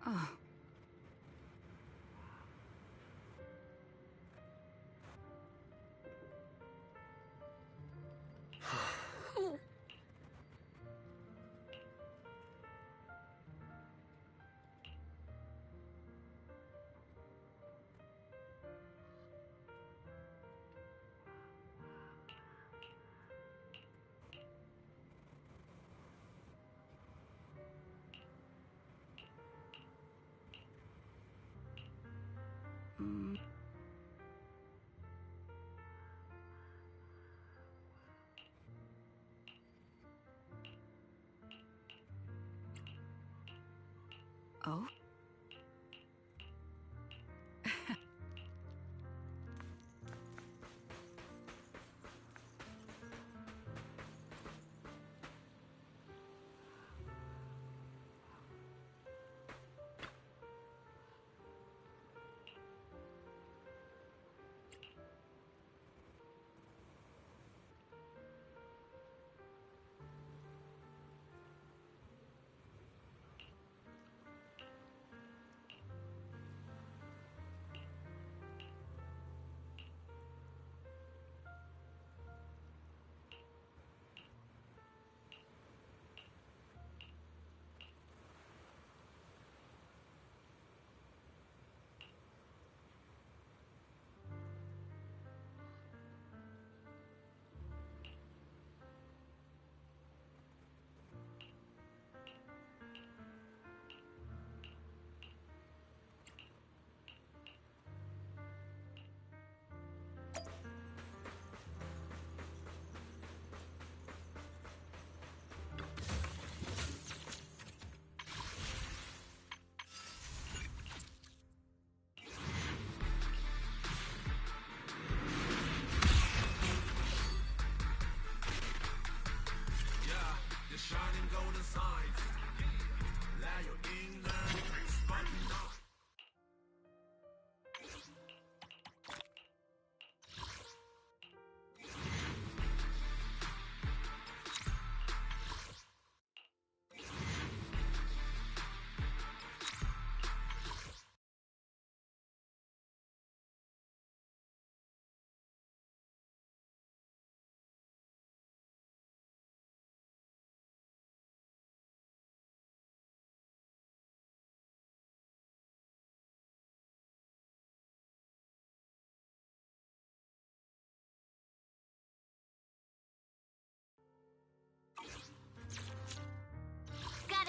Oh. Oh?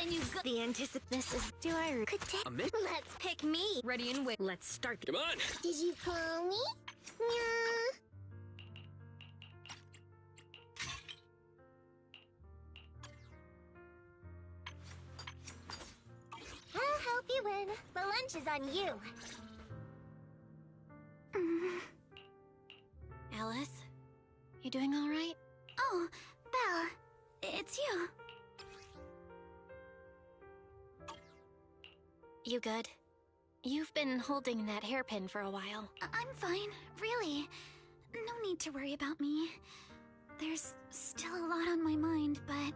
and you go. The this is. Do I could take? Let's pick me. Ready and wait. Let's start. Come on. Did you call me? Yeah. I'll help you win. The lunch is on you. Alice, you doing all right? Oh, Belle, it's you. You good? You've been holding that hairpin for a while. I'm fine, really. No need to worry about me. There's still a lot on my mind, but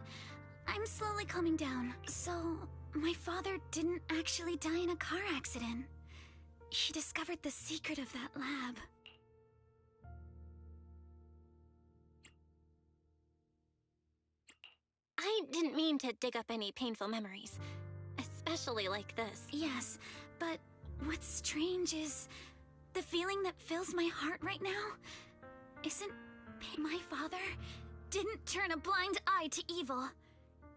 I'm slowly calming down. So, my father didn't actually die in a car accident. He discovered the secret of that lab. I didn't mean to dig up any painful memories, especially like this. Yes, but what's strange is the feeling that fills my heart right now isn't my father didn't turn a blind eye to evil.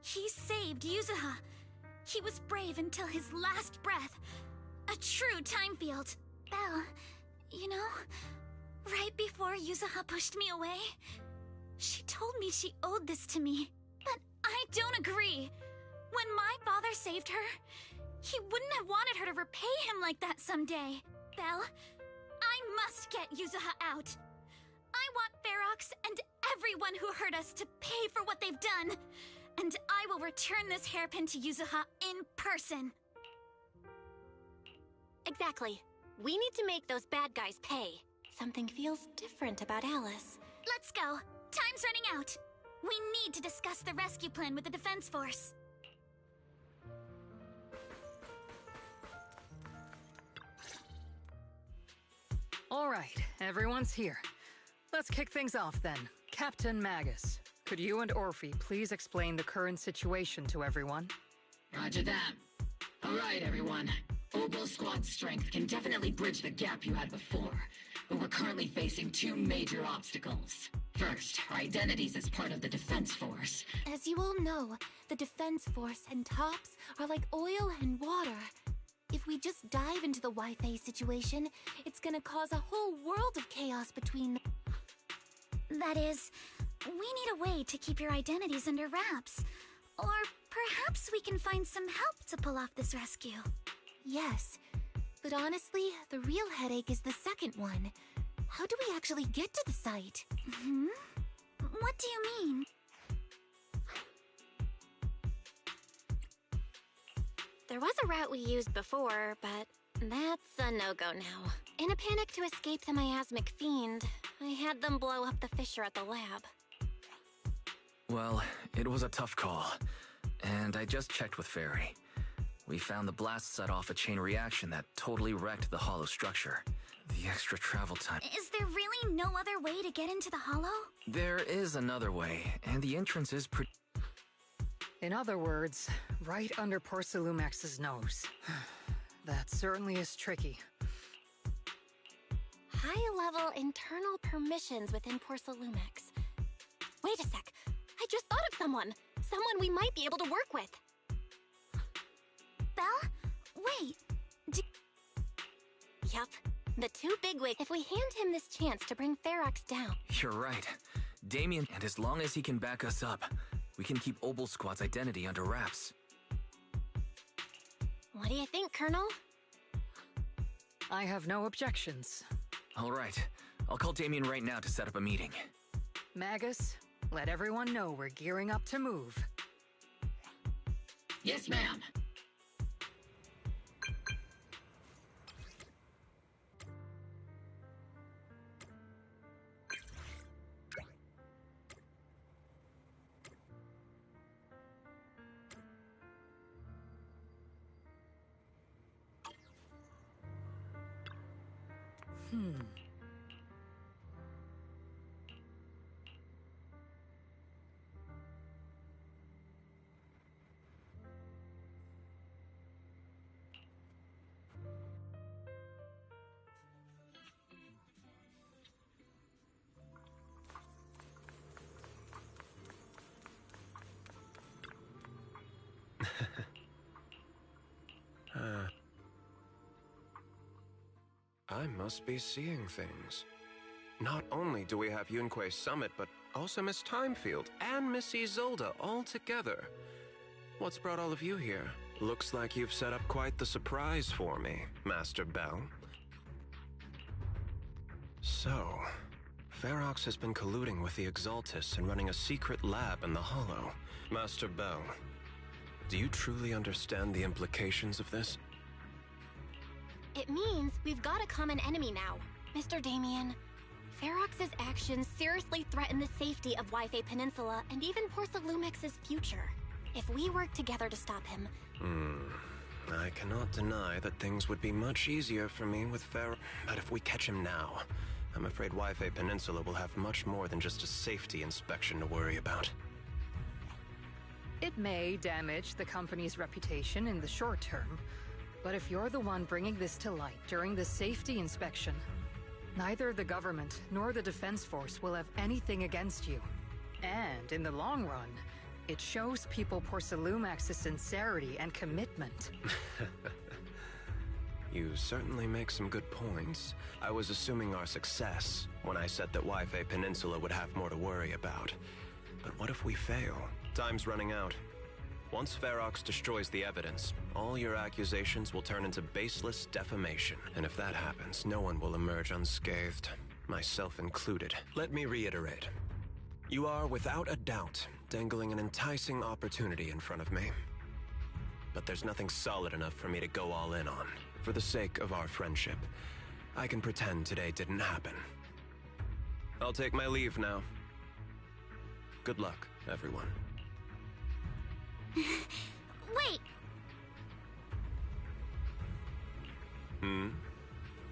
He saved Yuzuha. He was brave until his last breath. A true time field. Belle, you know, right before Yuzuha pushed me away, she told me she owed this to me. But I don't agree. When my father saved her, he wouldn't have wanted her to repay him like that someday. Belle, I must get Yuzuha out. I want Ferox and everyone who hurt us to pay for what they've done. And I will return this hairpin to Yuzuha in person. Exactly. We need to make those bad guys pay. Something feels different about Alice. Let's go. Time's running out. We need to discuss the rescue plan with the Defense Force. All right, everyone's here. Let's kick things off then. Captain Magus, could you and Orphe please explain the current situation to everyone? Roger that. All right, everyone. Oboe Squad's strength can definitely bridge the gap you had before, but we're currently facing two major obstacles. First, our identities as part of the Defense Force. As you all know, the Defense Force and TOPS are like oil and water. If we just dive into the Wi-Fi situation, it's gonna cause a whole world of chaos between them. That is, we need a way to keep your identities under wraps. Or perhaps we can find some help to pull off this rescue. Yes, but honestly, the real headache is the second one. How do we actually get to the site? What do you mean? There was a route we used before, but that's a no-go now. In a panic to escape the miasmic fiend, I had them blow up the fissure at the lab. Well, it was a tough call, and I just checked with Fairy. We found the blast set off a chain reaction that totally wrecked the hollow structure. The extra travel time. Is there really no other way to get into the hollow? There is another way, and the entrance is pretty... In other words, right under Porcelumex's nose. That certainly is tricky. High-level internal permissions within Porcelumex. Wait a sec. I just thought of someone. Someone we might be able to work with. Belle? Wait. Yup. The two bigwigs. If we hand him this chance to bring Ferox down. You're right. Damien, and as long as he can back us up, we can keep Obel Squad's identity under wraps. What do you think, Colonel? I have no objections. All right. I'll call Damien right now to set up a meeting. Magus, let everyone know we're gearing up to move. Yes, ma'am. I must be seeing things. Not only do we have Yunquei Summit, but also Miss Timefield and Miss Isolde all together. What's brought all of you here? Looks like you've set up quite the surprise for me, Master Bell. So, Ferox has been colluding with the Exaltus and running a secret lab in the Hollow. Master Bell, do you truly understand the implications of this? It means we've got a common enemy now. Mr. Damien, Ferox's actions seriously threaten the safety of Wi-Fi Peninsula and even Porsalumex's future. If we work together to stop him... I cannot deny that things would be much easier for me with Ferox. But if we catch him now, I'm afraid Wi-Fi Peninsula will have much more than just a safety inspection to worry about. It may damage the company's reputation in the short term, but if you're the one bringing this to light during the safety inspection, neither the government nor the Defense Force will have anything against you. And in the long run, it shows people Porsalumex's sincerity and commitment. You certainly make some good points. I was assuming our success when I said that Wi-Fi Peninsula would have more to worry about. But what if we fail? Time's running out. Once Ferox destroys the evidence, all your accusations will turn into baseless defamation. And if that happens, no one will emerge unscathed, myself included. Let me reiterate. You are, without a doubt, dangling an enticing opportunity in front of me. But there's nothing solid enough for me to go all in on. For the sake of our friendship, I can pretend today didn't happen. I'll take my leave now. Good luck, everyone. Wait!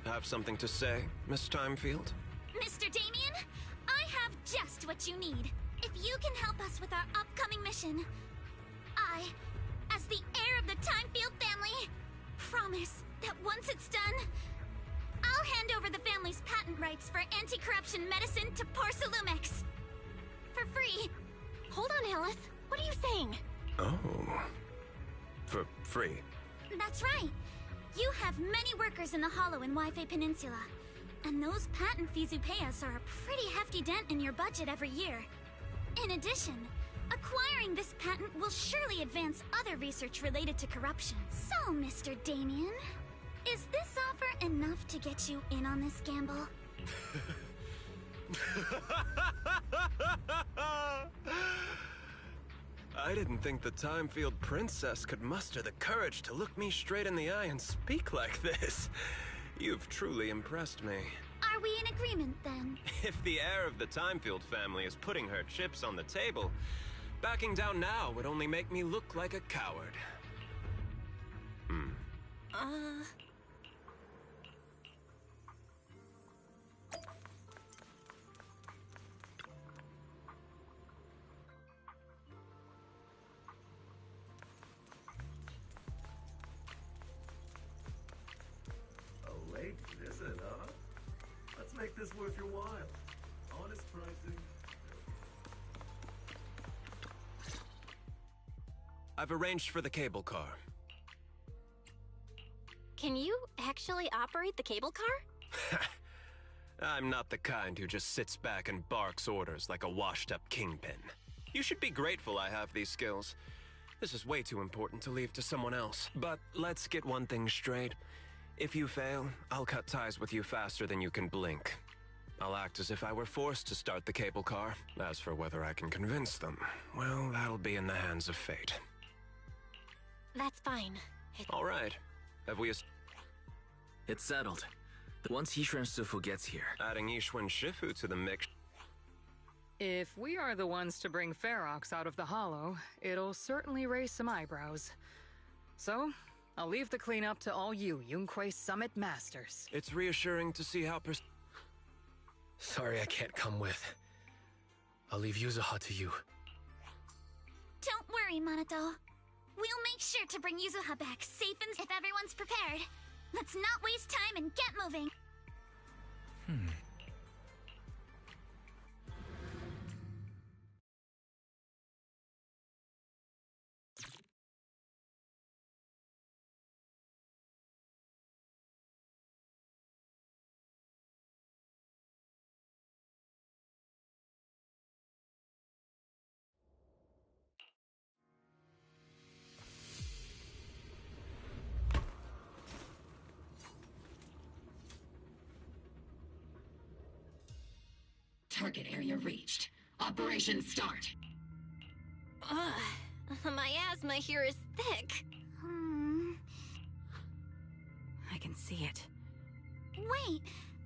Have something to say, Miss Timefield? Mr. Damien, I have just what you need. If you can help us with our upcoming mission, I, as the heir of the Timefield family, promise that once it's done, I'll hand over the family's patent rights for anti-corruption medicine to Porsalumex. For free. Hold on, Alice. What are you saying? Oh. For free? That's right. You have many workers in the Hollow in Wi-Fi Peninsula. And those patent fees you pay us are a pretty hefty dent in your budget every year. In addition, acquiring this patent will surely advance other research related to corruption. So, Mr. Damien, is this offer enough to get you in on this gamble? I didn't think the Timefield princess could muster the courage to look me straight in the eye and speak like this. You've truly impressed me. Are we in agreement, then? If the heir of the Timefield family is putting her chips on the table, backing down now would only make me look like a coward. A late visit, huh? Let's make this worth your while. Honest pricing. I've arranged for the cable car. Can you actually operate the cable car? I'm not the kind who just sits back and barks orders like a washed-up kingpin. You should be grateful I have these skills. This is way too important to leave to someone else. But let's get one thing straight. If you fail, I'll cut ties with you faster than you can blink. I'll act as if I were forced to start the cable car. As for whether I can convince them, well, that'll be in the hands of fate. That's fine. All right. Have we... It's settled. Once Yishuan Shifu gets here... Adding Yishuan Shifu to the mix... If we are the ones to bring Ferox out of the Hollow, it'll certainly raise some eyebrows. So, I'll leave the cleanup to all you Yunquei Summit Masters. It's reassuring to see how Sorry I can't come with. I'll leave Yuzuha to you. Don't worry, Minato. We'll make sure to bring Yuzuha back safe and if everyone's prepared. Let's not waste time and get moving. target area reached. Operation start. My asthma here is thick. I can see it. Wait,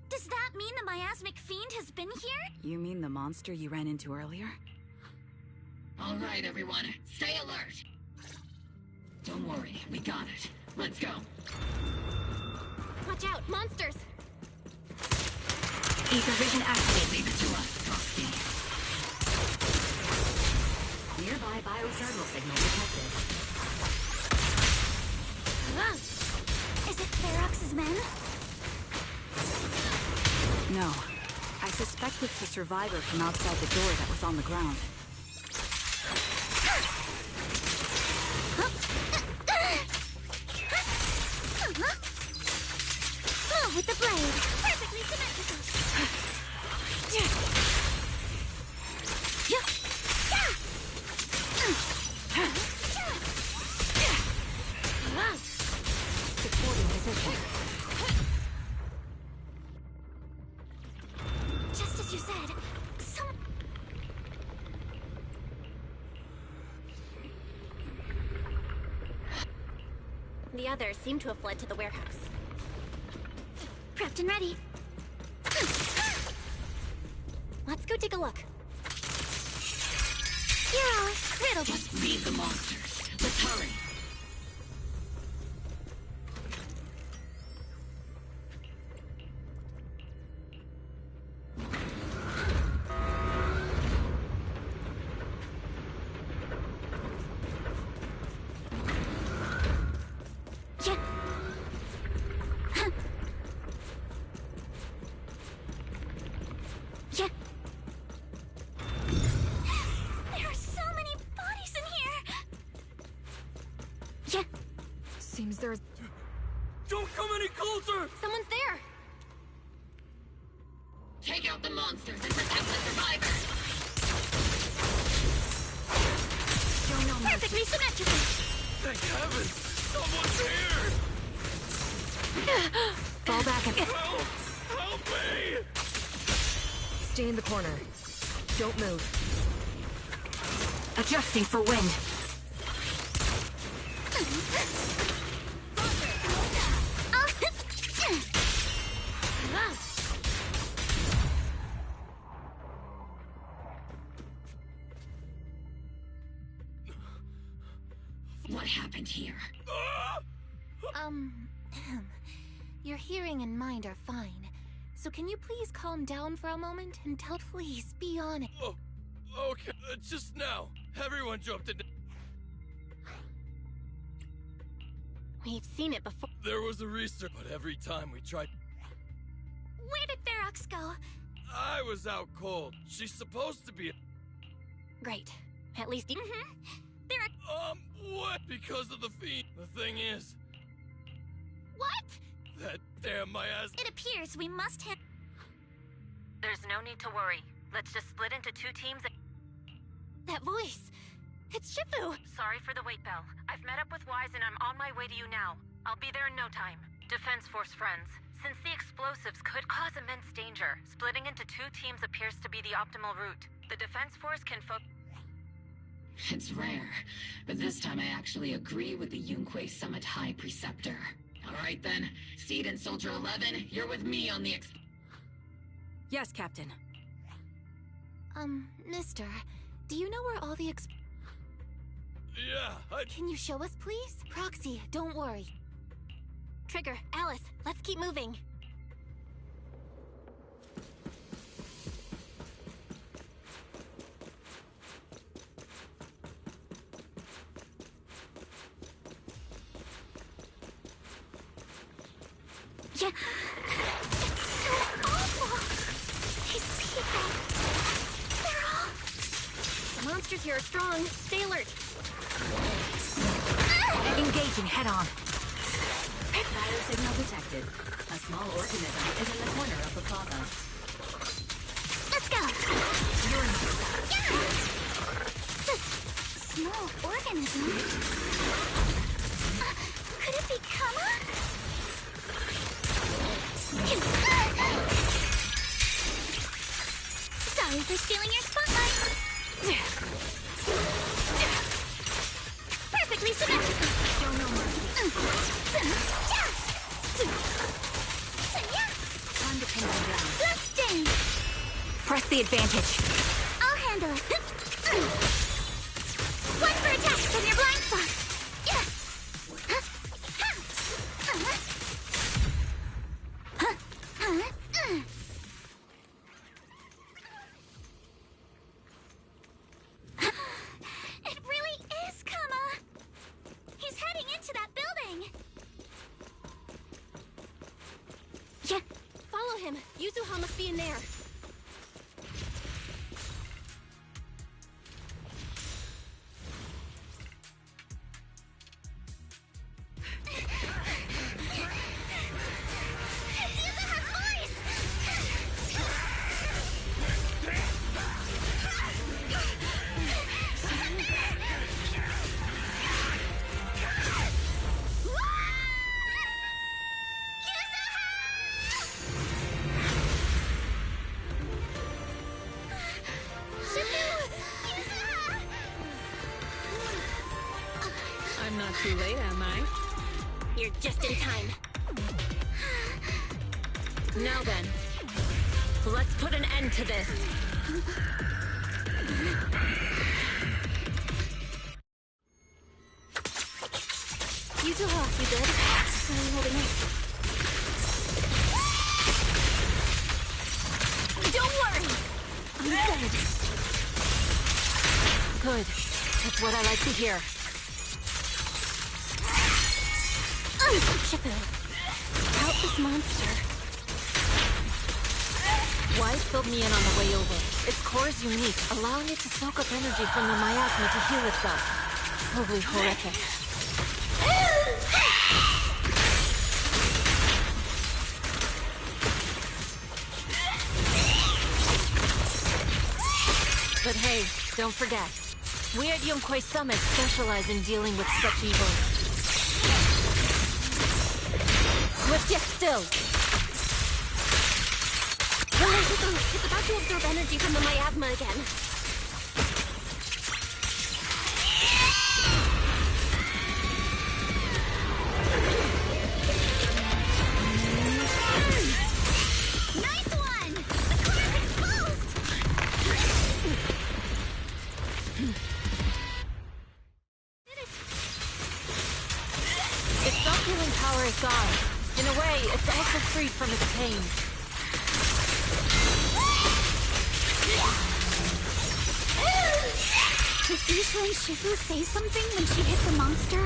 does that mean the miasmic fiend has been here? You mean the monster you ran into earlier? All right, everyone, stay alert. Don't worry, we got it. Let's go. Watch out, monsters! Ether vision activated. Leave it to us, Trotsky. Nearby biothermal signal detected. Is it Ferox's men? No. I suspect it's a survivor from outside the door that was on the ground. Blow with the blade. Perfectly symmetrical. Supporting position. Just as you said, The others seem to have fled to the warehouse. Prepped and ready. Let's go take a look. You're all riddled. Just leave the monsters. Let's hurry. There are so many bodies in here. Seems there's... Don't come any closer! Someone's there! Take out the monsters and protect the survivors! Perfectly symmetrical. Thank heavens! Someone's here! Fall back and... Help me! Stay in the corner. Don't move. Adjusting for wind. What happened here? Your hearing and mind are fine. So can you please calm down for a moment and please be honest? Oh, okay. Just now, everyone jumped in. We've seen it before. There was a restart, but every time we tried... Where did Ferox go? I was out cold. She's supposed to be... Great. At least you... What? Because of the fiend. The thing is... What? That damn miasma... It appears we must have... There's no need to worry. Let's just split into two teams. That voice! It's Shifu! Sorry for the wait, Belle. I've met up with Wise and I'm on my way to you now. I'll be there in no time. Defense Force friends, since the explosives could cause immense danger, splitting into two teams appears to be the optimal route. The Defense Force can focus... It's rare, but this time I actually agree with the Yunque Summit High Preceptor. Alright then, Seed and Soldier 11, you're with me on the Yes, Captain. Mister, do you know where all the Yeah, Can you show us, please? Proxy, don't worry. Trigger, Alice, let's keep moving. Yeah. It's so awful. These people. They're all... The monsters here are strong. Stay alert. Engaging head-on. Biosignal detected. A small organism is in the corner of the plaza. Let's go. You're in the Yeah. The small organism. Could it be Kama? Sorry. Sorry for stealing your spotlight. Perfectly symmetrical. Show no mercy. Time to pin them down. Bloodstain. Press the advantage. I'll handle it. One for attacks from your blind spot. It really is Kama. He's heading into that building. Yeah. Follow him. Yuzuha must be in there. I'm not too late, am I? You're just in time. Now then, let's put an end to this. Yuzuha, you good? How are you holding up? Don't worry! I'm good. Good. That's what I like to hear. Shifu, help this monster. Wise filled me in on the way over. Its core is unique, allowing it to soak up energy from the miasma to heal itself. Totally horrific. But hey, don't forget, we at Yunkwei Summit specialize in dealing with such evil. Swift yet still. It's about to absorb energy from the miasma again. Nice one! The core is exposed! Its self-healing power is gone. In a way, it's also freed from its pain. Did Isha and Shifu say something when she hit the monster?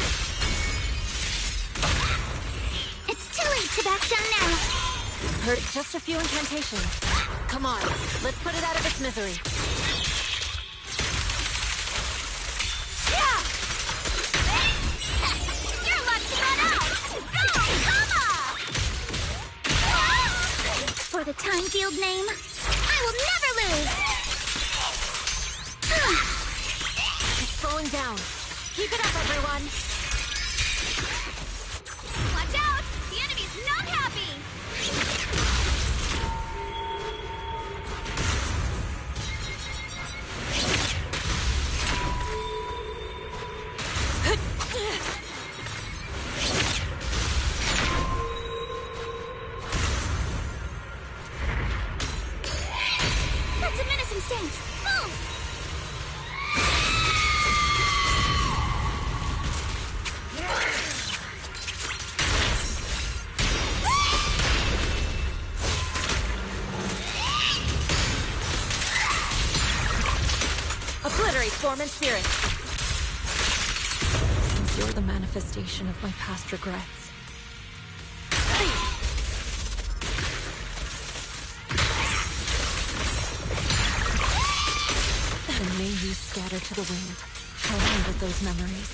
It's too late to back down now. Heard just a few incantations. Come on, let's put it out of its misery. Yeah! You're luck to run out! Go, Kama! For the time field name, I will never lose! It's slowing down. Keep it up, everyone. Watch out! The enemy's not happy! That's a menacing stance! Move! Obliterate form and spirit. Since you're the manifestation of my past regrets. Then may you scatter to the wind, along with those memories.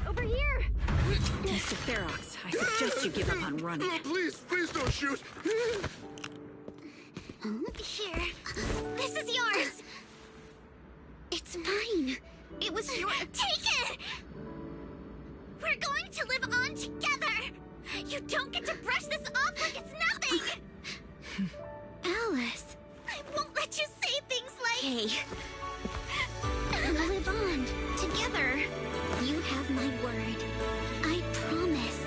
Over here! Mr. Ferox, I suggest you give up on on running. Please don't shoot! Here. This is yours! It's mine. It was your... Take it! We're going to live on together! You don't get to brush this off like it's nothing! Alice. I won't let you say things like... Hey. We'll live on, together. You have my word. I promise.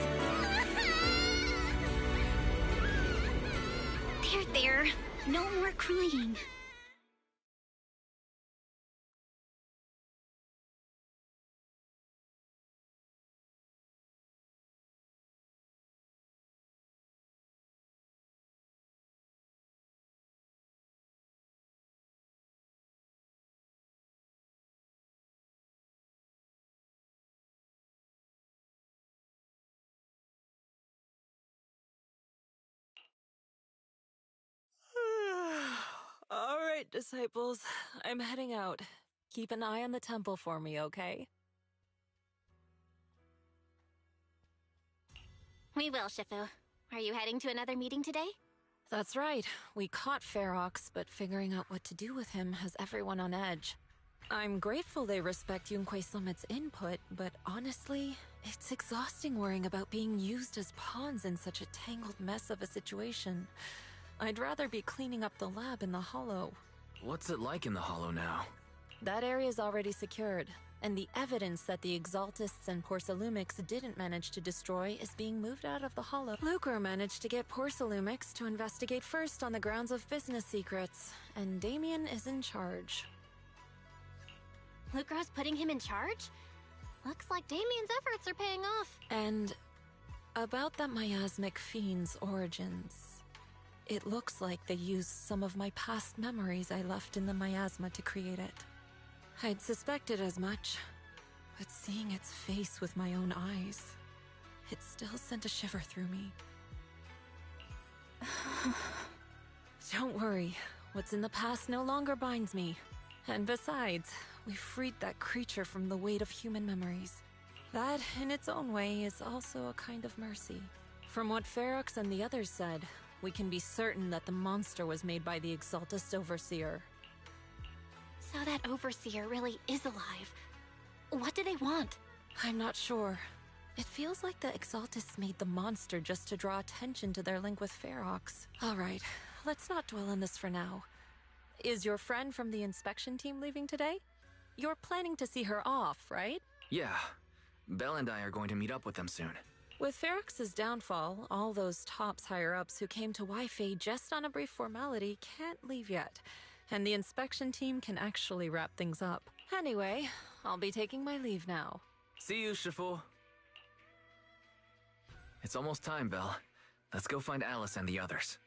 There. No more crying. All right, disciples. I'm heading out. Keep an eye on the temple for me, okay? We will, Shifu. Are you heading to another meeting today? That's right. We caught Ferox, but figuring out what to do with him has everyone on edge. I'm grateful they respect Yunquei Summit's input, but honestly, it's exhausting worrying about being used as pawns in such a tangled mess of a situation. I'd rather be cleaning up the lab in the Hollow. What's it like in the Hollow now? That area's already secured, and the evidence that the Exaltists and Porcelumix didn't manage to destroy is being moved out of the Hollow. Lucre managed to get Porcelumix to investigate first on the grounds of business secrets, and Damien is in charge. Lucro's putting him in charge? Looks like Damien's efforts are paying off. And about that miasmic fiend's origins. It looks like they used some of my past memories I left in the miasma to create it. I'd suspected as much, but seeing its face with my own eyes, it still sent a shiver through me. Don't worry, what's in the past no longer binds me. And besides, we freed that creature from the weight of human memories. That, in its own way, is also a kind of mercy. From what Ferox and the others said, we can be certain that the monster was made by the Exaltist Overseer. So that Overseer really is alive. What do they want? I'm not sure. It feels like the Exaltists made the monster just to draw attention to their link with Ferox. Alright, let's not dwell on this for now. Is your friend from the inspection team leaving today? You're planning to see her off, right? Yeah. Belle and I are going to meet up with them soon. With Ferox's downfall, all those tops higher-ups who came to Wi-Fi just on a brief formality can't leave yet, and the inspection team can actually wrap things up. Anyway, I'll be taking my leave now. See you, Shifu. It's almost time, Belle. Let's go find Alice and the others.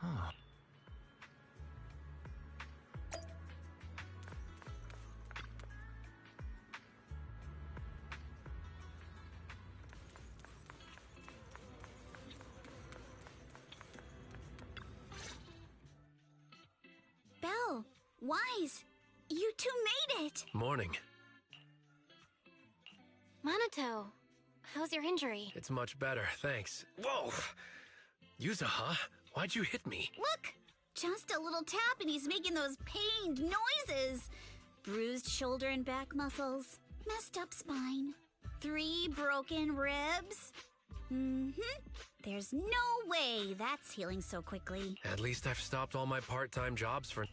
Oh. Belle, Wise, you two made it! Morning. Minato, how's your injury? It's much better, thanks. Whoa! Yuza, huh? Why'd you hit me? Look! Just a little tap and he's making those pained noises. Bruised shoulder and back muscles. Messed up spine. 3 broken ribs. There's no way that's healing so quickly. At least I've stopped all my part-time jobs for...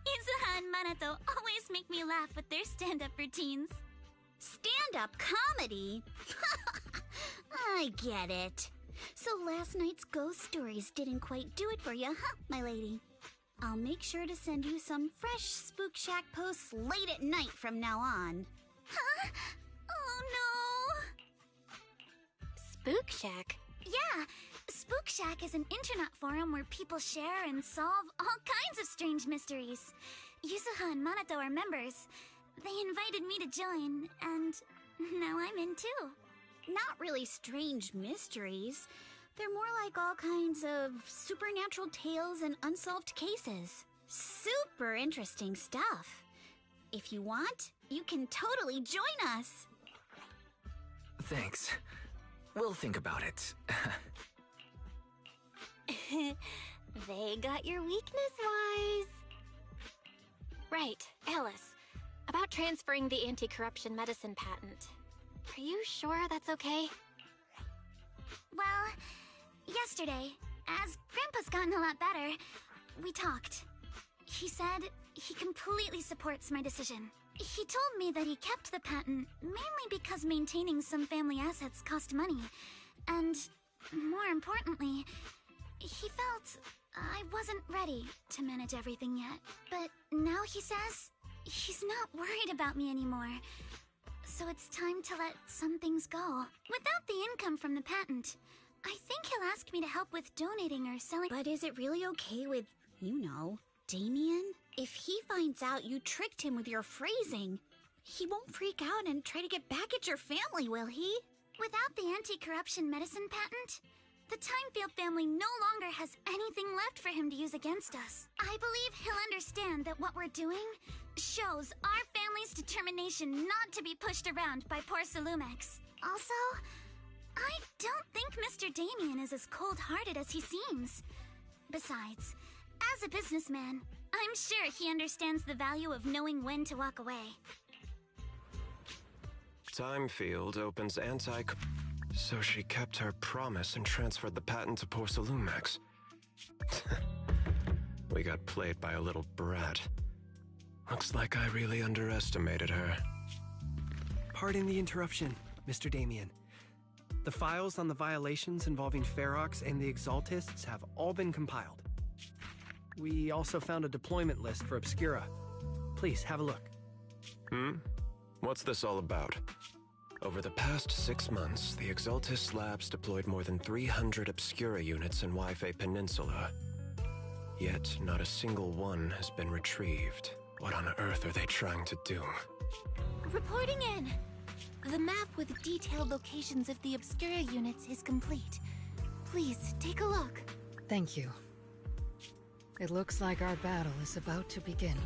Izuha and Minato always make me laugh with their stand-up routines. Stand-up comedy? I get it. So last night's ghost stories didn't quite do it for you, huh, my lady? I'll make sure to send you some fresh Spook Shack posts late at night from now on. Huh? Oh no! Spook Shack? Yeah, Spook Shack is an internet forum where people share and solve all kinds of strange mysteries. Yuzuha and Minato are members. They invited me to join, and now I'm in too. Not really strange mysteries. They're more like all kinds of supernatural tales and unsolved cases. Super interesting stuff. If you want, you can totally join us. Thanks. We'll think about it. They got your weakness, Wise. Right, Alice. About transferring the anti-corruption medicine patent. Are you sure that's okay? Well, yesterday, as Grandpa's gotten a lot better, we talked. He said he completely supports my decision. He told me that he kept the patent mainly because maintaining some family assets cost money. And, more importantly, he felt I wasn't ready to manage everything yet. But now he says he's not worried about me anymore. So it's time to let some things go. Without the income from the patent, I think he'll ask me to help with donating or selling. But is it really okay with, Damien? If he finds out you tricked him with your phrasing, he won't freak out and try to get back at your family, will he? Without the anti-corruption medicine patent, the Timefield family no longer has anything left for him to use against us. I believe he'll understand that what we're doing shows our family's determination not to be pushed around by poor Salumex. Also, I don't think Mr. Damien is as cold-hearted as he seems. Besides, as a businessman, I'm sure he understands the value of knowing when to walk away. Timefield opens So she kept her promise and transferred the patent to poor Salumex. We got played by a little brat. Looks like I really underestimated her. Pardon the interruption, Mr. Damien. The files on the violations involving Ferox and the Exaltists have all been compiled. We also found a deployment list for Obscura. Please, have a look. What's this all about? Over the past 6 months, the Exaltist Labs deployed more than 300 Obscura units in Wi-Fi Peninsula. Yet, not a single one has been retrieved. What on earth are they trying to do? Reporting in. The map with detailed locations of the Obscura units is complete. Please, take a look. Thank you. It looks like our battle is about to begin.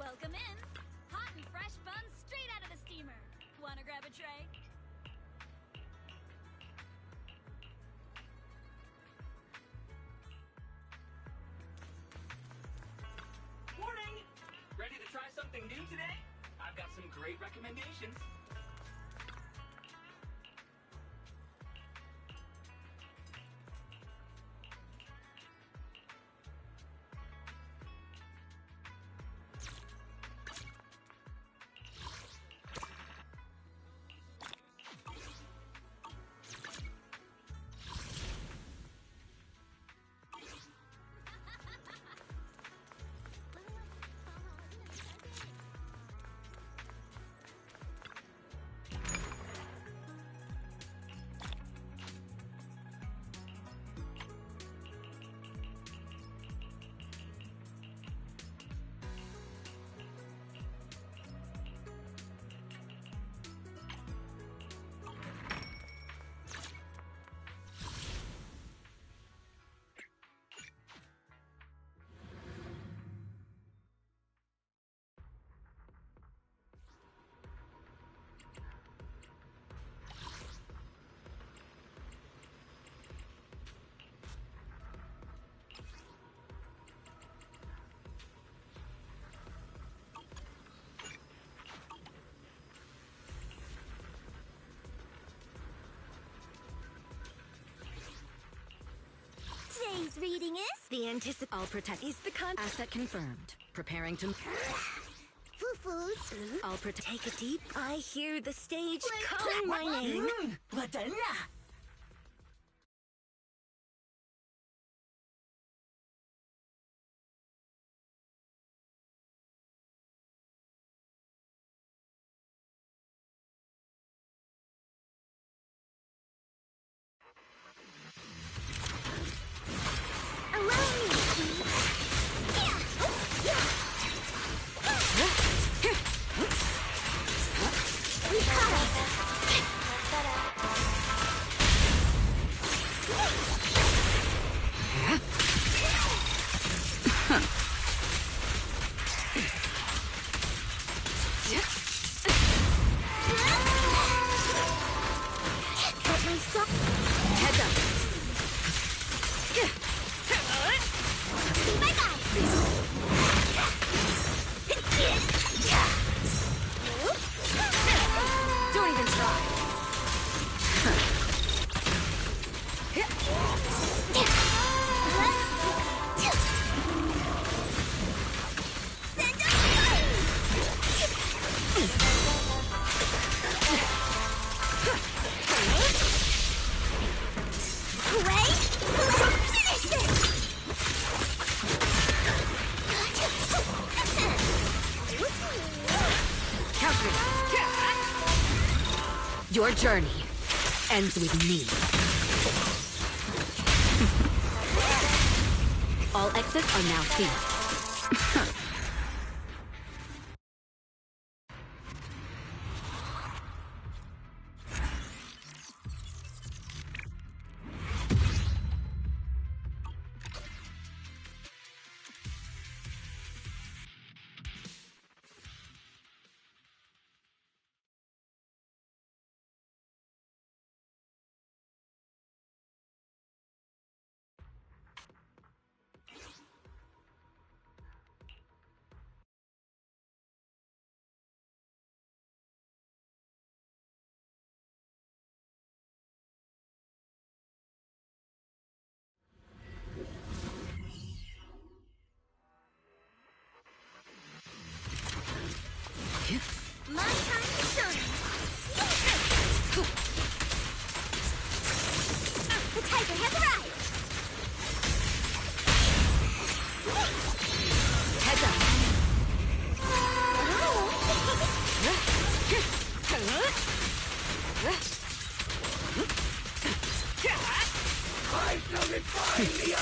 Welcome in. Hot and fresh buns straight out of the steamer. Wanna grab a tray? Morning! Ready to try something new today? I've got some great recommendations. Today's reading is The I'll protect is the asset confirmed. Preparing to Foo-foos. I'll take a deep. I hear the stage calling my name. Allow me, please. Your journey ends with me. All exits are now sealed. My time to shine. The tiger has arrived. Heads up. I shall refine the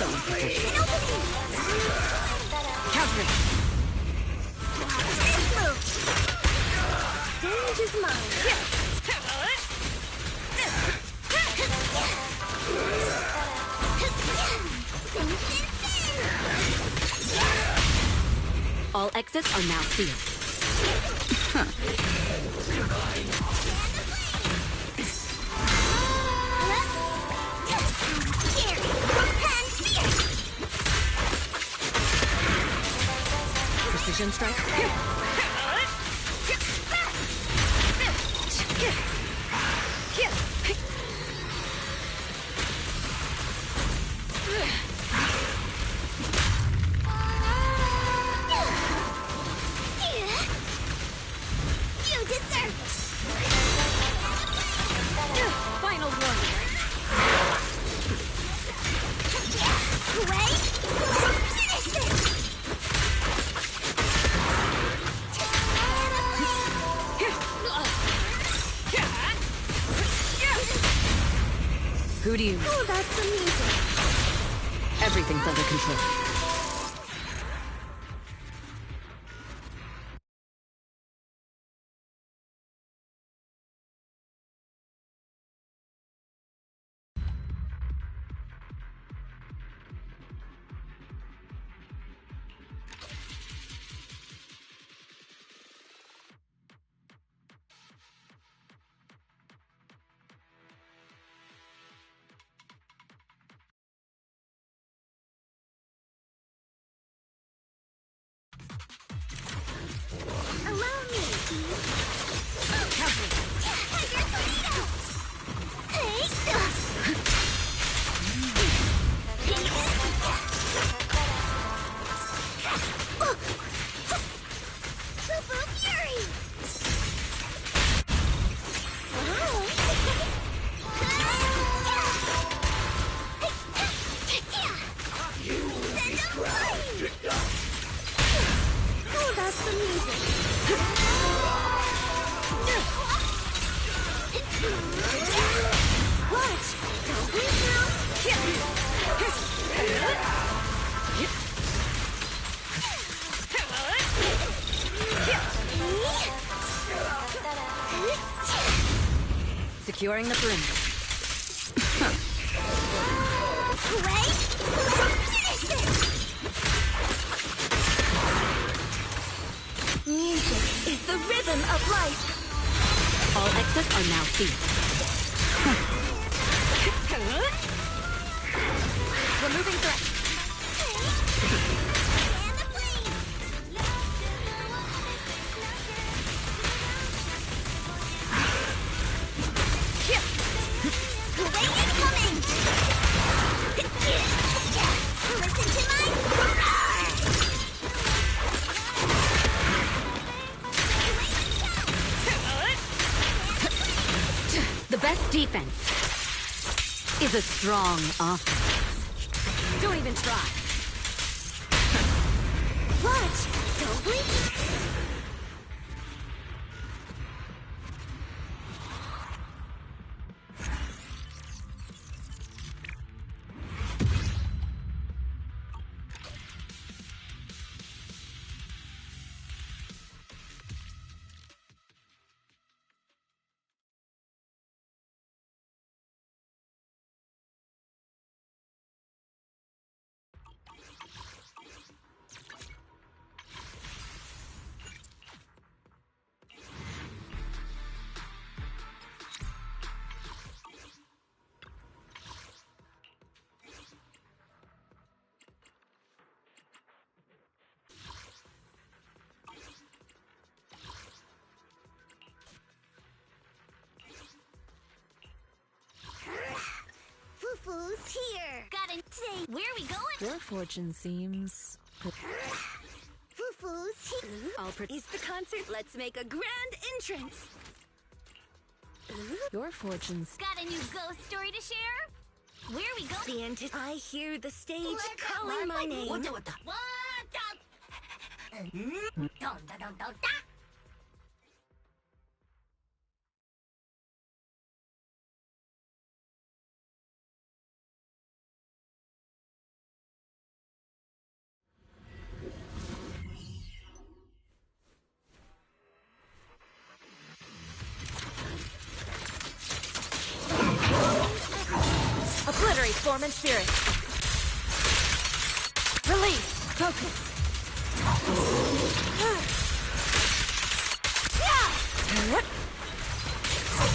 Counter it. Stage is mine. All exits are now sealed. Precision strike. You deserve it. Final warning. Wait. Finish this. Who do you? Oh, that's amazing. Everything's under control. Allow me. Tiger tornado. Super Fury. You will be ground to dust. Oh, that's amazing. Watch. Don't breathe now. Securing the perimeter. Wait. Finish it. Music is the rhythm of life. All exits are now sealed. Removing threat. Listen to my roar! The best defense is a strong offense. Don't even try. Watch! Don't blink! Who's here? Gotta say, where are we going? Your fortune seems... Foo-foo's here. Is the concert? Let's make a grand entrance. Your fortune's... Got a new ghost story to share? Where are we going? I hear the stage calling my name. What the? Obliterate form and spirit. Release. Focus.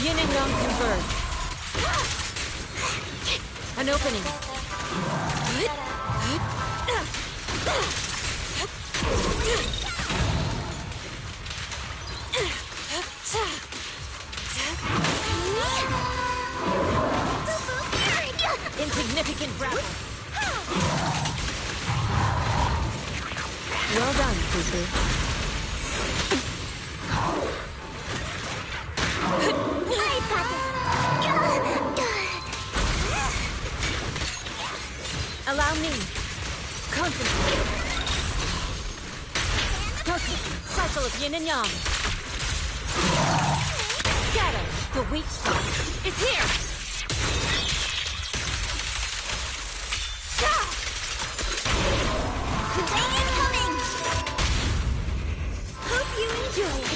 Yin and yang converge. An opening. Insignificant grapple. Well done, Fufu. Allow me. Concentrate. Focus. Cycle of yin and yang. Scatter. The weak spot is here. Incoming! Hope you enjoy it.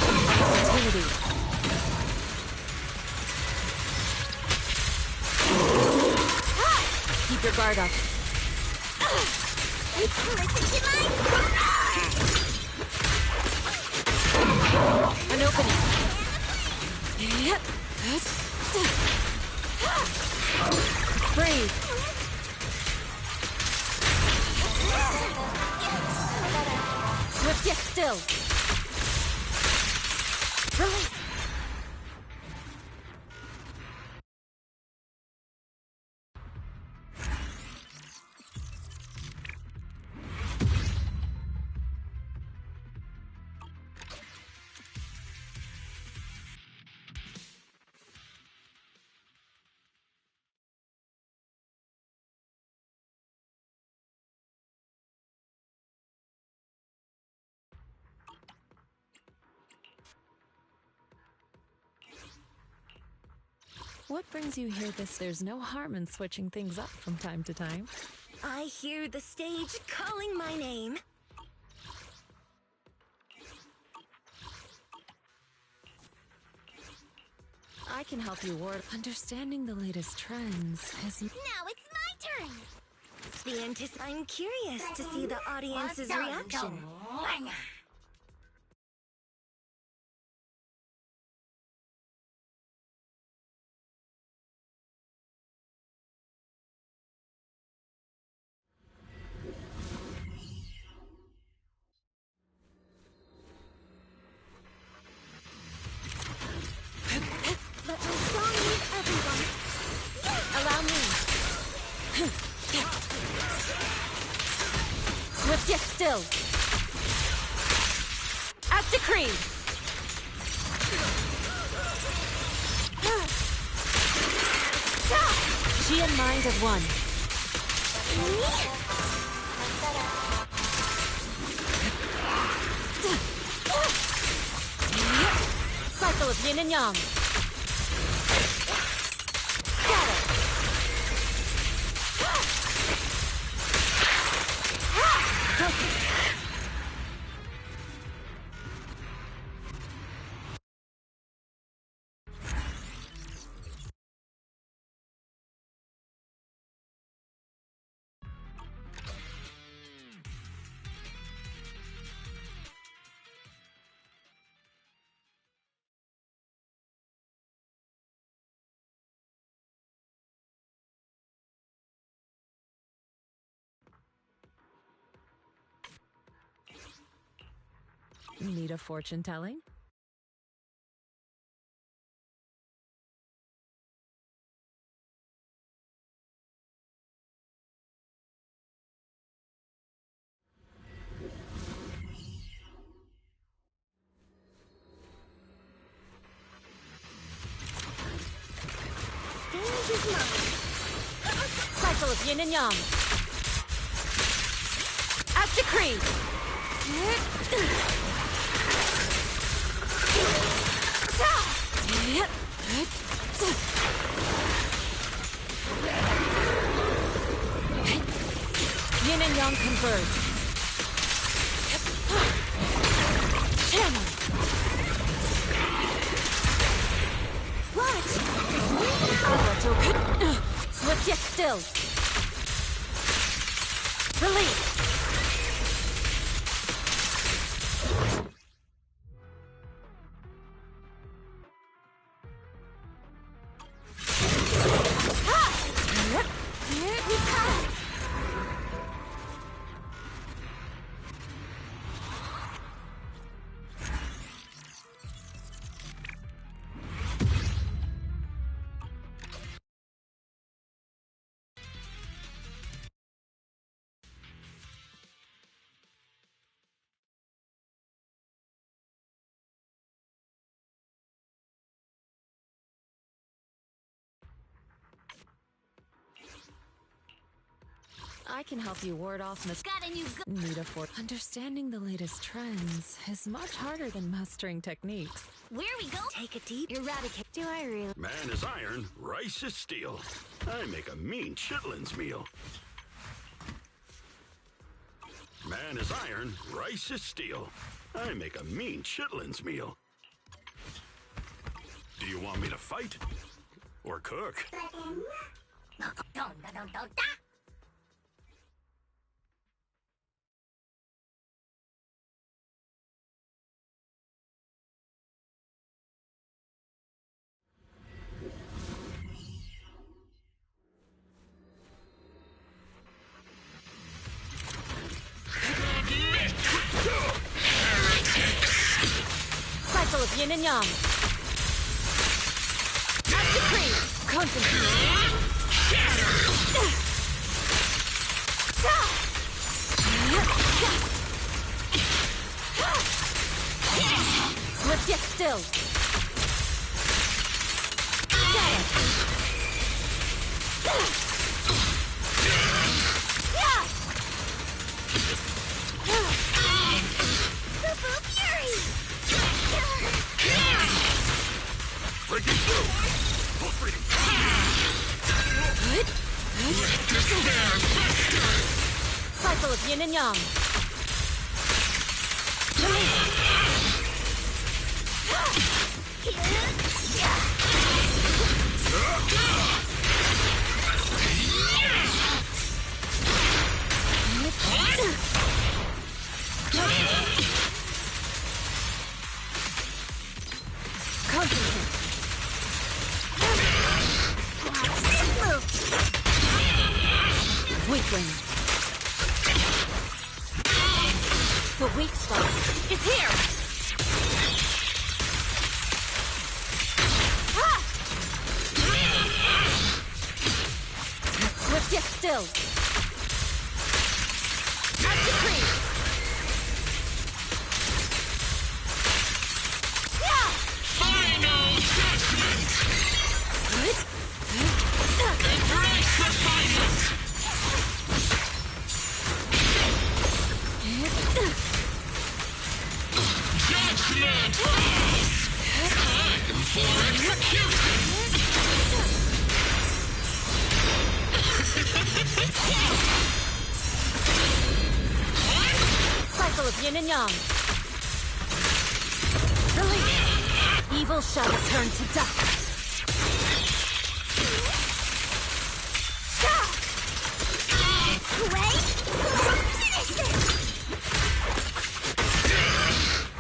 Opportunity. Keep your guard up. Listen to my... An opening. Breathe. Swift yet still. Release. What brings you here there's no harm in switching things up from time to time. I hear the stage calling my name. I can help you ward. Understanding the latest trends is... Now it's my turn. I'm curious to see the audience's reaction. Let my song move everyone. Allow me. Swift yet still. As decreed. Chi and mind as one. Cycle of yin and yang. Scatter. Need a fortune telling? yin and yang. As decreed. Yin and yang converge. Channel. What? Swift yet still. Release. I can help you ward off Got a new Nita for understanding the latest trends is much harder than mastering techniques. Where we go? Take a deep. Eradicate. Do I really? Man is iron, rice is steel. I make a mean chitlins meal. Man is iron, rice is steel. I make a mean chitlins meal. Do you want me to fight? Or cook? Cycle of yin and yang. As decreed. Concentrate. Swift yet still. Breaking through! Full freedom! Cycle of yin and yang. Concentrate. Weakling. The weak spot is here! Swift yet still. As decreed. Final judgment! Embrace the fight! Judgment falls! Time for execution! Cycle of yin and yang. Release. Evil shall return to dust.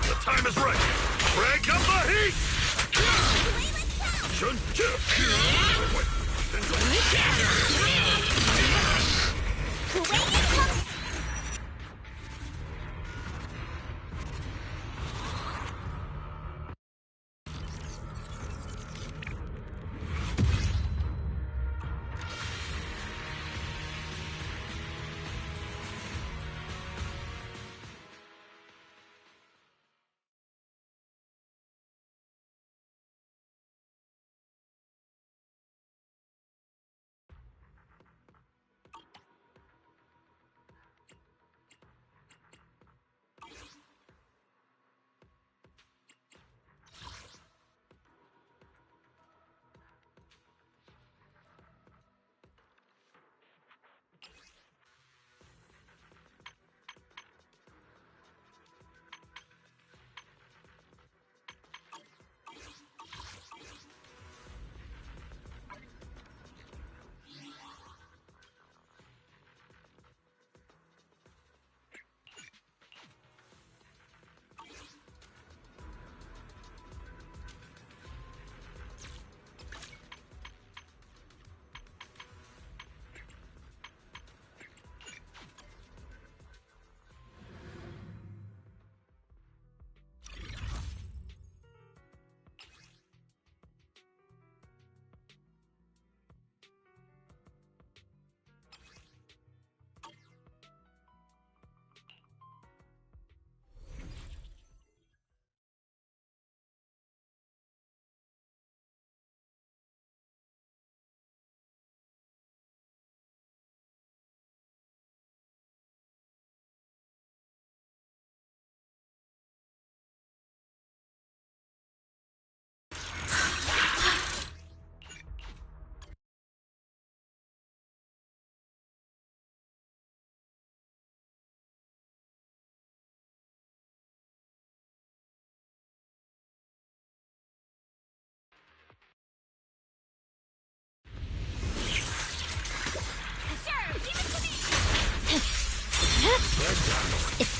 The time is right! Crank up the heat! Shun Wait, then go.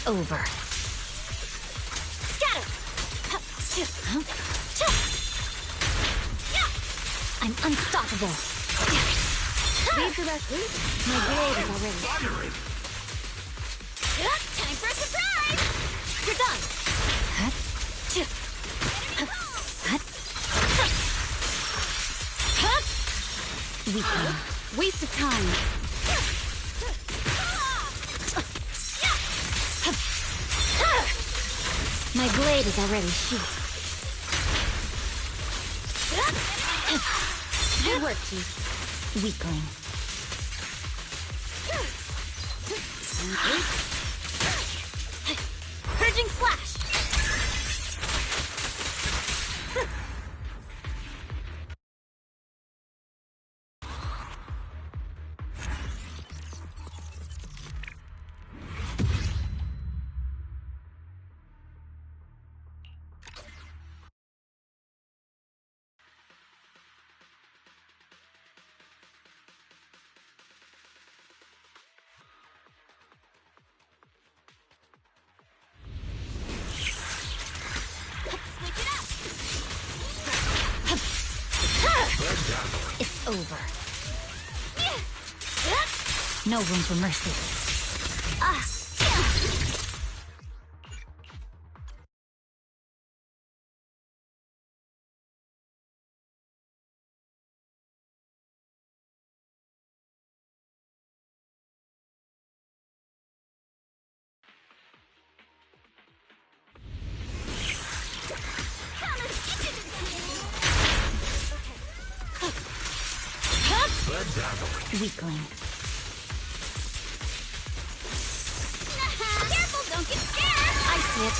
over. Scatter! I'm unstoppable. Leave the rest. My blade is already. Time for a surprise! You're done. Weakling. Waste of time. My blade is already sheathed. Good work, Chief. Weakling. Purging slash! It's over. No room for mercy. Weakling. Careful, don't get scared! I see it.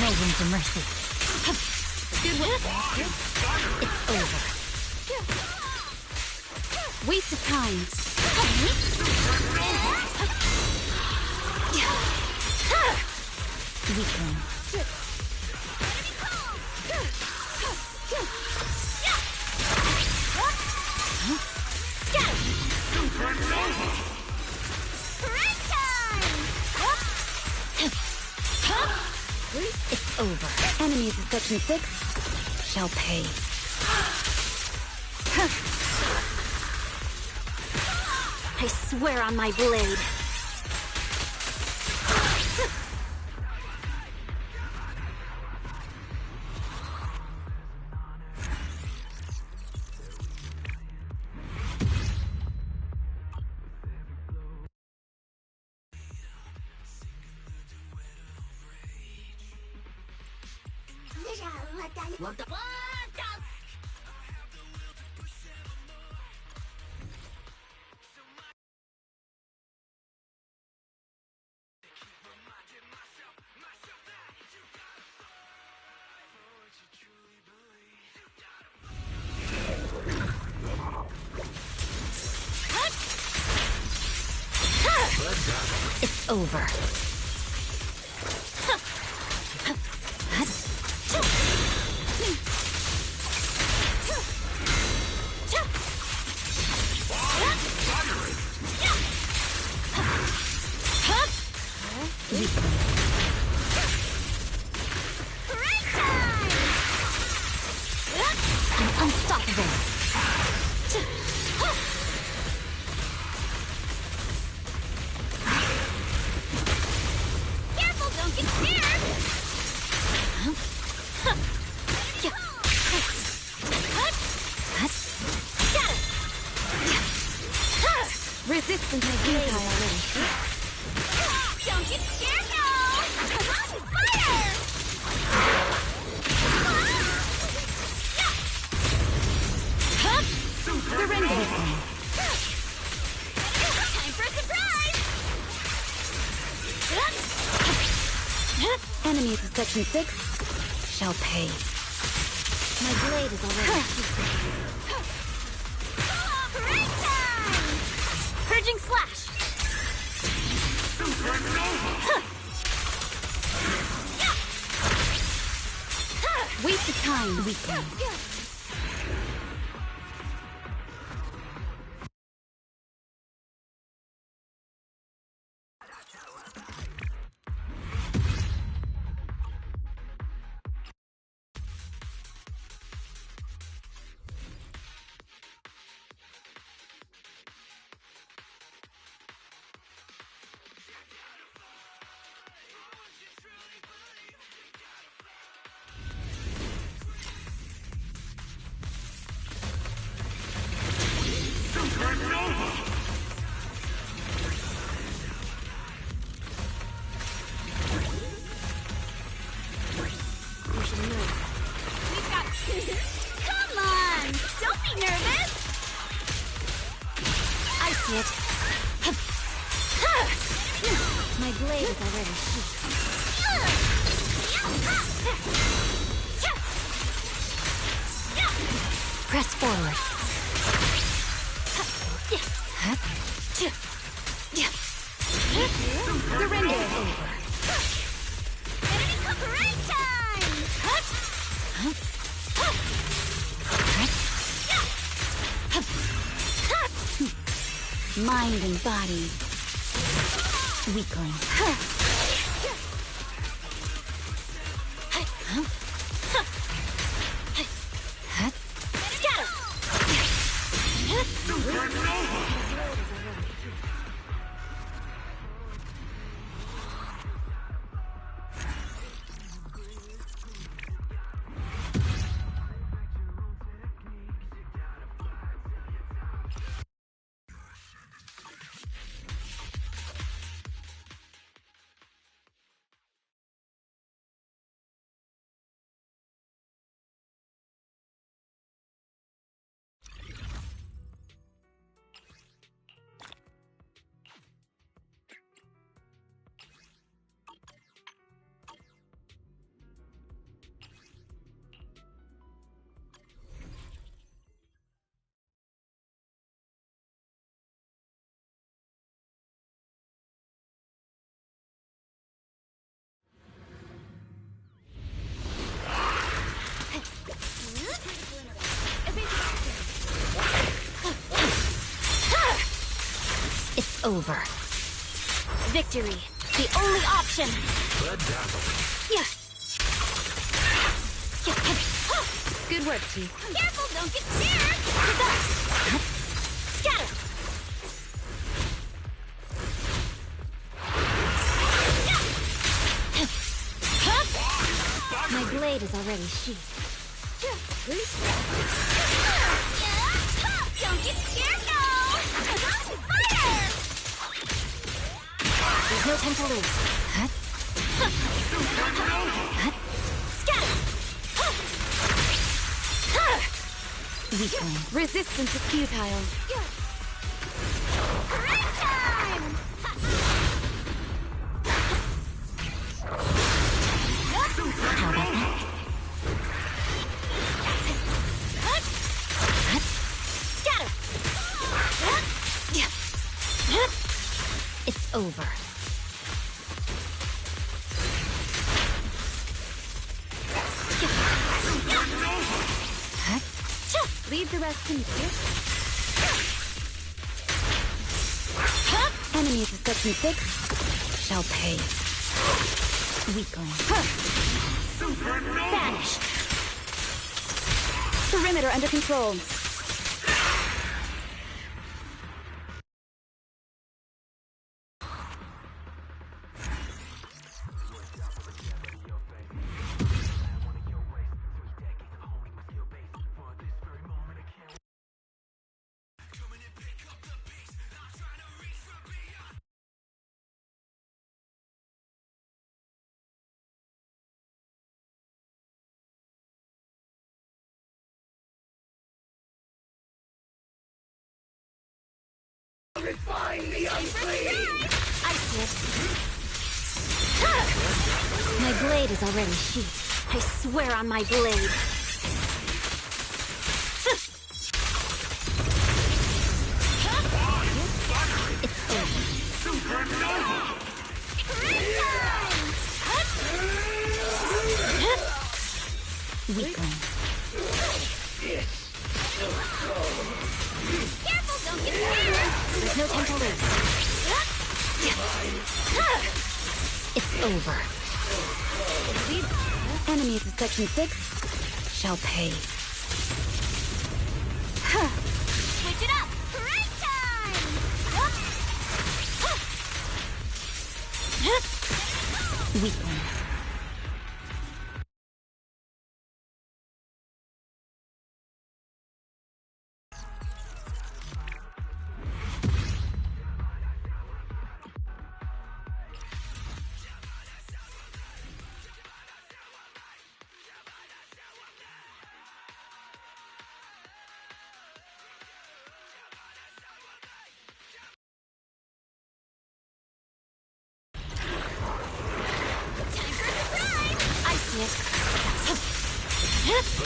No room for mercy. Good work. It's over. Waste of time. Weakling. It's over. Enemies of Section 6 shall pay. I swear on my blade. What the? It's over. I'm unstoppable. Careful, don't get scared! Resistance my futile already. Don't get scared now! Come on, fire! Surrender. Time for a surprise! Enemies of Section 6 shall pay. My blade is already Break time! Purging slash! Waste of time, weakling. You should know. We've got... Come on! Don't be nervous! I see it. My blade is already sheathed. Press forward. Surrender is over. Enemy parade time! Mind and body. Weakling. It's over. Victory, the only option. Yeah. Good work, Chief. Careful, don't get scared! Scatter! My blade is already sheathed. Don't get scared, no! Fire! There's no time to lose. Scatter! Weakling. Resistance is futile. Parade time! How about that? Scatter! It's over. Leave the rest to me. Enemies of Section 6 shall pay. Weakling. Vanished. Perimeter under control. Find the unclean! I see it. My blade is already sheathed. I swear on my blade. It's over. Weakling. Careful, don't get scared! There's no time to lose. It's over. Enemies of Section 6 shall pay. Switch it up! Parade time! Weakling.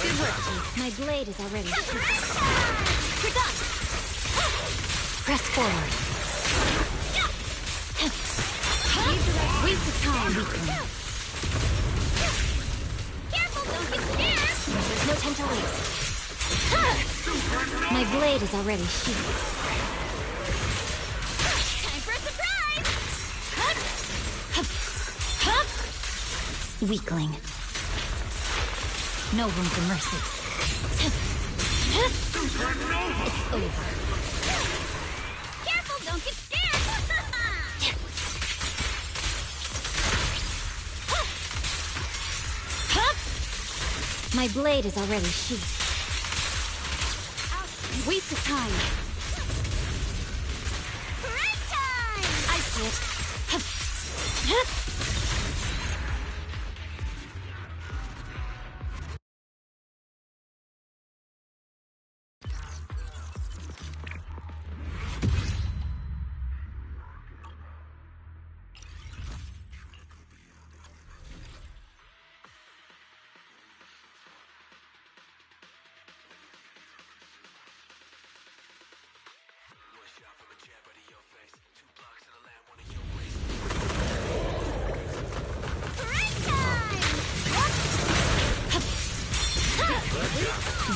Good work, Chief. My blade is already You're done! Press forward. Waste of time, weakling. Careful, don't get scared! There's no time to waste. My blade is already sheathed. Time for a surprise! Weakling. No room for mercy. It's over. Careful, don't get scared! My blade is already sheathed. Waste of time. Break time! I see it.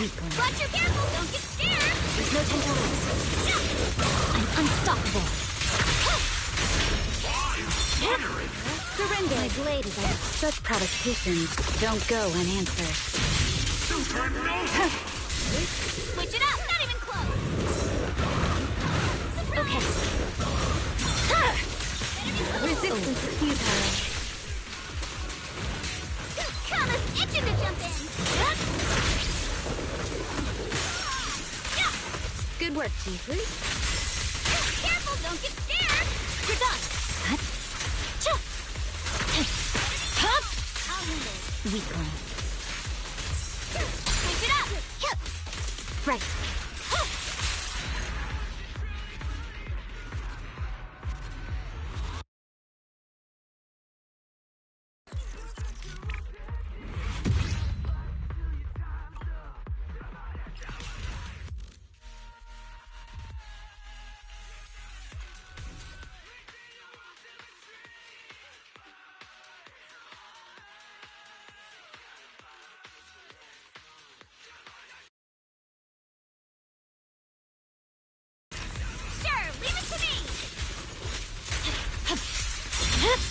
Watch your careful, don't get scared! There's no time to waste. I'm unstoppable. Surrender. My blade is out. Such provocations don't go unanswered. Switch it up, not even close! Okay. Resistance is futile. Kama's itching to jump in! Good work, Chief. Careful, don't get scared! You're done. I'll handle it. Weakling. Switch it up! Right.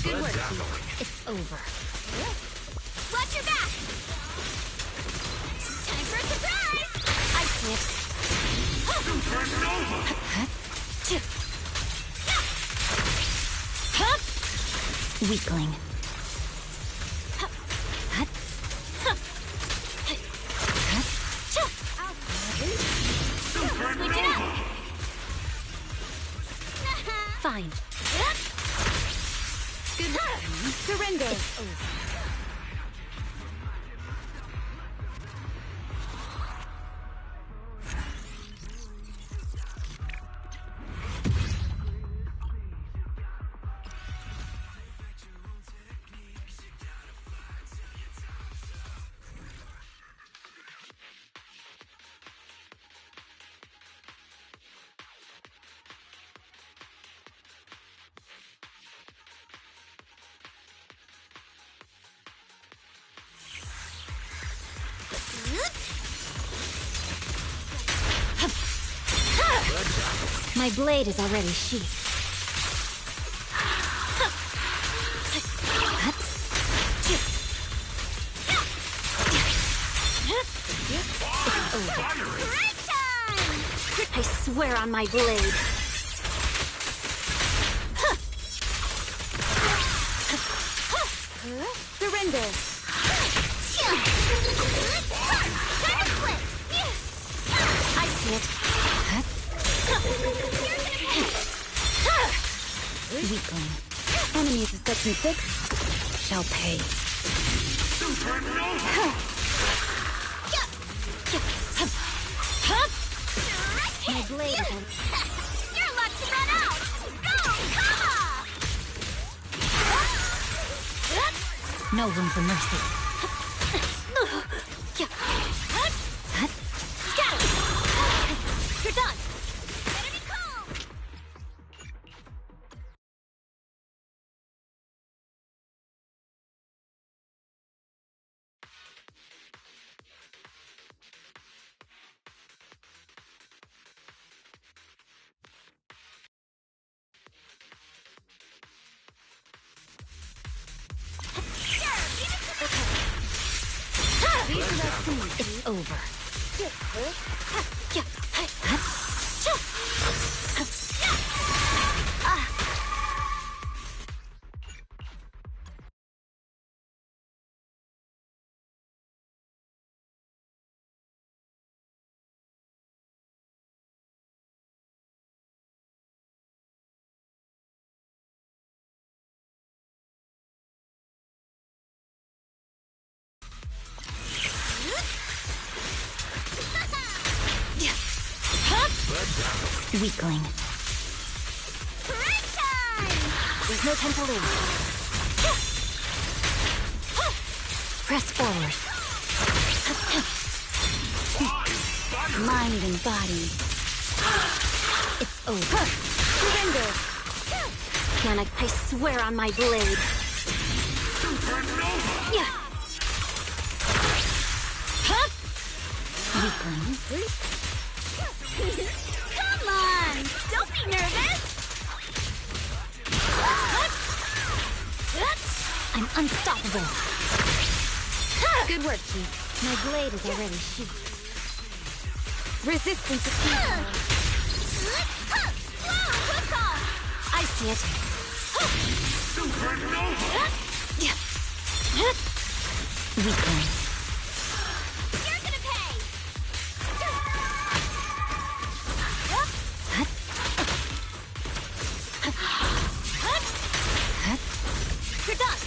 Good work, Chief. It's over. Watch your back! Time for a surprise! I see it. Weakling. Switch it up! Fine. Good work. Surrender. It's over. My blade is already sheathed. It's over. Break time! I swear on my blade. Surrender. Time to quit! I see it. Weakling. Enemies of Section 6 shall pay. My blade is on. You're luck to run out! Go, Kama! No room for mercy. It's over. Weakling. Break time! There's no time to lose. Press forward. Mind and body. It's over. Surrender. I swear on my blade. Weakling. Come on! Don't be nervous! I'm unstoppable. Good work, Chief. My blade is already sheathed. Resistance is futile. I see it. Weakling. You're gonna pay! You're done.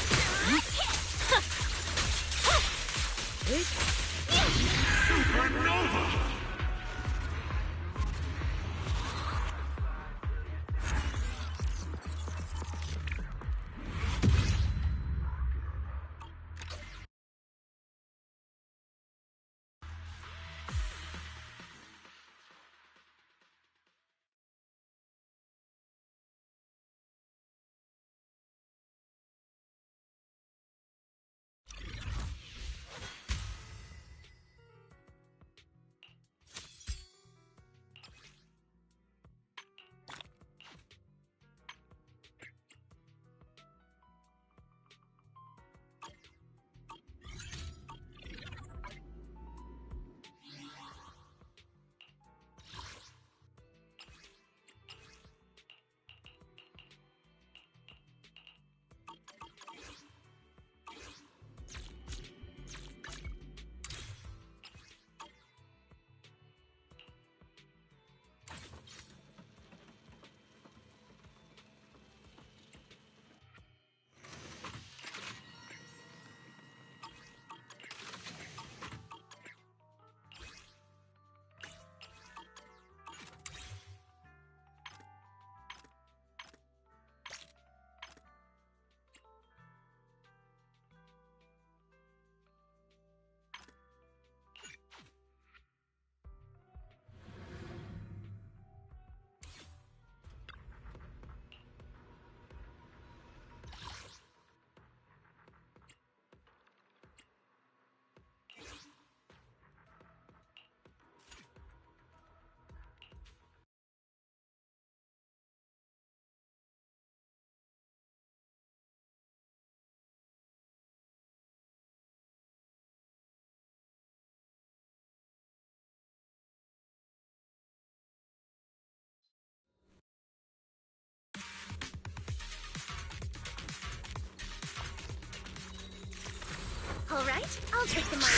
All right, I'll take the mark.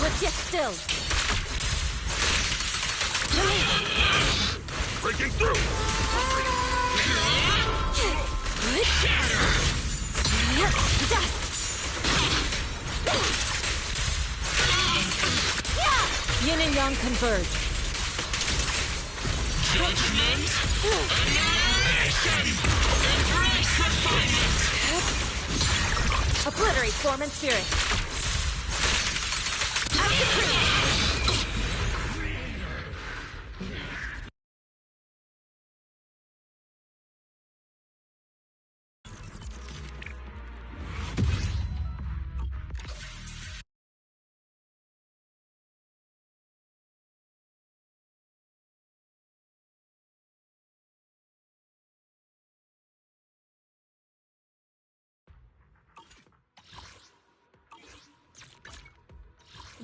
Legit still. Breaking through! Yin and Yang converge. Judgment! Annihilation! Embrace refinement! Obliterate form and spirit.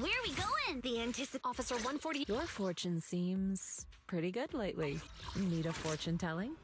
Where are we going? The Officer 140. Your fortune seems pretty good lately. Need a fortune telling?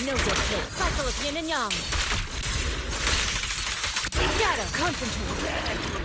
No good hit. Cycle of yin and yang. Shadow, concentrate.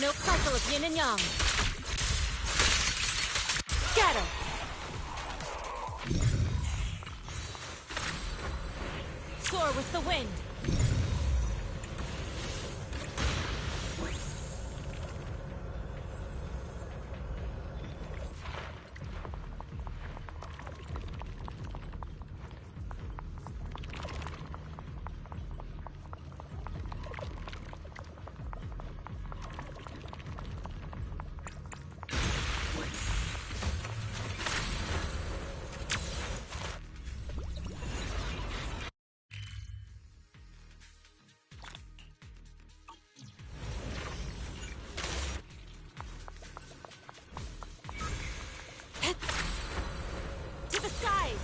Note cycle of yin and yang. Scatter. Soar with the wind. To the skies!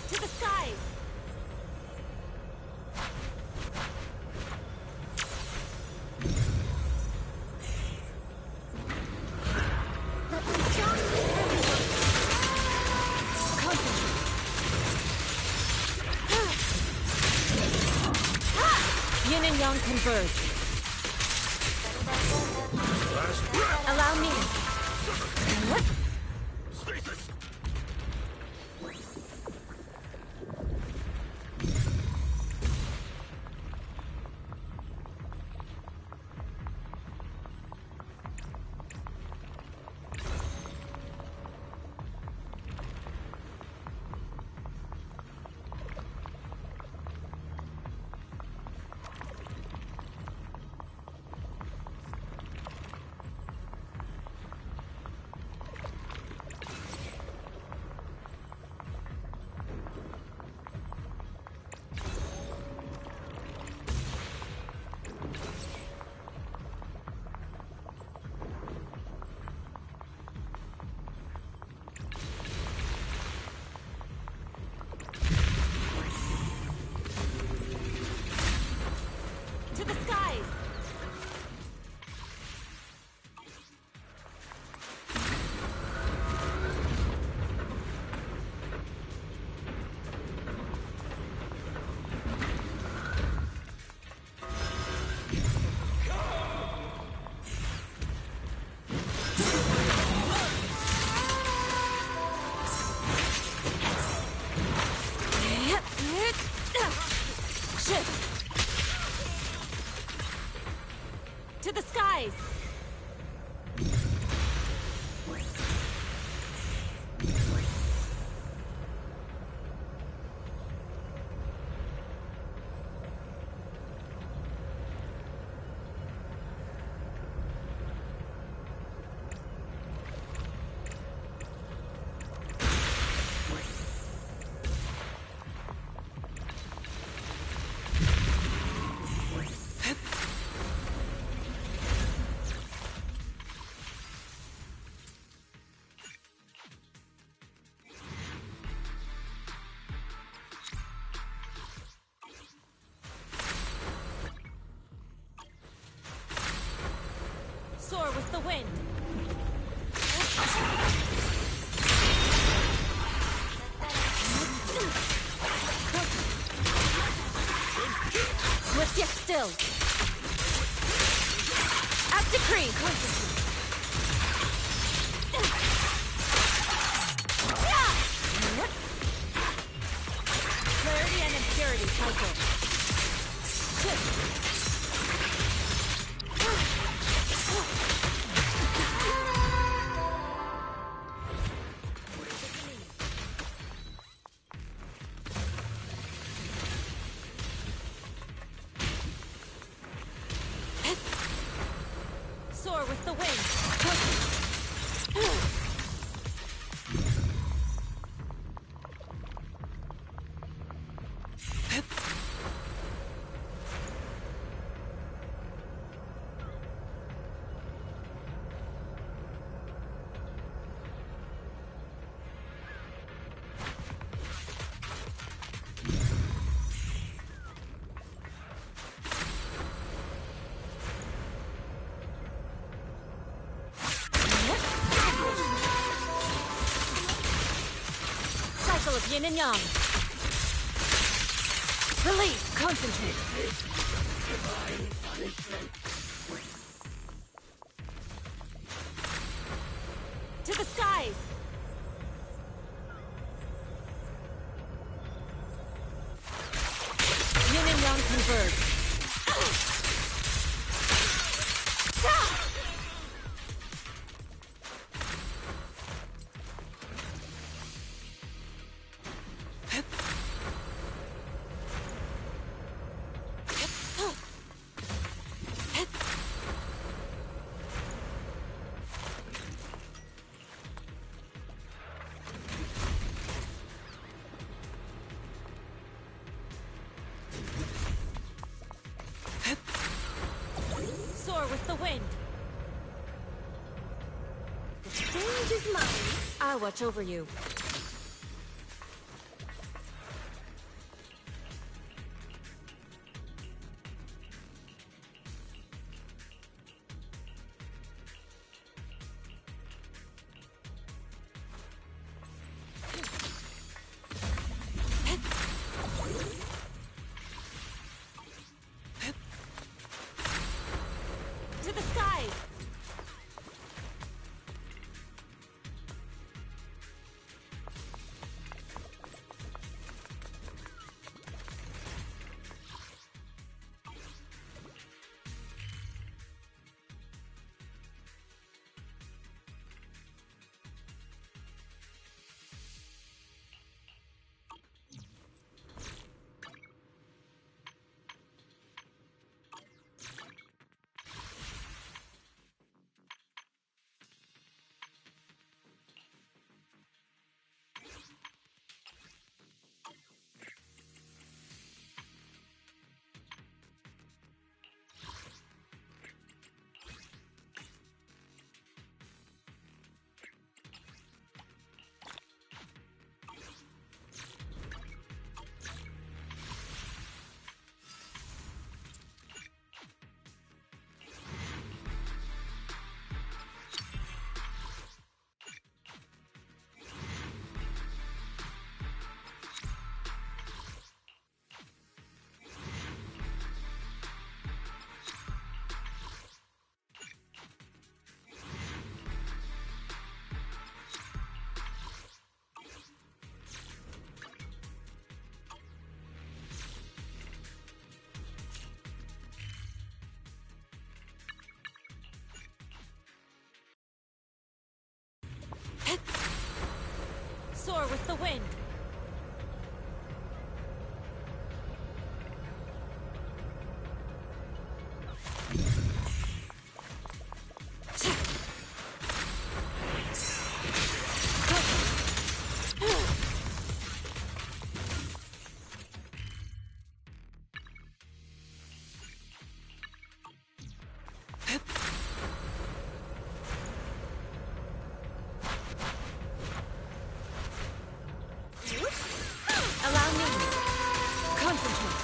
To the skies! Let me shock everyone! Concentrate! Yin and yang converge. Allow me. What? To the skies! Shift! To the skies! Soar with the wind. Swift yet still. As decreed. Clear cycle of yin and yang. Release, concentrate. To the skies! Yin and yang converge. Soar with the wind. The stage is mine. I'll watch over you. To the skies! Soar with the wind. Allow me. Concentrate.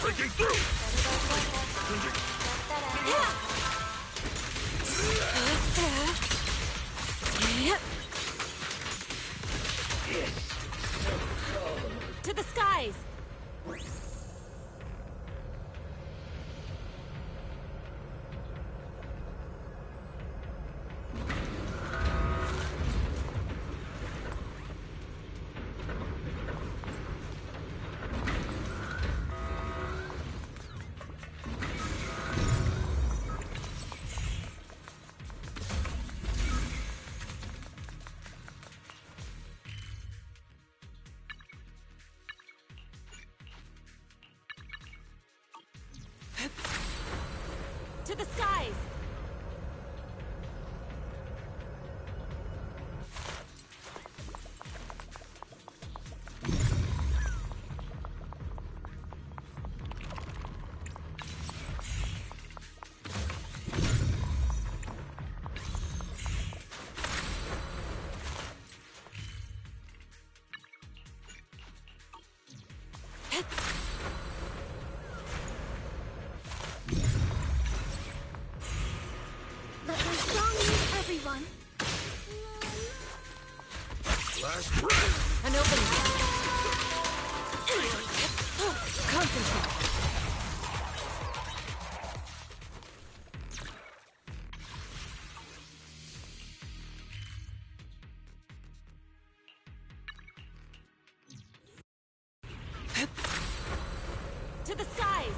Breaking through! To the skies! To the skies! Let my song meet everyone. Last breath! An opening. Concentrate. To the skies!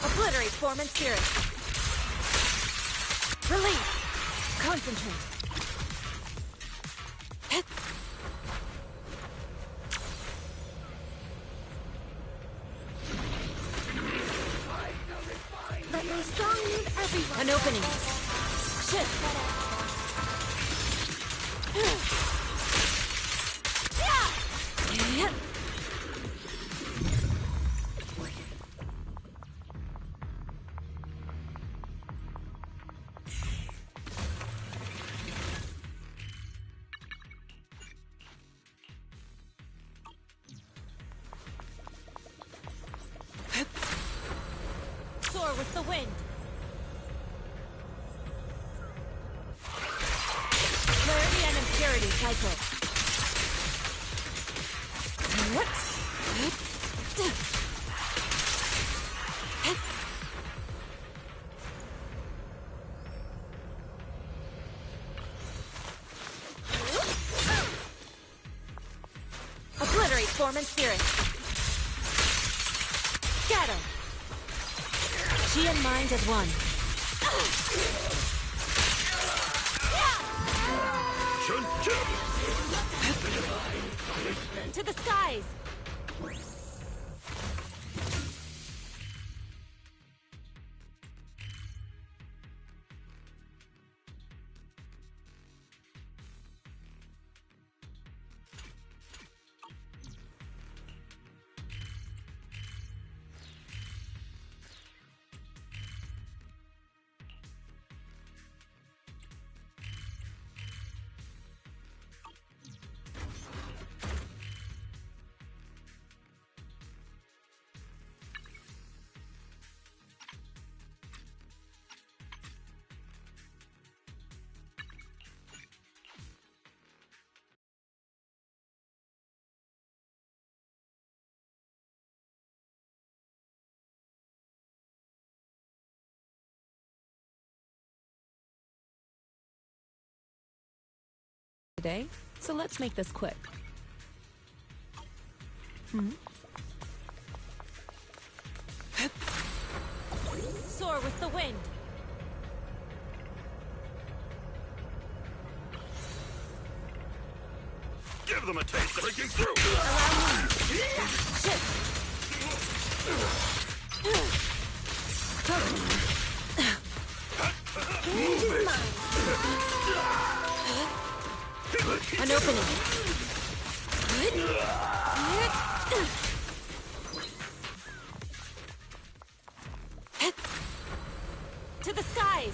Obliterate form and spirit. Release. Concentrate. Let my song move everyone. An opening. Shift. Yeah. Soar with the wind. Clarity and impurity cycle. Obliterate form and spirit. Scatter. Chi and mind as one. To the skies! today, so let's make this quick. Soar with the wind. Give them a taste of breaking through! An opening. To the skies.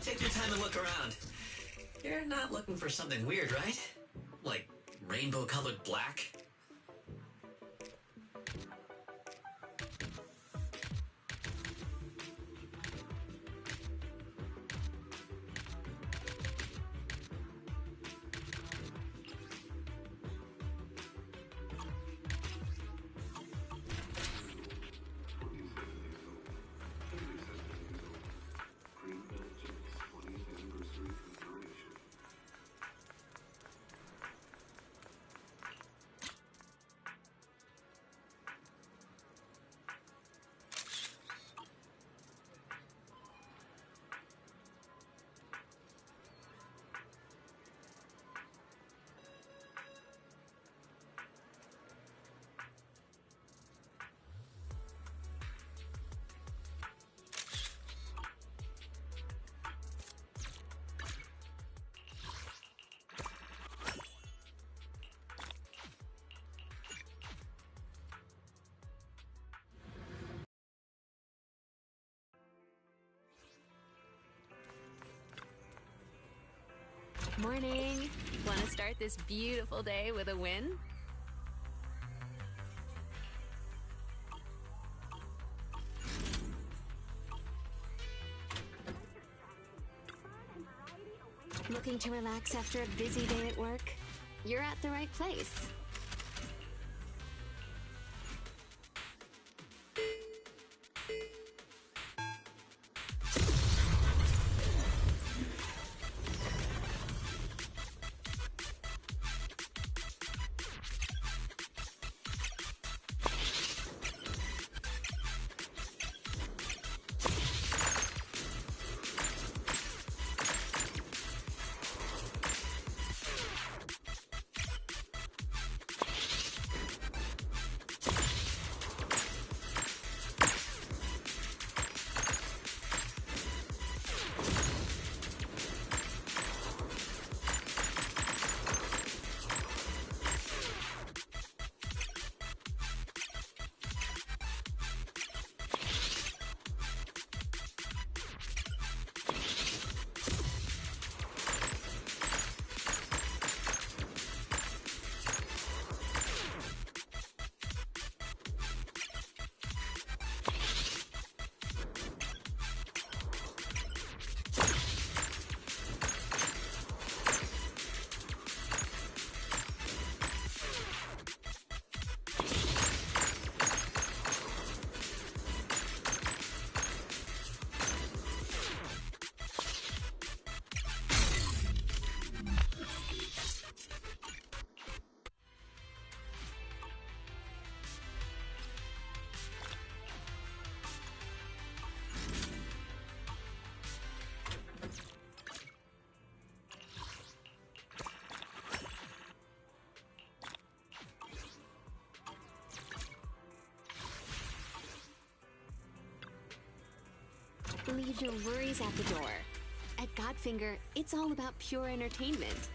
Take your time and look around. You're not looking for something weird, right? Like rainbow-colored black? Morning. Want to start this beautiful day with a win? Looking to relax after a busy day at work? You're at the right place. Leave your worries at the door. At Godfinger, it's all about pure entertainment.